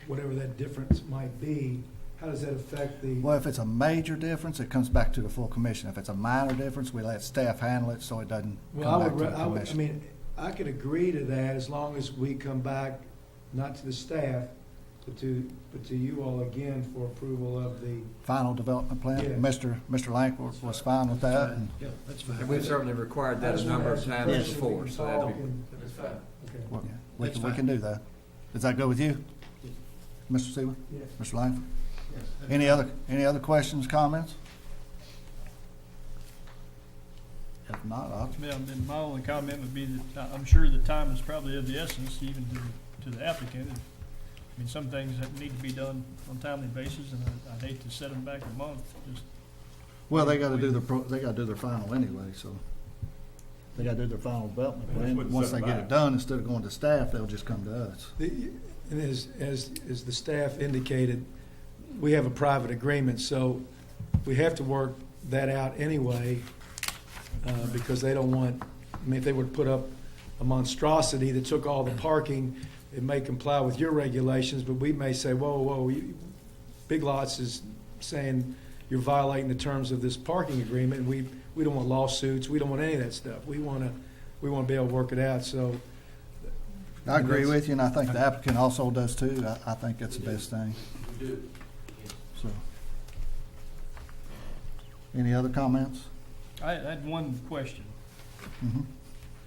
whatever that difference might be, how does that affect the? Well, if it's a major difference, it comes back to the full commission. If it's a minor difference, we let staff handle it so it doesn't Well, come back to the I commission. mean, I could agree to that as long as we come back, not to the staff, but to you all again for approval of the. Final development plan. Yeah. Mr. Langford was fine with that. And Yeah, that's fine. We've certainly required that a number of times before, so that'd be. Okay. we can do that. Is that good with you, Mr. Seaver? Yes. Mr. Langford? Any other questions, comments? If not, I'll Yeah, and my only comment would be that I'm sure the time is probably of the essence, even to the applicant. I mean, some things that need to be done on a timely basis, and I'd hate to set them back a month, just. Well, they gotta do their final anyway, so. They gotta do their final development That's plan. what Once set they it get back. it done, instead of going to staff, they'll just come to us. And as the staff indicated, we have a private agreement, so we have to work that out anyway, because they don't want, I mean, if they would put up a monstrosity that took all the parking, it may comply with your regulations, but we may say, whoa, Big Lots is saying you're violating the terms of this parking agreement, and we don't want lawsuits, we don't want any of that stuff. We want to be able to work it out, so. I agree with you, and I think the applicant also does too. I think that's the best thing. So. Any other comments? I had one question. Mhm.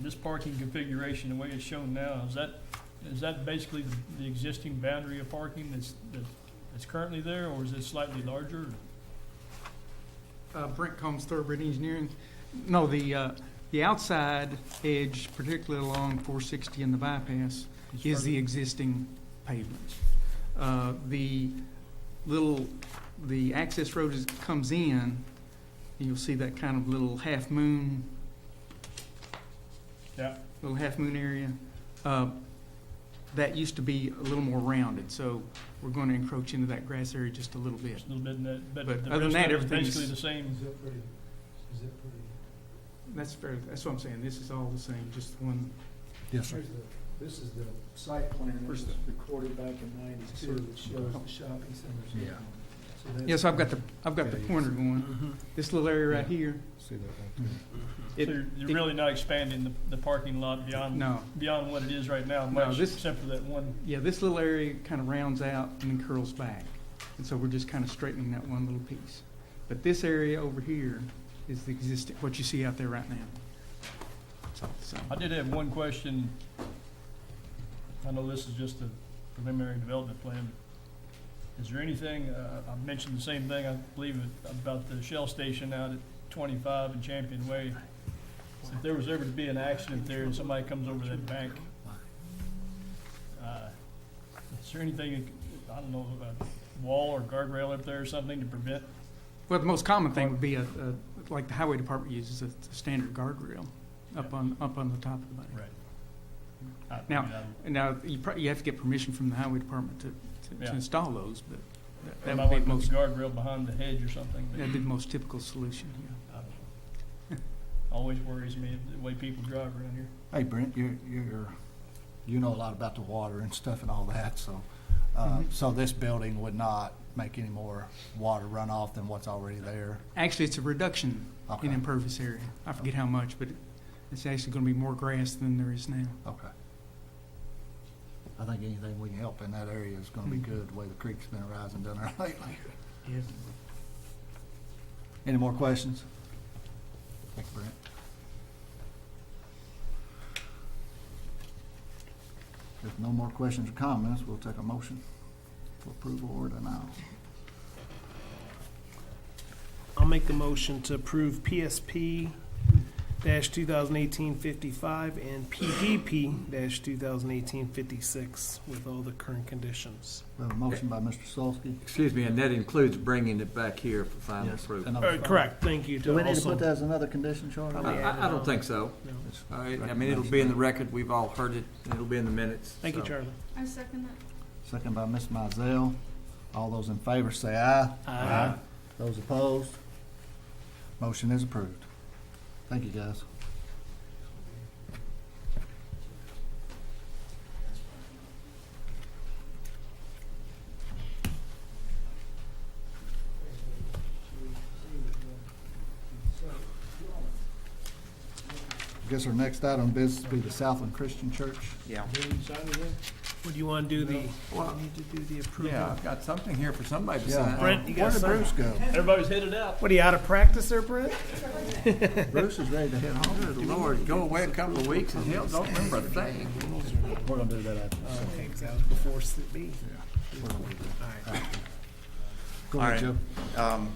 This parking configuration, the way it's shown now, is that basically the existing boundary of parking that's currently there, or is it slightly larger? Brent Combs, Thoroughbred Engineering. No, the outside edge, particularly along 460 and the bypass, is the existing pavement. The access road comes in, you'll see that kind of little half moon area. That used to be a little more rounded, so we're going to encroach into that grass area just a little bit. Just a little bit in that, but But the other than rest that, of it is everything's- basically the same. Is that pretty? That's fair. That's what I'm saying. This is all the same, just one. Yes, sir. This is the site plan that was Where's the- recorded back in '92 that shows the shopping centers. Yeah. So that's- Yes, I've got the pointer going. This little area right here. See that right So you're really not expanding the parking lot beyond what it is right now, much, except for that one. Yeah, this little area kind of rounds out and then curls back. And so we're just kind of straightening that one little piece. But this area over here is the existing, what you see out there right now. So, I did have one question. I know this is just a preliminary development plan. Is there anything, I mentioned the same thing, I believe, about the Shell station out at 25 and Champion Way. If there was ever to be an accident there and somebody comes over that bank, is there anything, I don't know, a wall or guardrail up there or something to prevent? well, the most common thing would be like the highway department uses a standard guardrail up on the top of the bank. Right. Now you have to get permission from the highway department to Yeah. install those, but that Am I would be want the to most, put the guardrail behind the hedge or something? that'd be the most typical solution, yeah. Always worries me the way people drive around here. Hey, Brent, you know a lot about the water and stuff and all that, so, so this building would not make any more water runoff than what's already there? Actually, it's a reduction Okay. in impervious area. I forget how much, but it's actually going to be more grass than there is now. Okay. I think anything we can help in that area is gonna be good, the way the creek's been rising down there lately. Yes. Any more questions? Thank you, Brent. If no more questions or comments, we'll take a motion for approval or denial. I'll make the motion to approve PSP 2018-55 and PDP 2018-56 with all the current conditions. We have a motion by Mr. Solsky. Excuse me, and that includes bringing it back here for final Yes. approval. Correct, thank you. Do we need to also- put that as another condition, Charlie? Probably add it I don't on. think so. No. I mean, it'll be in the record, we've all heard it, and it'll be in the minutes. Thank you, so. Charlie. I second that. Second by Ms. Mizell. All those in favor say aye. Aye. Those opposed? Motion is approved. Thank you, guys. I guess our next item of business will be the Southland Christian Church. Yeah. What do you want to do the, Well, we need to do the approval? Yeah, I've got something here for somebody to Yeah. sign. Brent, you Where got did something? Bruce go? Everybody's headed out. What, are you out of practice there, Brent? Bruce is ready to head home. Good Lord, go away a couple of weeks and hell, don't remember a thing. We're gonna do that after. Okay, 'cause that was before me. All right. Go All ahead, right. Joe.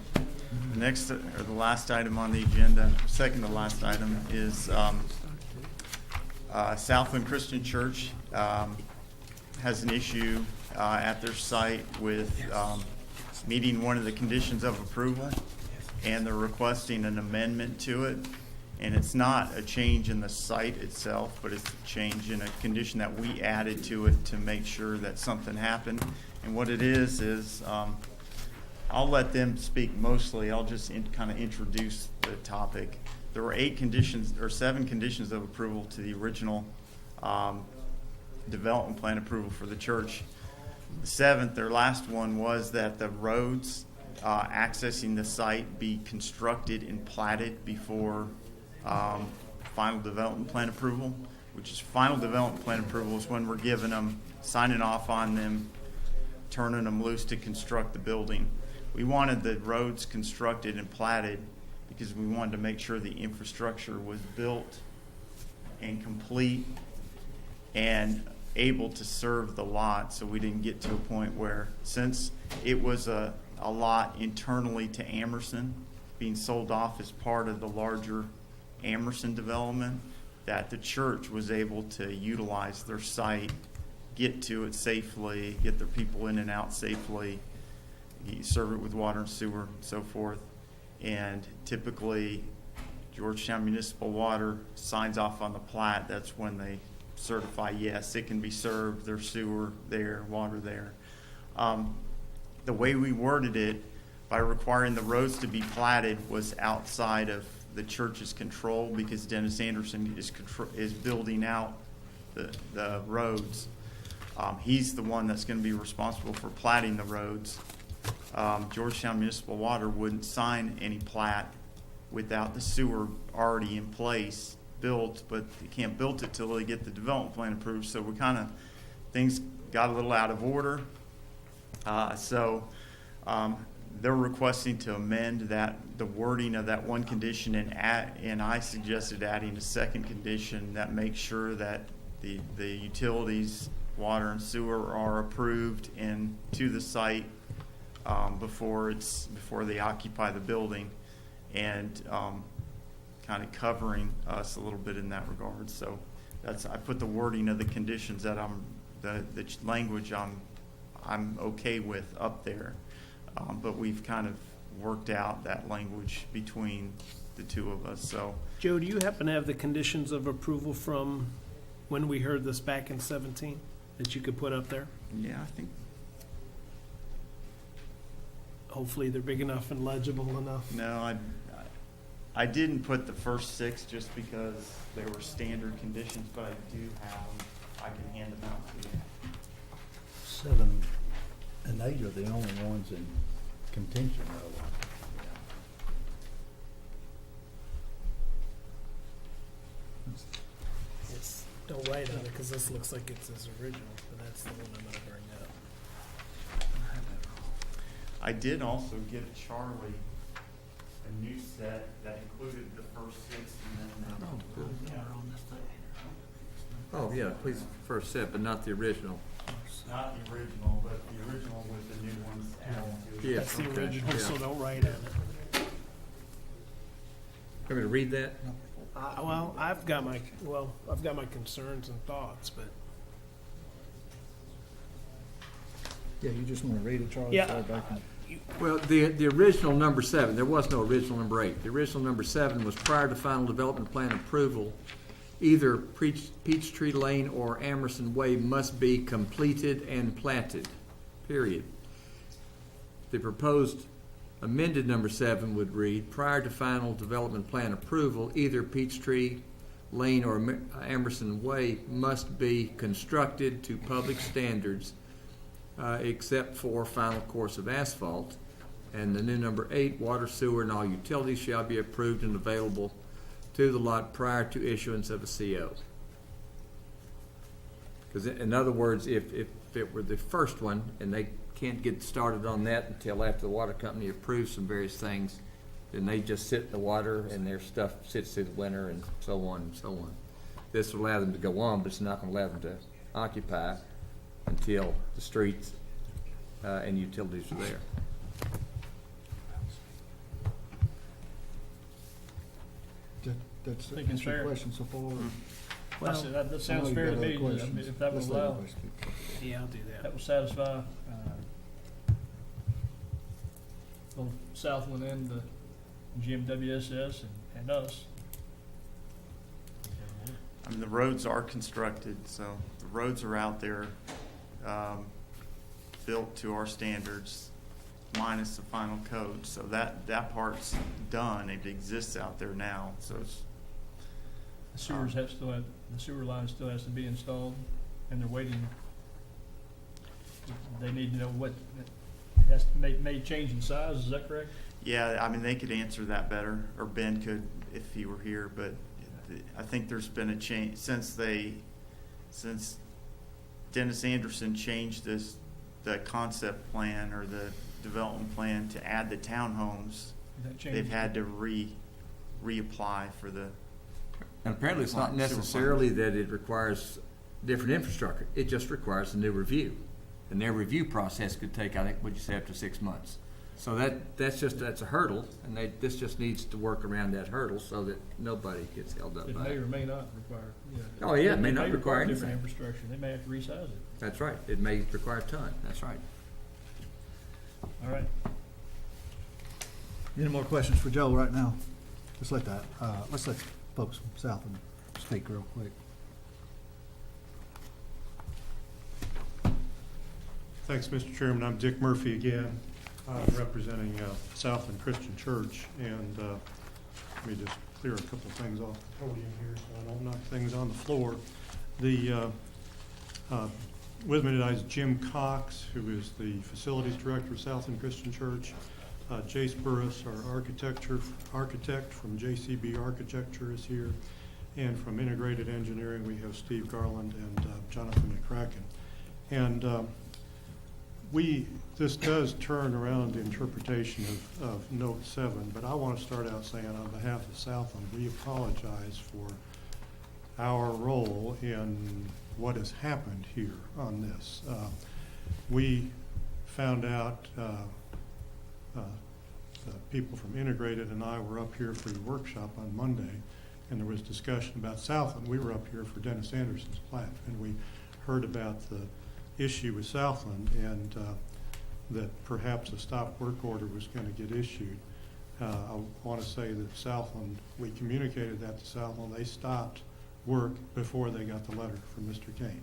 Next, or the last item on the agenda, second to last item, is Southland Christian Church has an issue at their site with meeting one of the conditions of approval, and they're requesting an amendment to it. And it's not a change in the site itself, but it's a change in a condition that we added to it to make sure that something happened. And what it is I'll let them speak mostly. I'll just kind of introduce the topic. There were 8 conditions or 7 conditions of approval to the original development plan approval for the church. The 7th, their last one, was that the roads accessing the site be constructed and platted before final development plan approval, which is final development plan approval is when we're giving them, signing off on them, turning them loose to construct the building. We wanted the roads constructed and platted because we wanted to make sure the infrastructure was built and complete and able to serve the lot, so we didn't get to a point where, since it was a lot internally to Amerson, being sold off as part of the larger Amerson development, that the church was able to utilize their site, get to it safely, get their people in and out safely, serve it with water and sewer and so forth. And typically, Georgetown Municipal Water signs off on the plat. That's when they certify, yes, it can be served, there's sewer there, water there. The way we worded it, by requiring the roads to be platted, was outside of the church's control, because Dennis Anderson is building out the roads. He's the one that's going to be responsible for platting the roads. Georgetown Municipal Water wouldn't sign any plat without the sewer already in place, built, but they can't build it till they get the development plan approved. So we kind of, things got a little out of order. They're requesting to amend the wording of that one condition, and I suggested adding a second condition that makes sure that the utilities, water and sewer, are approved and to the site before they occupy the building, and kind of covering us a little bit in that regard. So I put the wording of the conditions that the language I'm okay with up there, but we've kind of worked out that language between the two of us. So, Joe, do you happen to have the conditions of approval from when we heard this back in 17 that you could put up there? yeah, I think. Hopefully they're big enough and legible enough. No, I didn't put the first 6 just because they were standard conditions, but I do have them. I can hand them out to you. 7 and 8 are the only ones in contention, though. Don't write on it, because this looks like it's his original, but that's the one I'm going to bring up. I did also give Charlie a new set that included the first 6 and then Oh, yeah, please, first set, but not the original. not the original, but the original with the new ones added to it. Yeah, That's the okay, original, yeah. so don't write on it. Want me to read that? Well, I've got my concerns and thoughts, but Yeah, you just want to read it, Charlie? Yeah. Throw it back in. Well, the original number 7, there was no original number 8. The original number 7 was prior to final development plan approval. Either Peachtree Lane or Amerson Way must be completed and platted, period. The proposed amended number 7 would read, prior to final development plan approval, either Peachtree Lane or Amerson Way must be constructed to public standards, except for final course of asphalt. And the new number 8, water, sewer, and all utilities shall be approved and available to the lot prior to issuance of a CO. Because in other words, if it were the first one and they can't get started on that until after the water company approves some various things, then they just sit in the water and their stuff sits through the winter and so on and so on. This will allow them to go on, but it's not going to allow them to occupy until the streets and utilities are there. That's Think it's answered your fair. question so far. I said, that I sounds know fair you to got me. other I mean, questions. if that was Let's let allowed, everybody speak. Yeah, I'll do that. that would satisfy both Southland and the GMWSS and us. I mean, the roads are constructed, so the roads are out there, built to our standards, minus the final code. So that part's done. It exists out there now. So it's, The sewers the sewer line still has to be installed, and they're waiting. They need to know what, it has to may change in size, is that correct? yeah, I mean, they could answer that better, or Ben could if he were here, but I think there's been a change since Dennis Anderson changed the concept plan or the development plan to add the townhomes. That changed. They've had to reapply for the. And apparently it's not Sewer necessarily that it requires different infrastructure. It just requires a new review. And their review process could take, I think, what'd you say, up to 6 months. So that's a hurdle, and this just needs to work around that hurdle so that nobody gets held up It by may it. or may not require. Oh, yeah, it may not require different anything. infrastructure. They may have to resize it. That's right. It may require a ton. That's right. All right. Any more questions for Joe right now? Let's let folks from Southland speak real quick. Thanks, Mr. Chairman. I'm Dick Murphy again. I'm representing Southland Christian Church, and let me just clear a couple of things off the podium here so I don't knock things on the floor. With me tonight is Jim Cox, who is the Facilities Director of Southland Christian Church. Jace Burris, our architect from JCB Architecture, is here. And from Integrated Engineering, we have Steve Garland and Jonathan McCracken. And this does turn around the interpretation of Note 7, but I want to start out saying on behalf of Southland, we apologize for our role in what has happened here on this. We found out, the people from Integrated and I were up here for the workshop on Monday, and there was discussion about Southland. We were up here for Dennis Anderson's plat, and we heard about the issue with Southland and that perhaps a stop work order was going to get issued. I want to say that Southland, we communicated that to Southland. They stopped work before they got the letter from Mr. Kane.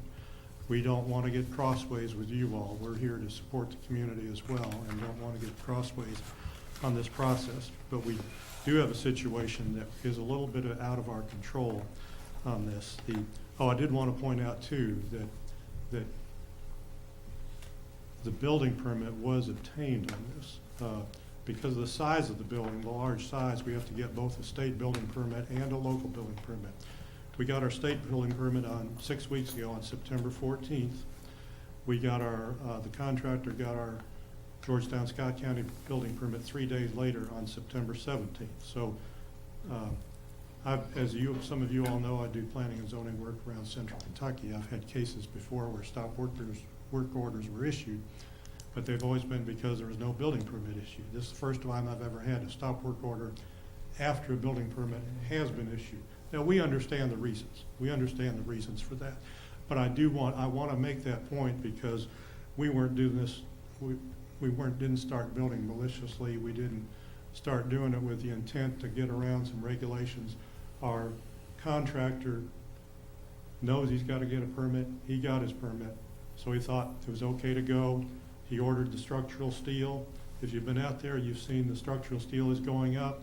We don't want to get crossways with you all. We're here to support the community as well and don't want to get crossways on this process. But we do have a situation that is a little bit out of our control on this. I did want to point out too that the building permit was obtained on this. Because of the size of the building, the large size, we have to get both a state building permit and a local building permit. We got our state building permit 6 weeks ago on September 14th. We got the contractor got our Georgetown-Scott County building permit 3 days later on September 17th. So as some of you all know, I do planning and zoning work around central Kentucky. I've had cases before where stop work orders were issued, but they've always been because there was no building permit issued. This is the first time I've ever had a stop work order after a building permit has been issued. Now, we understand the reasons. We understand the reasons for that. But I want to make that point because we weren't doing this, didn't start building maliciously. We didn't start doing it with the intent to get around some regulations. Our contractor knows he's got to get a permit. He got his permit. So he thought it was okay to go. He ordered the structural steel. If you've been out there, you've seen the structural steel is going up.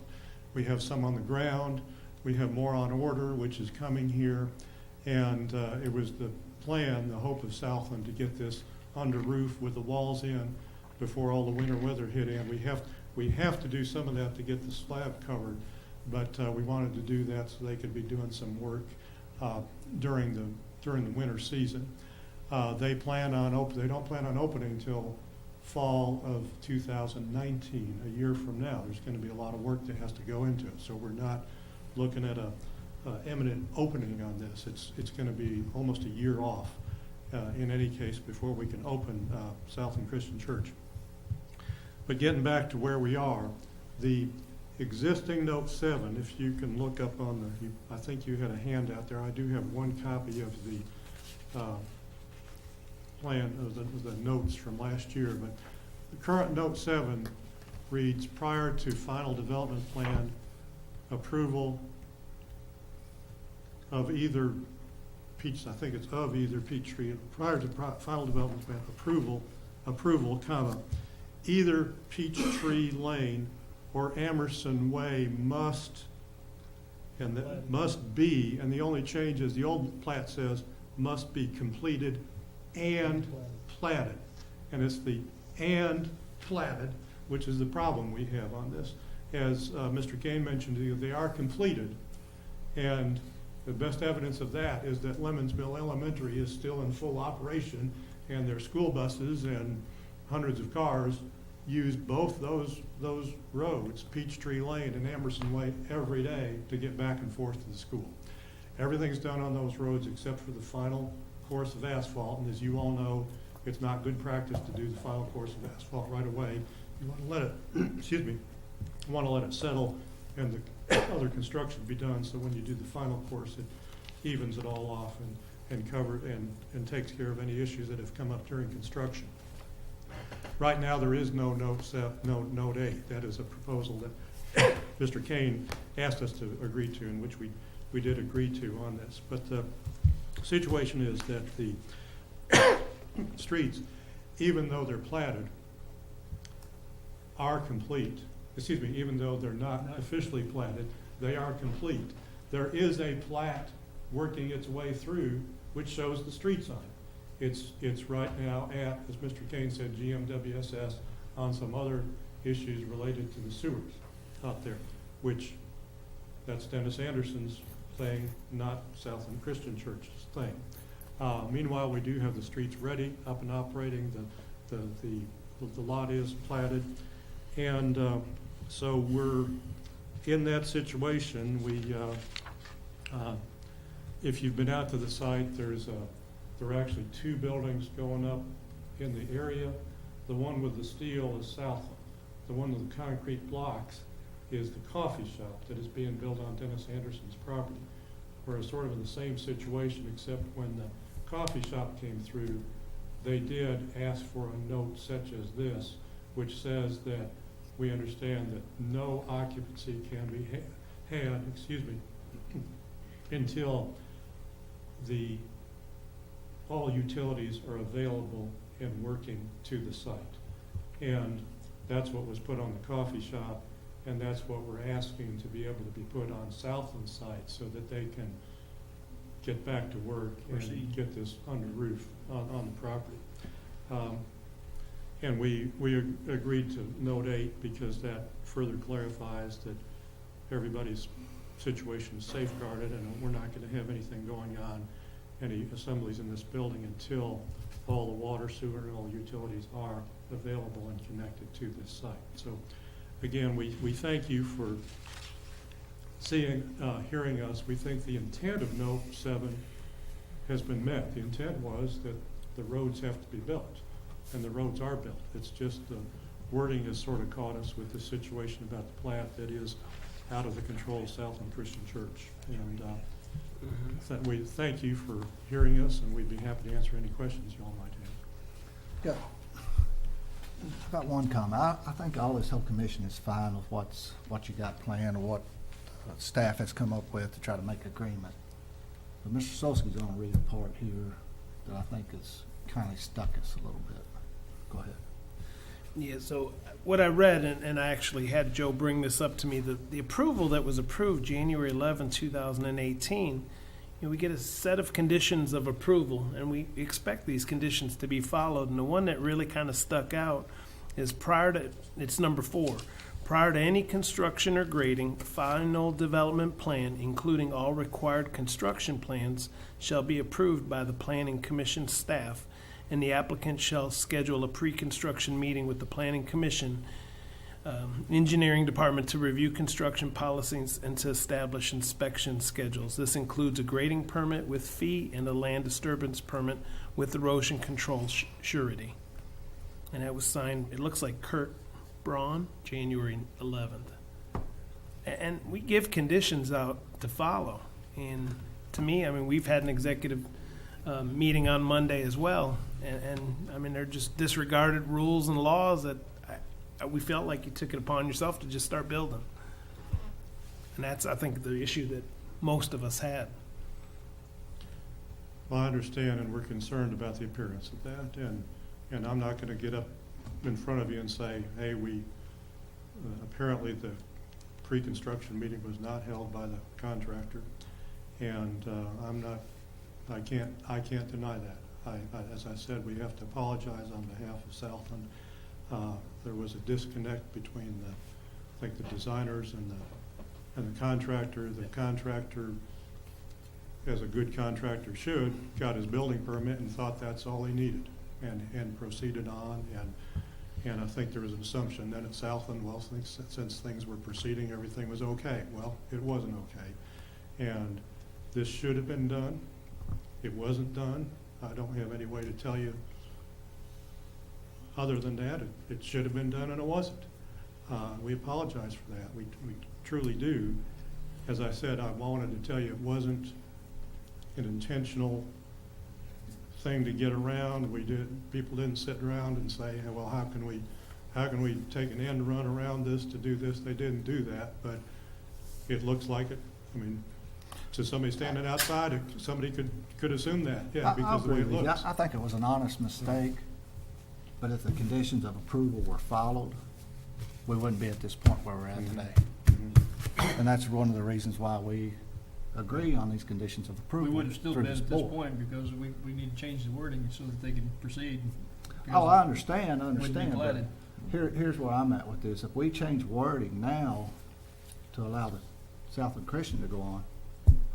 We have some on the ground. We have more on order, which is coming here. And it was the plan, the hope of Southland, to get this under roof with the walls in before all the winter weather hit in. We have to do some of that to get the slab covered. but we wanted to do that so they could be doing some work during the winter season. They don't plan on opening until fall of 2019, a year from now. There's going to be a lot of work that has to go into it, so we're not looking at a imminent opening on this. It's going to be almost a year off in any case before we can open Southland Christian Church. But getting back to where we are, the existing Note 7, if you can look up on I think you had a handout there. I do have one copy of the plan of the notes from last year, but the current Note 7 reads, prior to final development plan approval of either Peachtree, prior to final development plan approval, comma, either Peachtree Lane or Emerson Way must be, and the only change is the old plat says must be completed and platted. And it's the and platted, which is the problem we have on this. As Mr. Kane mentioned to you, they are completed, and the best evidence of that is that Lemons Mill Elementary is still in full operation, and their school buses and hundreds of cars use both those roads, Peachtree Lane and Emerson Way, every day to get back and forth to the school. Everything's done on those roads except for the final course of asphalt, and as you all know, it's not good practice to do the final course of asphalt right away. You want to let it, excuse me, you want to let it settle and the other construction be done, so when you do the final course, it evens it all off and takes care of any issues that have come up during construction. Right now, there is no Note 8. That is a proposal that Mr. Kane asked us to agree to, and which we did agree to on this. But the situation is that the streets, even though they're platted, are complete. Excuse me, even though they're not officially platted, they are complete. There is a plat working its way through which shows the street sign. It's right now at, as Mr. Kane said, GMWSS on some other issues related to the sewers out there, which that's Dennis Anderson's thing, not Southland Christian Church's thing. Meanwhile, we do have the streets ready, up and operating. The lot is platted, and so we're in that situation. If you've been out to the site, there are actually two buildings going up in the area. The one with the steel is Southland. The one with the concrete blocks is the coffee shop that is being built on Dennis Anderson's property. We're sort of in the same situation, except when the coffee shop came through, they did ask for a note such as this, which says that we understand that no occupancy can be had, until all utilities are available and working to the site. And that's what was put on the coffee shop, and that's what we're asking to be able to be put on Southland's site so that they can get back to work and get this under roof on the property. And we agreed to Note 8 because that further clarifies that everybody's situation is safeguarded, and we're not going to have anything going on, any assemblies in this building, until all the water, sewer, and all utilities are available and connected to this site. So again, we thank you for hearing us. We think the intent of Note 7 has been met. The intent was that the roads have to be built, and the roads are built. It's just the wording has sort of caught us with the situation about the plat that is out of the control of Southland Christian Church. And we thank you for hearing us, and we'd be happy to answer any questions you all might have. I've got one comment. I think all this whole commission is fine with what you got planned or what staff has come up with to try to make agreement. But Mr. Solski's going to read a part here that I think is kind of stuck us a little bit. Go ahead. Yeah, so what I read, and I actually had Joe bring this up to me, the approval that was approved January 11, 2018, we get a set of conditions of approval, and we expect these conditions to be followed. And the one that really kind of stuck out is it's number 4. Prior to any construction or grading, final development plan, including all required construction plans, shall be approved by the Planning Commission staff, and the applicant shall schedule a pre-construction meeting with the Planning Commission Engineering Department to review construction policies and to establish inspection schedules. This includes a grading permit with fee and a land disturbance permit with erosion control surety. And that was signed, it looks like Kurt Braun, January 11th. And we give conditions out to follow. And to me, I mean, we've had an executive meeting on Monday as well. And I mean, they're just disregarded rules and laws that we felt like you took it upon yourself to just start building. And that's, I think, the issue that most of us had. Well, I understand, and we're concerned about the appearance of that, and I'm not going to get up in front of you and say, hey, apparently the pre-construction meeting was not held by the contractor, and I can't deny that. As I said, we have to apologize on behalf of Southland. There was a disconnect between I think the designers and the contractor. The contractor, as a good contractor should, got his building permit and thought that's all he needed, and proceeded on. And I think there was an assumption then at Southland, well, since things were proceeding, everything was okay. Well, it wasn't okay, and this should have been done. It wasn't done. I don't have any way to tell you other than that. It should have been done, and it wasn't. We apologize for that. We truly do. As I said, I wanted to tell you it wasn't an intentional thing to get around. People didn't sit around and say, hey, well, how can we take an end run around this to do this? They didn't do that, but it looks like it. I mean, to somebody standing outside, somebody could assume that, yeah, because of the way it looks. I think it was an honest mistake, but if the conditions of approval were followed, we wouldn't be at this point where we're at today. And that's one of the reasons why we agree on these conditions of approval. We would have still through been at this board. point because we need to change the wording so that they can proceed. Oh, I understand, Wouldn't be but platted. here's where I'm at with this. If we change wording now to allow the Southland Christian to go on,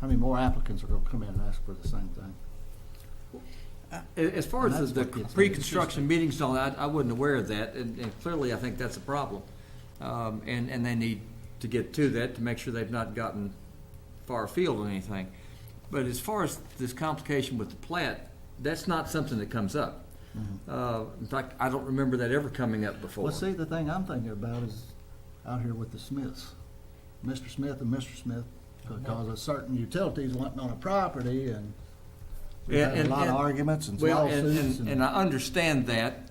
how many more applicants are gonna come in and ask for the same thing? As far And as that's the what gets me. pre-construction meetings and all that, I wasn't aware of that, and clearly I think that's a problem. And they need to get to that to make sure they've not gotten far afield on anything. But as far as this complication with the plat, that's not something that comes up. In fact, I don't remember that ever coming up before. Well, see, the thing I'm thinking about is out here with the Smiths, Mr. Smith and Mr. Smith, because of certain utilities wanting on a property, and we had a lot of arguments and lawsuits. And I understand that.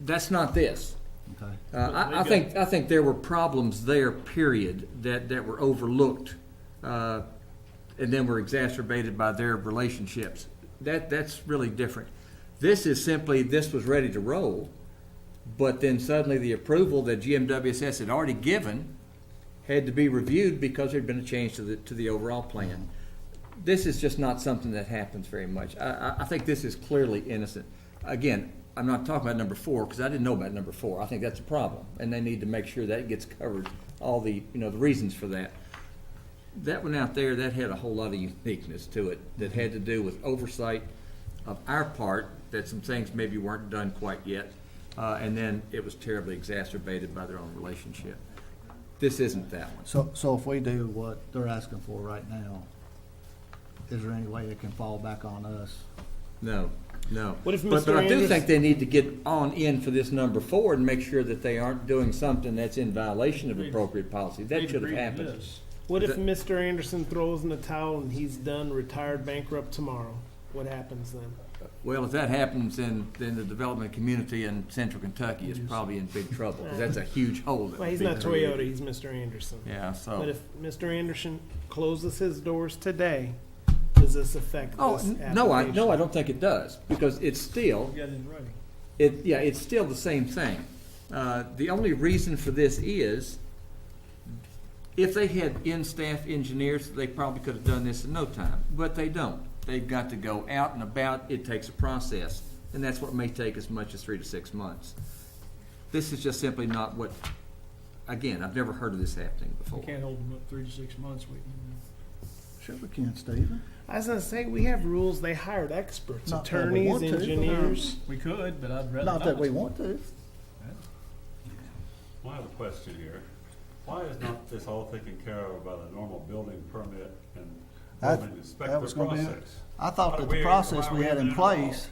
That's not this. Okay. I think there were problems there, period, that were overlooked, and then were exacerbated by their relationships. That's really different. This is simply, this was ready to roll, but then suddenly the approval that GMWSS had already given had to be reviewed because there had been a change to the overall plan. This is just not something that happens very much. I think this is clearly innocent. Again, I'm not talking about number 4 because I didn't know about number 4. I think that's a problem, and they need to make sure that gets covered, all the the reasons for that. That one out there, that had a whole lot of uniqueness to it that had to do with oversight of our part, that some things maybe weren't done quite yet, and then it was terribly exacerbated by their own relationship. This isn't that one. So if we do what they're asking for right now, is there any way it can fall back on us? No. What if But Mr. I do Anderson- think they need to get on in for this number 4 and make sure that they aren't doing something that's in violation of appropriate policy. That should have happened. What if Mr. Anderson throws in the towel and he's done, retired, bankrupt tomorrow? What happens then? Well, if that happens, then the development community in central Kentucky is probably in big trouble, because that's a huge hole. that Well, he's would be not created. Toyota, he's Mr. Anderson. Yeah, so. But if Mr. Anderson closes his doors today, does this affect Oh, this no, I application? don't think it does, because it's still, You got it in writing. it's still the same thing. The only reason for this is, if they had in-staff engineers, they probably could have done this in no time, but they don't. They've got to go out and about. It takes a process, and that's what may take as much as 3 to 6 months. This is just simply not what again, I've never heard of this happening before. We can't hold them up 3 to 6 months waiting. Sure we can, Stephen. I was gonna say, we have rules, they hired experts, Not that we attorneys, want to, but, engineers. We could, but I'd rather Not that we want to. Well, I have a question here. Why is not this all taken care of by the normal building permit and That- building that inspector was gonna be it. process? I thought Why that do the we- process why we had doing in it at all? place,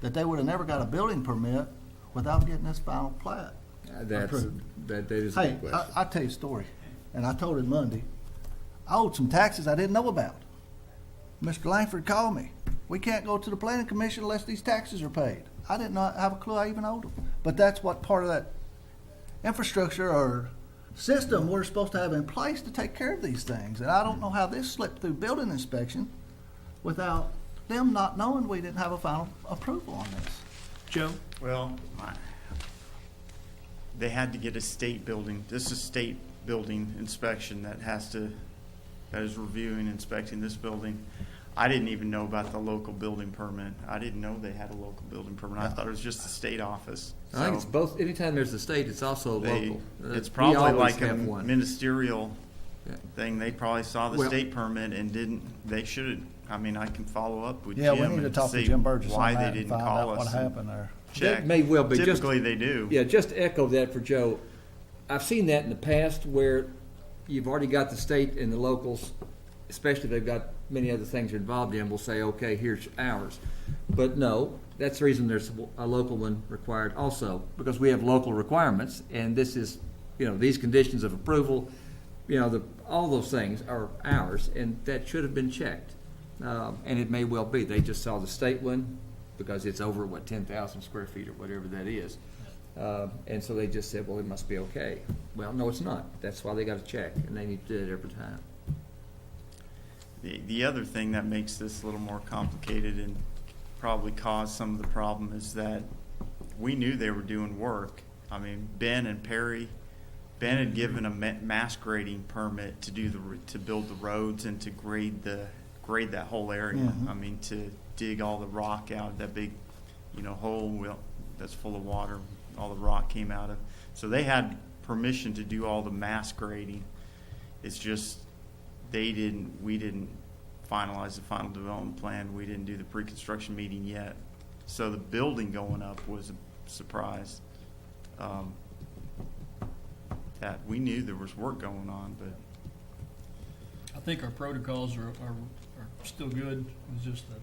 that they would have never got a building permit without getting this final plat approved. That is a Hey, good question. I'll tell you a story, and I told it Monday. I owed some taxes I didn't know about. Mr. Langford called me. We can't go to the planning commission unless these taxes are paid. I did not have a clue I even owed them. But that's what part of that infrastructure or system we're supposed to have in place to take care of these things. And I don't know how this slipped through building inspection without them not knowing we didn't have a final approval on this. Joe? Well, they had to get a state building, this is state building inspection that is reviewing, inspecting this building. I didn't even know about the local building permit. I didn't know they had a local building permit. I thought it was just the state office. I think it's So both, anytime there's a state, it's also local. It's We probably always like a have one. ministerial Yeah. thing. They probably saw the Well- state permit and didn't, they should, I mean, I can follow up with Yeah, Jim we need to and talk to see Jim Burgess why on they that and didn't find call out us. what and happened there. Check. That may well be. Just- Typically, they do. Yeah, just to echo that for Joe, I've seen that in the past where you've already got the state and the locals, especially if they've got many other things they're involved in, will say, okay, here's ours. But no, that's the reason there's a local one required also, because we have local requirements, and this is, these conditions of approval, all those things are ours, and that should have been checked. And it may well be. They just saw the state one, because it's over, 10,000 square feet or whatever that is. And so they just said, well, it must be okay. Well, no, it's not. That's why they got to check, and they need to do it every time. The other thing that makes this a little more complicated and probably caused some of the problem is that we knew they were doing work. I mean, Ben and Perry, Ben had given a mass grading permit to build the roads and to grade that whole area. Mhm. I mean, to dig all the rock out of that big, hole that's full of water. All the rock came out of. So they had permission to do all the mass grading. It's just we didn't finalize the final development plan. We didn't do the pre-construction meeting yet. So the building going up was a surprise. That we knew there was work going on, but I think our protocols are still good. It's just that.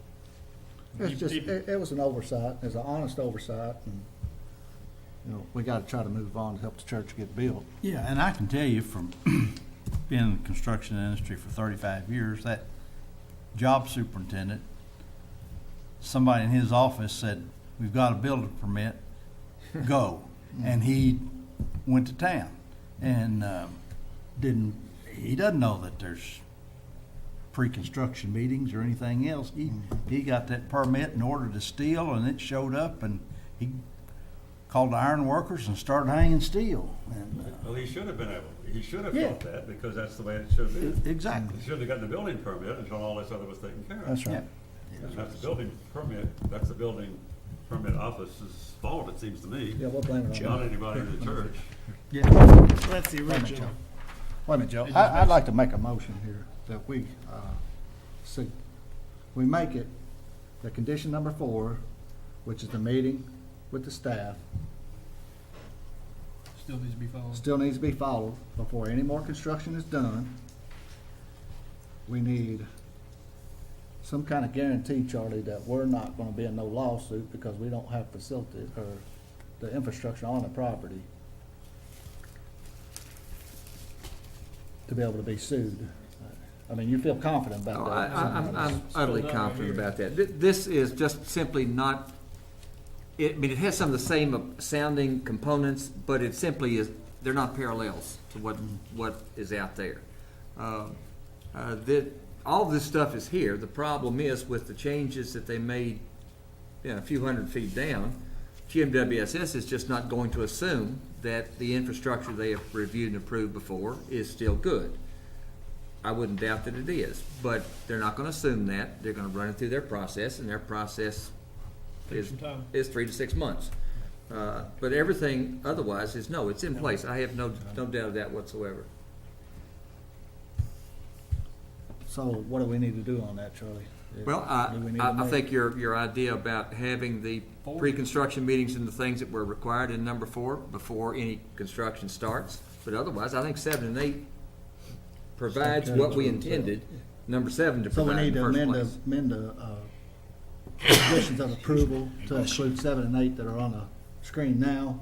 It's just, it was an oversight, it was an honest oversight, and, we gotta try to move on to help the church get built. Yeah, and I can tell you from being in the construction industry for 35 years, that job superintendent, somebody in his office said, we've got a building permit, go. And he went to town and he doesn't know that there's pre-construction meetings or anything else. He got that permit and ordered the steel, and it showed up, and he called the iron workers and started hanging steel. And, Well, he should have been able, he should have Yeah. felt that, because that's the way it should have been. Exactly. He should have gotten the building permit until all this other was taken care of. That's right. And that's the building permit, that's the building permit office's fault, it seems to me. Yeah, we'll blame it on Not them. anybody in the church. Yeah. That's the Wait a minute, original. Joe. Wait a minute, Joe. I'd like to make a motion here that we make it the condition number 4, which is the meeting with the staff, Still needs to be followed. still needs to be followed before any more construction is done. We need some kind of guarantee, Charlie, that we're not gonna be in no lawsuit because we don't have facilities or the infrastructure on the property to be able to be sued. I mean, you feel confident about Oh, that? I'm utterly confident about that. This is just simply not, it it has some of the same sounding components, but it simply is, they're not parallels to what is out there. All this stuff is here. The problem is with the changes that they made, a few hundred feet down, GMWSS is just not going to assume that the infrastructure they have reviewed and approved before is still good. I wouldn't doubt that it is, but they're not going to assume that. They're going to run it through their process, and their process Take some time. is 3 to 6 months. But everything otherwise is, no, it's in place. I have no doubt of that whatsoever. So what do we need to do on that, Charlie? Well, Do we need to I make- think your idea about having the pre-construction meetings and the things that were required in number 4 before any construction starts, but otherwise, I think 7 and 8 provides what we intended, number 7 to So we provide in need the to first amend place. conditions of approval to include 7 and 8 that are on the screen now.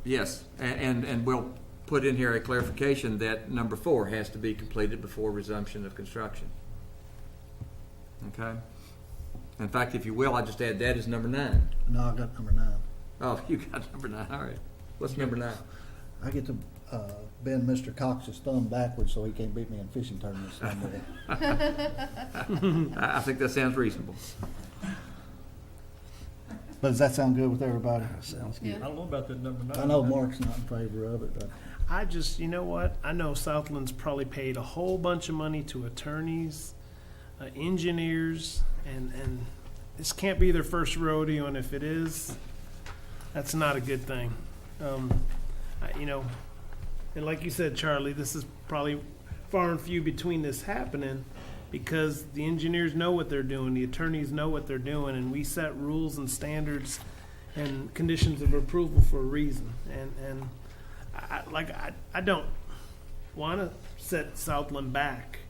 Yes, and we'll put in here a clarification that number 4 has to be completed before resumption of construction. Okay? In fact, if you will, I just add that as number 9. No, I got number 9. Oh, you got number 9, all right. What's number 9? I get to bend Mr. Cox's thumb backwards so he can't beat me in fishing tournaments someday. I think that sounds reasonable. But does that sound good with everybody? Sounds Yeah. I don't know about that number 9. I know Mark's not in favor of it, but I just, you know what? I know Southland's probably paid a whole bunch of money to attorneys, engineers, and this can't be their first rodeo, and if it is, that's not a good thing. You know, and like you said, Charlie, this is probably far and few between this happening because the engineers know what they're doing, the attorneys know what they're doing, and we set rules and standards and conditions of approval for a reason. And I don't want to set Southland back,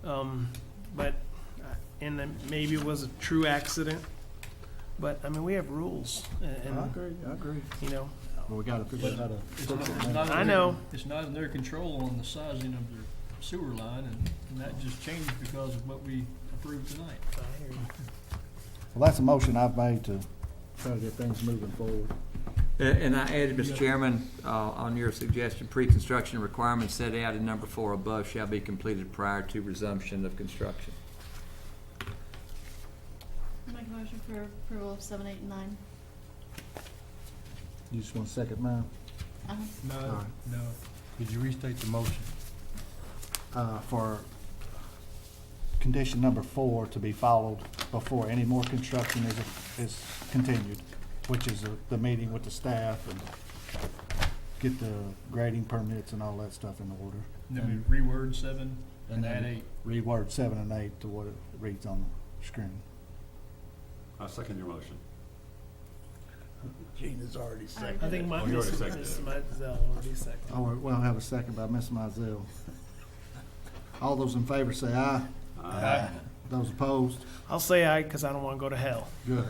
but and then maybe it was a true accident. But I mean, we have rules, and I agree. you know. Well, we gotta figure out how to It's fix it not now. in I their- know. It's not in their control on the sizing of their sewer line, and that just changed because of what we approved tonight. Well, that's a motion I've made to try to get things moving forward. And I added, Mr. Chairman, on your suggestion, pre-construction requirements set out in number 4 above shall be completed prior to resumption of construction. I make a motion for approval of 7, 8, and 9. You just want to second mine? Uh-huh. No, All right. no. Could you restate the motion? For condition number 4 to be followed before any more construction is continued, which is the meeting with the staff and get the grading permits and all that stuff in order. And then we reword 7 and add 8. Reword 7 and 8 to what it reads on the screen. I second your motion. Gina's already seconded. I think my Oh, you already Ms. seconded it. Mizell already seconded. Oh, well, I have a second by Ms. Mizell. All those in favor say aye. Aye. Those opposed? I'll say aye because I don't want to go to hell. Good.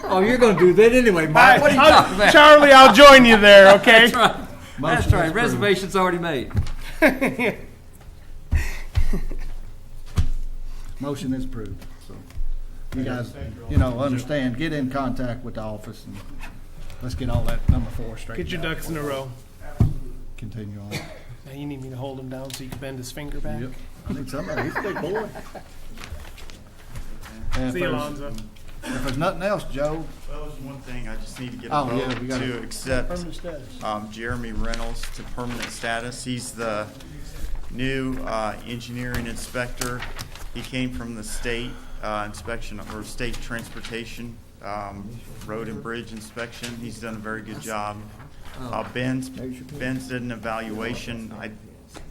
Oh, you're going to do that anyway, Mike. What are you talking about? Charlie, I'll join you there, okay? That's right. That's Motion right. is approved. Reservation's already made. Motion is approved, so you guys, understand, get in contact with the office and let's get all that number 4 straight. Get your ducks in a row. Continue on. Now you need me to hold him down so you can bend his finger back? Yep. I think somebody, he's a big boy. And if See you, there's- Alonzo. If there's nothing else, Joe, Well, there's one thing, I just need to get Oh, a yeah, vote we gotta- to accept Permanent status. Jeremy Reynolds to permanent status. He's the new engineering inspector. He came from the state inspection or state transportation, road and bridge inspection. He's done a very good job. Ben's did an evaluation.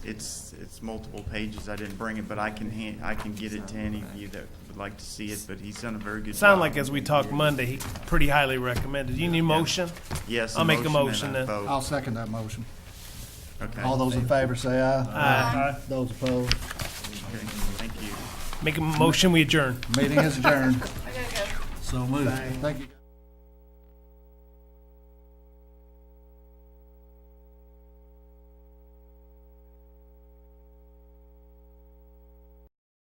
It's multiple pages. I didn't bring it, but I can get it to any of you that would like to see it. But he's done a very good job. Sound like as we talked Monday, he pretty highly recommended. You need a motion? Yes. I'll make a motion and a then. vote. I'll second that motion. Okay. All those in favor say aye. Aye. Those opposed? Okay, thank you. Make a motion, we adjourn. Meeting is adjourned. I gotta go. So moved. Thank you.